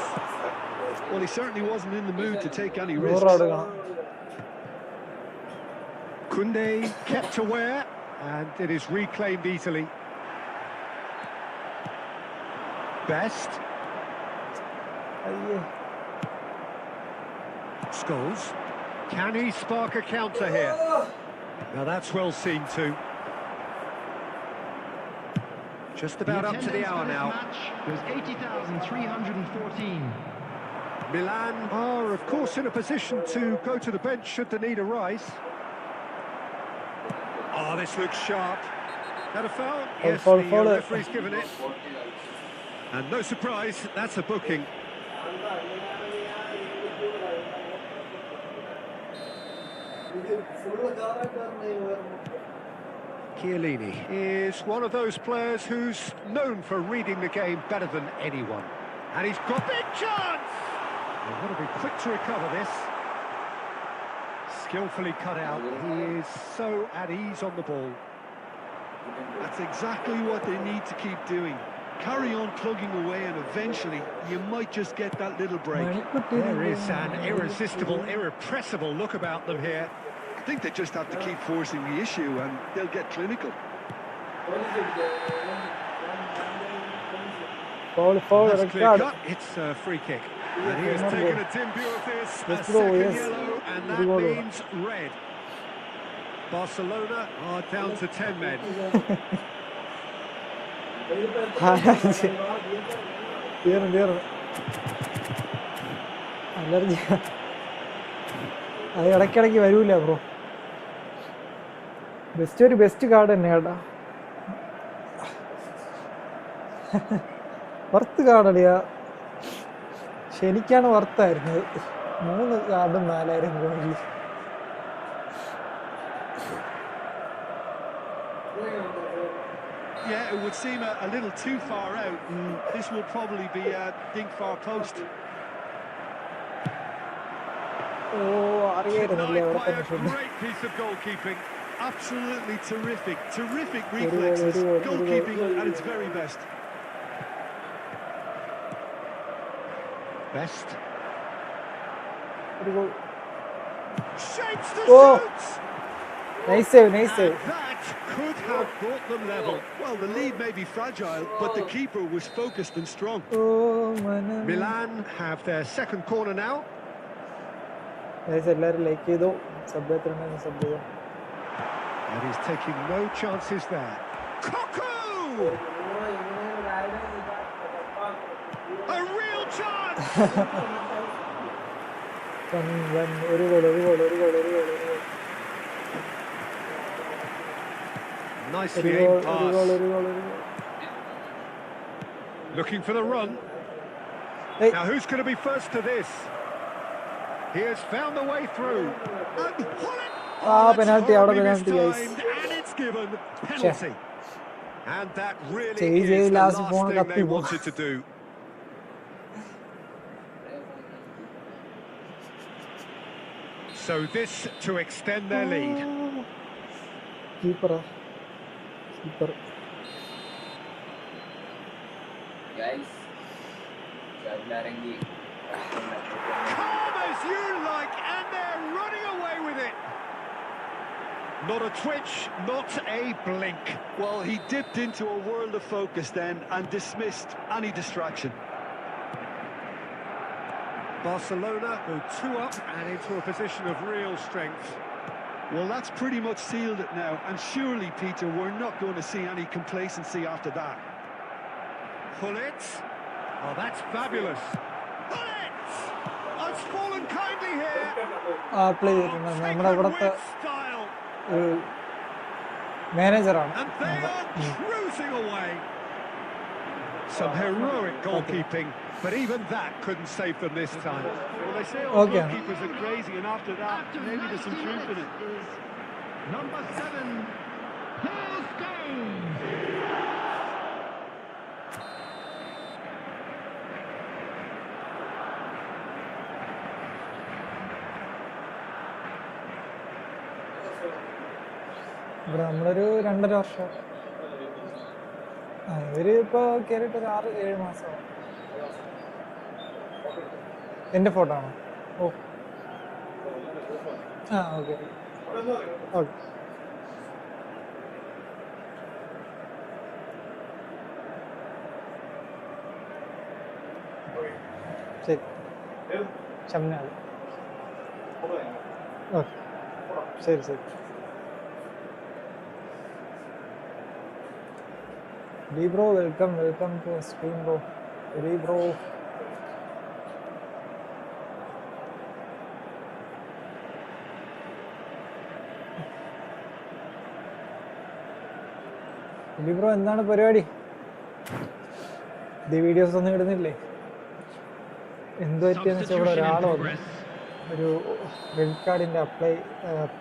Well, he certainly wasn't in the mood to take any 100 risks. ആട് കാണാം. Koundé kept aware, and it is reclaimed easily. Best. അയ്യേ. Scholes. Can he spark a counter here? Now that's well seen too. Just about up to the hour now. Was 80,314. Milan are, of course, in a position to go to the bench should the need arise. Oh, this looks sharp. That a foul? Yes, foul. the referee's given it. And no surprise, that's a booking. Chiellini is one of those players who's known for reading the game better than anyone. And he's got big chance! They've got to be quick to recover this. Skillfully cut out. He is so at ease on the ball. That's exactly what they need to keep doing. Carry on plugging away and eventually you might just get that little break. There is an irresistible, irrepressible look about them here. I think they just have to keep forcing the issue and they'll get clinical. That's clear cut. It's a free kick. And he has taken a dim view of this. A second yellow, and that means red. Barcelona are down to 10 men. Allergy അത് ഇടയ്ക്കിടയ്ക്ക് വരൂല bro. ഒരു best card തന്നെ കേട്ടാ. Worth കാർഡടിയാ. പക്ഷെ എനിക്കാണ് വർത്തായിരുന്നത്. 3 കാർഡും 4000 രൂപ. Yeah, it would seem a little too far out. This will probably be a dink far post. Great piece of goalkeeping. Absolutely terrific reflexes. Goalkeeping at its very best. Shapes the shoots. Nice save. That could have brought them level. Well, the lead may be fragile, but the keeper was focused and strong. Milan have their second corner now. എല്ലാവരും like ചെയ്തു. Sub And he's taking no chances there. Koku! A real chance! ഒരു goal. Nicely aimed pass. Looking for the run. Hey. Now who's going to be first to this? He has found the way through. And penalty, out of penalty, guys. And it's given penalty. And that really Chase is the last last one thing up they to wanted to do. So this to extend their lead. Keeper. Guys, Calm as you like, and they're running away with it. Not a twitch, not a blink. Well, he dipped into a world of focus then and dismissed any distraction. Barcelona go 2 up and into a position of real strength. Well, that's pretty much sealed it now, and surely, Peter, we're not going to see any complacency after that. Pullet. Oh, that's fabulous. Pullet! Oh, it's fallen kindly here. Play ചെയ്തിട്ടുണ്ട്. നമ്മുടെ ഇവിടുത്തെ മാനേജറാണ്. And they are cruising away. Some heroic goalkeeping, but even that couldn't save them this time. Well, they say all goalkeepers are crazy, and after that, maybe there's some truth in it. Number 7, Paul Scholes. ഇവിടെ നമ്മളൊരു 2.5 വർഷം. ഇവര് ഇപ്പൊ കയറിയിട്ട് ഒരു 6-7 മാസമാണ്. എന്റെ photo ആണോ? ഓ ഓക്കെ ശരി. ഷംനാൾ. ഓക്കെ ശരി. Bro, welcome to stream, bro. Bro. Bro എന്താണ് പരിപാടി? വീഡിയോസ് ഒന്നും ഇടുന്നില്ലേ? എന്ത് പറ്റിയെന്ന് വെച്ചാൽ ഇവിടെ ഒരാൾ വന്നു. ഒരു റെഡ് കാർഡിന്റെ അപ്ലൈ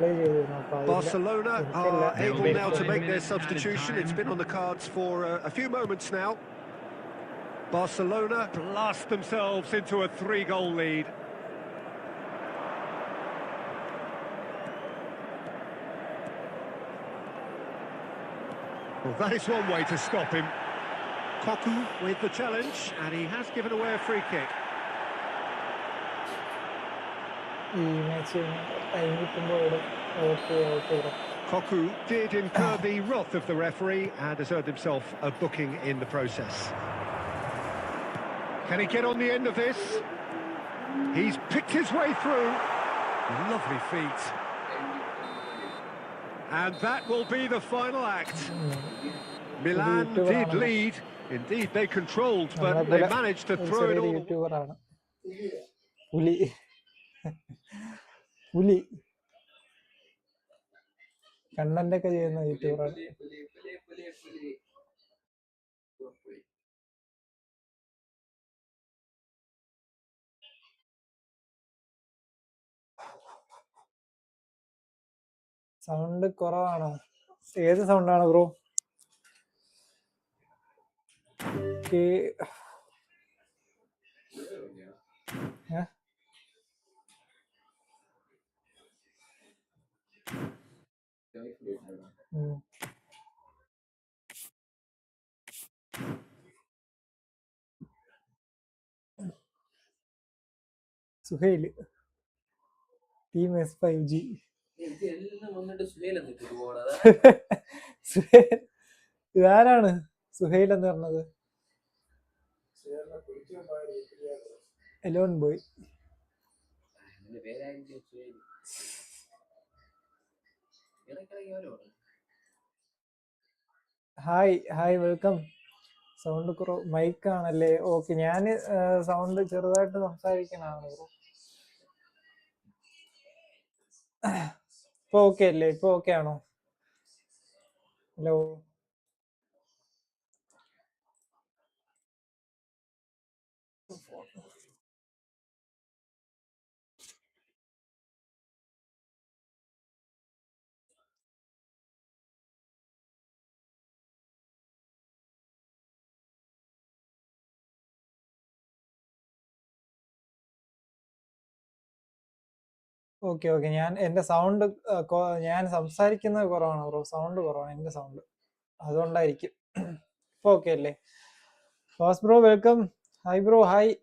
ചെയ്തിരുന്നു. അപ്പൊ Barcelona എനിക്കല്ല are able now to make their substitution. It's been on the cards for a few moments now. Barcelona blast themselves into a 3-goal lead. Well, that is one way to stop him. Koku with the challenge, and he has given away a free kick. ഈ match time കിട്ടുമ്പോൾ okay bro. Koku did incur the wrath of the referee and has earned himself a booking in the process. Can he get on the end of this? He's picked his way through. Lovely feet. And that will be the final act. Milan did lead. Indeed, they controlled, but they managed to throw it all. യൂട്യൂബറാണ് പുലി. പുലി content ഒക്കെ ചെയ്യുന്ന യൂട്യൂബറാണ്. Sound കുറവാണോ? ഏത് സൗണ്ടാണ് bro? Suhail team S5G. ഇതാരാണ് സുഹൈൽ എന്ന് പറഞ്ഞത്? Alone boy. Hi welcome. Sound കുറവ് മൈക്കാണല്ലേ? ഓക്കെ, ഞാൻ സൗണ്ട് ചെറുതായിട്ട് സംസാരിക്കണാണ് ബ്രോ. ഇപ്പൊ ഓക്കെ അല്ലേ? ഇപ്പൊ ഓക്കെ ആണോ? Hello okay. ഞാൻ എന്റെ സൗണ്ട് ഞാൻ സംസാരിക്കുന്നത് കുറവാണ് ബ്രോ. സൗണ്ട് കുറവാണ് എന്റെ സൗണ്ട്, അതുകൊണ്ടായിരിക്കും. ഇപ്പൊ ഓക്കെ അല്ലേ? Fast bro welcome. Hi bro. Hi.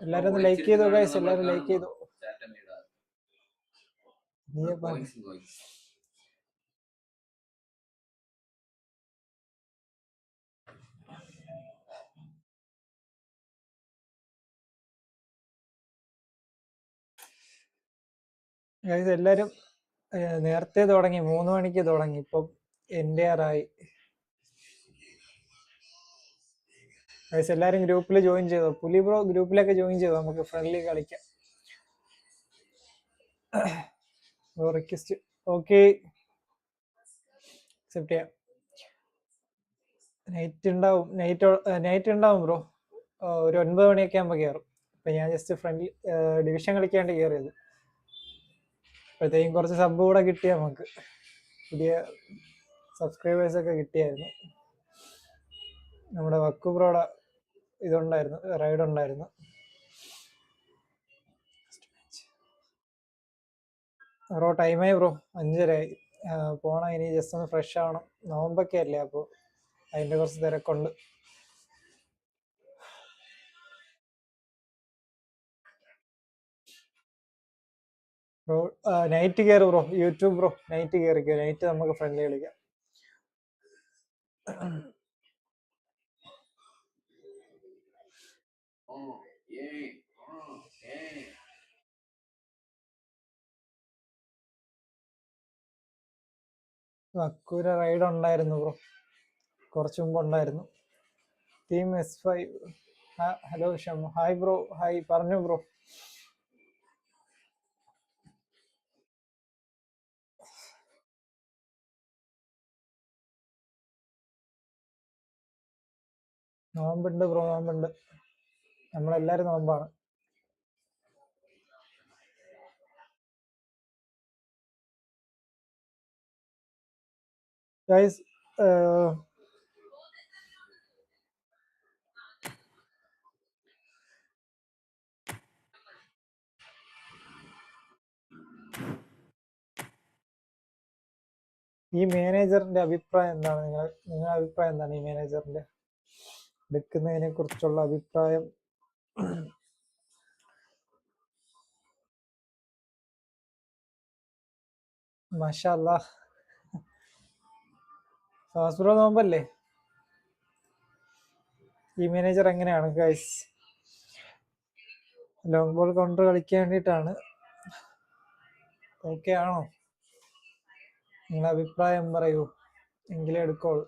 എല്ലാരും ഒന്ന് ലൈക്ക് ചെയ്തോ ഗൈസ്, എല്ലാരും ലൈക്ക് ചെയ്തോ. ഗൈസ് എല്ലാരും നേരത്തെ തുടങ്ങി, 3 മണിക്ക് തുടങ്ങി. ഇപ്പം NDR-ആയി. ഗൈസ് എല്ലാരും ഗ്രൂപ്പിൽ ജോയിൻ ചെയ്തോ? പുലി ബ്രോ ഗ്രൂപ്പിലൊക്കെ ജോയിൻ ചെയ്തോ? നമുക്ക് ഫ്രണ്ട്ലി കളിക്കാം. റിക്വസ്റ്റ് ഓക്കെ, അക്സെപ്റ്റ് ചെയ്യാം. നൈറ്റ് ഉണ്ടാവും ബ്രോ. ഒരു 9 മണിയൊക്കെ ആകുമ്പോൾ കയറും. ഇപ്പൊ ഞാൻ ജസ്റ്റ് ഫ്രണ്ട്ലി ഡിവിഷൻ കളിക്കാണ്ട് കയറിയത്. അപ്പോഴത്തേക്കും കുറച്ച് സബ് കൂടെ കിട്ടിയ നമുക്ക്, പുതിയ സബ്സ്ക്രൈബേഴ്സ് ഒക്കെ കിട്ടിയായിരുന്നു. നമ്മുടെ വക്കു ബ്രോയുടെ ഇതുണ്ടായിരുന്നു, റൈഡ് ഉണ്ടായിരുന്നു. ബ്രോ ടൈമായി ബ്രോ, 5:30 പോണം. ഇനി ജസ്റ്റ് ഒന്ന് ഫ്രഷ് ആവണം. നോമ്പൊക്കെ അല്ലേ, അപ്പോൾ അതിന്റെ കുറച്ച് തിരക്കുണ്ട്. ബ്രോ നൈറ്റ് കയറി ബ്രോ, യൂട്യൂബ് ബ്രോ നൈറ്റ് കയറിക്കോ. നൈറ്റ് നമുക്ക് ഫ്രണ്ട്ലി കളിക്കാം. വക്കൂര റൈഡ് ഉണ്ടായിരുന്നു ബ്രോ, കുറച്ചു മുമ്പ് ഉണ്ടായിരുന്നു. Team S5. Hello Shammu. Hi bro. Hi, പറഞ്ഞു ബ്രോ. നോമ്പുണ്ട് ബ്രോ, നോമ്പുണ്ട്. നമ്മളെല്ലാരും നോമ്പാണ്. ഗൈസ് ഈ മാനേജറിന്റെ അഭിപ്രായം എന്താണ്? നിങ്ങളുടെ അഭിപ്രായം എന്താണ് ഈ മാനേജറിന്റെ എടുക്കുന്നതിനെ കുറിച്ചുള്ള അഭിപ്രായം? മാഷാ അല്ലാഹ്. ഫാസ്ബ്രോ നോമ്പല്ലേ? ഈ മാനേജർ എങ്ങനെയാണ് ഗൈസ്? ലോങ് ബോൾ കൗണ്ടർ കളിക്കാൻ വേണ്ടിയിട്ടാണ്. ഓക്കെ ആണോ? നിങ്ങളുടെ അഭിപ്രായം പറയൂ, എങ്കിലേ എടുക്കോളൂ.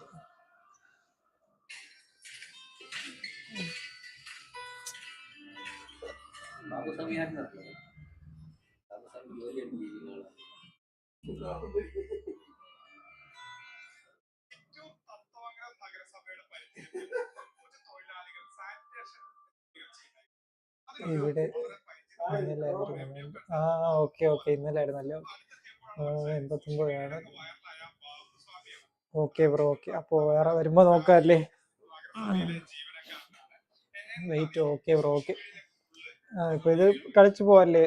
ഇവിടെ ഇന്നലെ ഓക്കെ ഇന്നലെ ആയിരുന്നല്ലേ? 89 ഓക്കെ ബ്രോ. ഓക്കെ, അപ്പോ വേറെ വരുമ്പോ നോക്കാല്ലേ? വെയിറ്റ്. Okay bro. ഓക്കെ, ഇപ്പൊ ഇത് കളിച്ചു പോവല്ലേ?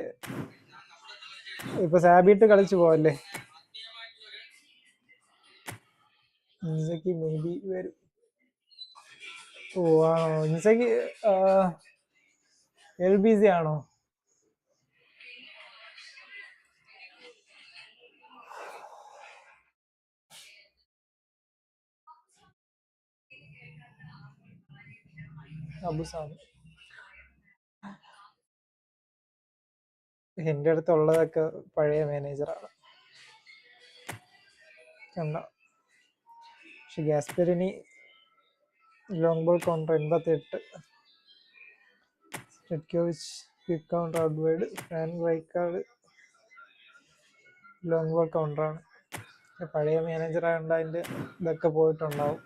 ഇപ്പൊ സാബിട്ട് കളിച്ചു പോവല്ലേ? ഇൻസക്കി മേ ബി വരും. ഓ ആണോ? ഇൻസക്കി LBC ആണോ? അബുസാമി. എന്റെ അടുത്തുള്ളതൊക്കെ പഴയ മാനേജറാണ്. കണ്ട, പക്ഷെ Gasperini long ball counter 88. Quick counter outward. Van Rijkaard long ball കൗണ്ടറാണ്. പഴയ മാനേജർ ആയതുകൊണ്ട് അതിന്റെ ഇതൊക്കെ പോയിട്ടുണ്ടാവും.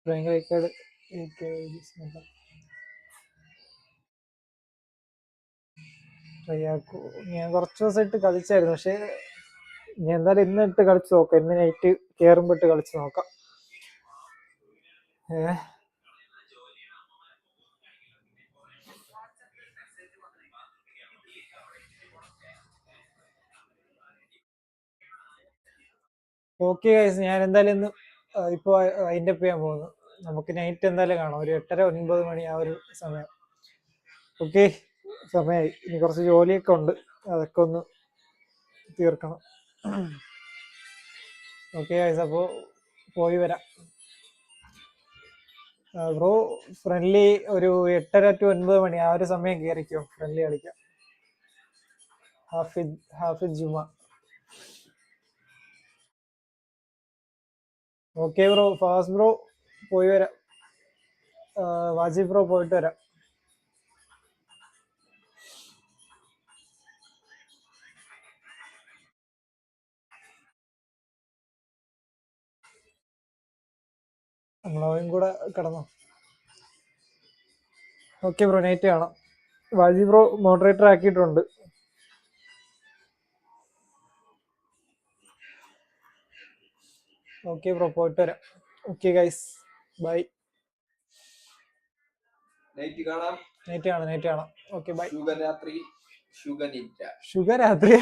റൈക്കാർഡ് ഞാൻ കുറച്ച് ദിവസമായിട്ട് കളിച്ചായിരുന്നു, പക്ഷെ ഞാൻ എന്തായാലും ഇന്ന് ഇട്ട് കളിച്ച് നോക്കാം. ഇന്ന് നൈറ്റ് കയറുമ്പോ ഇട്ട് കളിച്ച് നോക്കാം. ഓക്കെ ഗൈസ്, ഞാൻ എന്തായാലും ഇന്ന് ഇപ്പൊ അതിന്റെ ചെയ്യാൻ പോകുന്നു. നമുക്ക് നൈറ്റ് എന്തായാലും കാണാം, ഒരു 8:30-9 മണി ആ ഒരു സമയം. ഓക്കെ, സമയമായി. ഇനി കുറച്ച് ജോലിയൊക്കെ ഉണ്ട്, അതൊക്കെ ഒന്ന് തീർക്കണം. ഓക്കെ ഗൈസ്, അപ്പോ പോയി വരാം. ബ്രോ ഫ്രണ്ട്ലി ഒരു 8:30-9 മണി ആ ഒരു സമയം കയറിക്കോ, ഫ്രണ്ട്ലി കളിക്കാം. ഹാഫിദ് ജുമ. Okay bro. ഫാസ്റ്റ് ബ്രോ പോയി വരാം. വാജിബ് ബ്രോ പോയിട്ട് വരാം. നമ്മളവൻ കൂടെ കിടന്നോ? ഓക്കെ ബ്രോ, നൈറ്റ് കാണാം. വാജി ബ്രോ മോഡറേറ്റർ ആക്കിയിട്ടുണ്ട്. ഓക്കെ ബ്രോ, പോയിട്ട് വരാം. Okay guys, bye. നൈറ്റ് കാണാം. നൈറ്റ് കാണാം. Okay bye. ശുഭരാത്രി. ശുഭരാത്രി.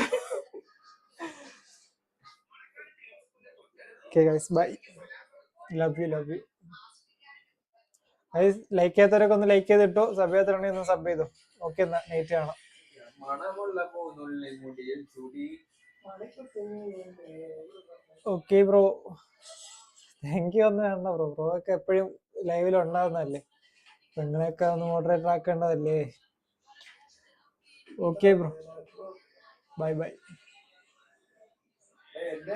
Okay guys, bye. Love you. Guys, like ചെയ്യാത്തവരൊക്കെ ഒന്ന് ലൈക്ക് ചെയ്തിട്ടോ, സബ് ചെയ്യാത്തവരുണ്ടെങ്കിൽ ഒന്ന് സബ് ചെയ്തോ. ഓക്കെ, എന്നാ നൈറ്റ് കാണാം. Okay bro. താങ്ക് യു ഒന്നും വേണ്ട ബ്രോ. ബ്രോ ഒക്കെ എപ്പോഴും ലൈവിൽ ഉണ്ടാവുന്നതല്ലേ, നിങ്ങളെയൊക്കെ ഒന്ന് മോഡറേറ്റർ ആക്കേണ്ടതല്ലേ. Okay bro, bye bye. എന്റെ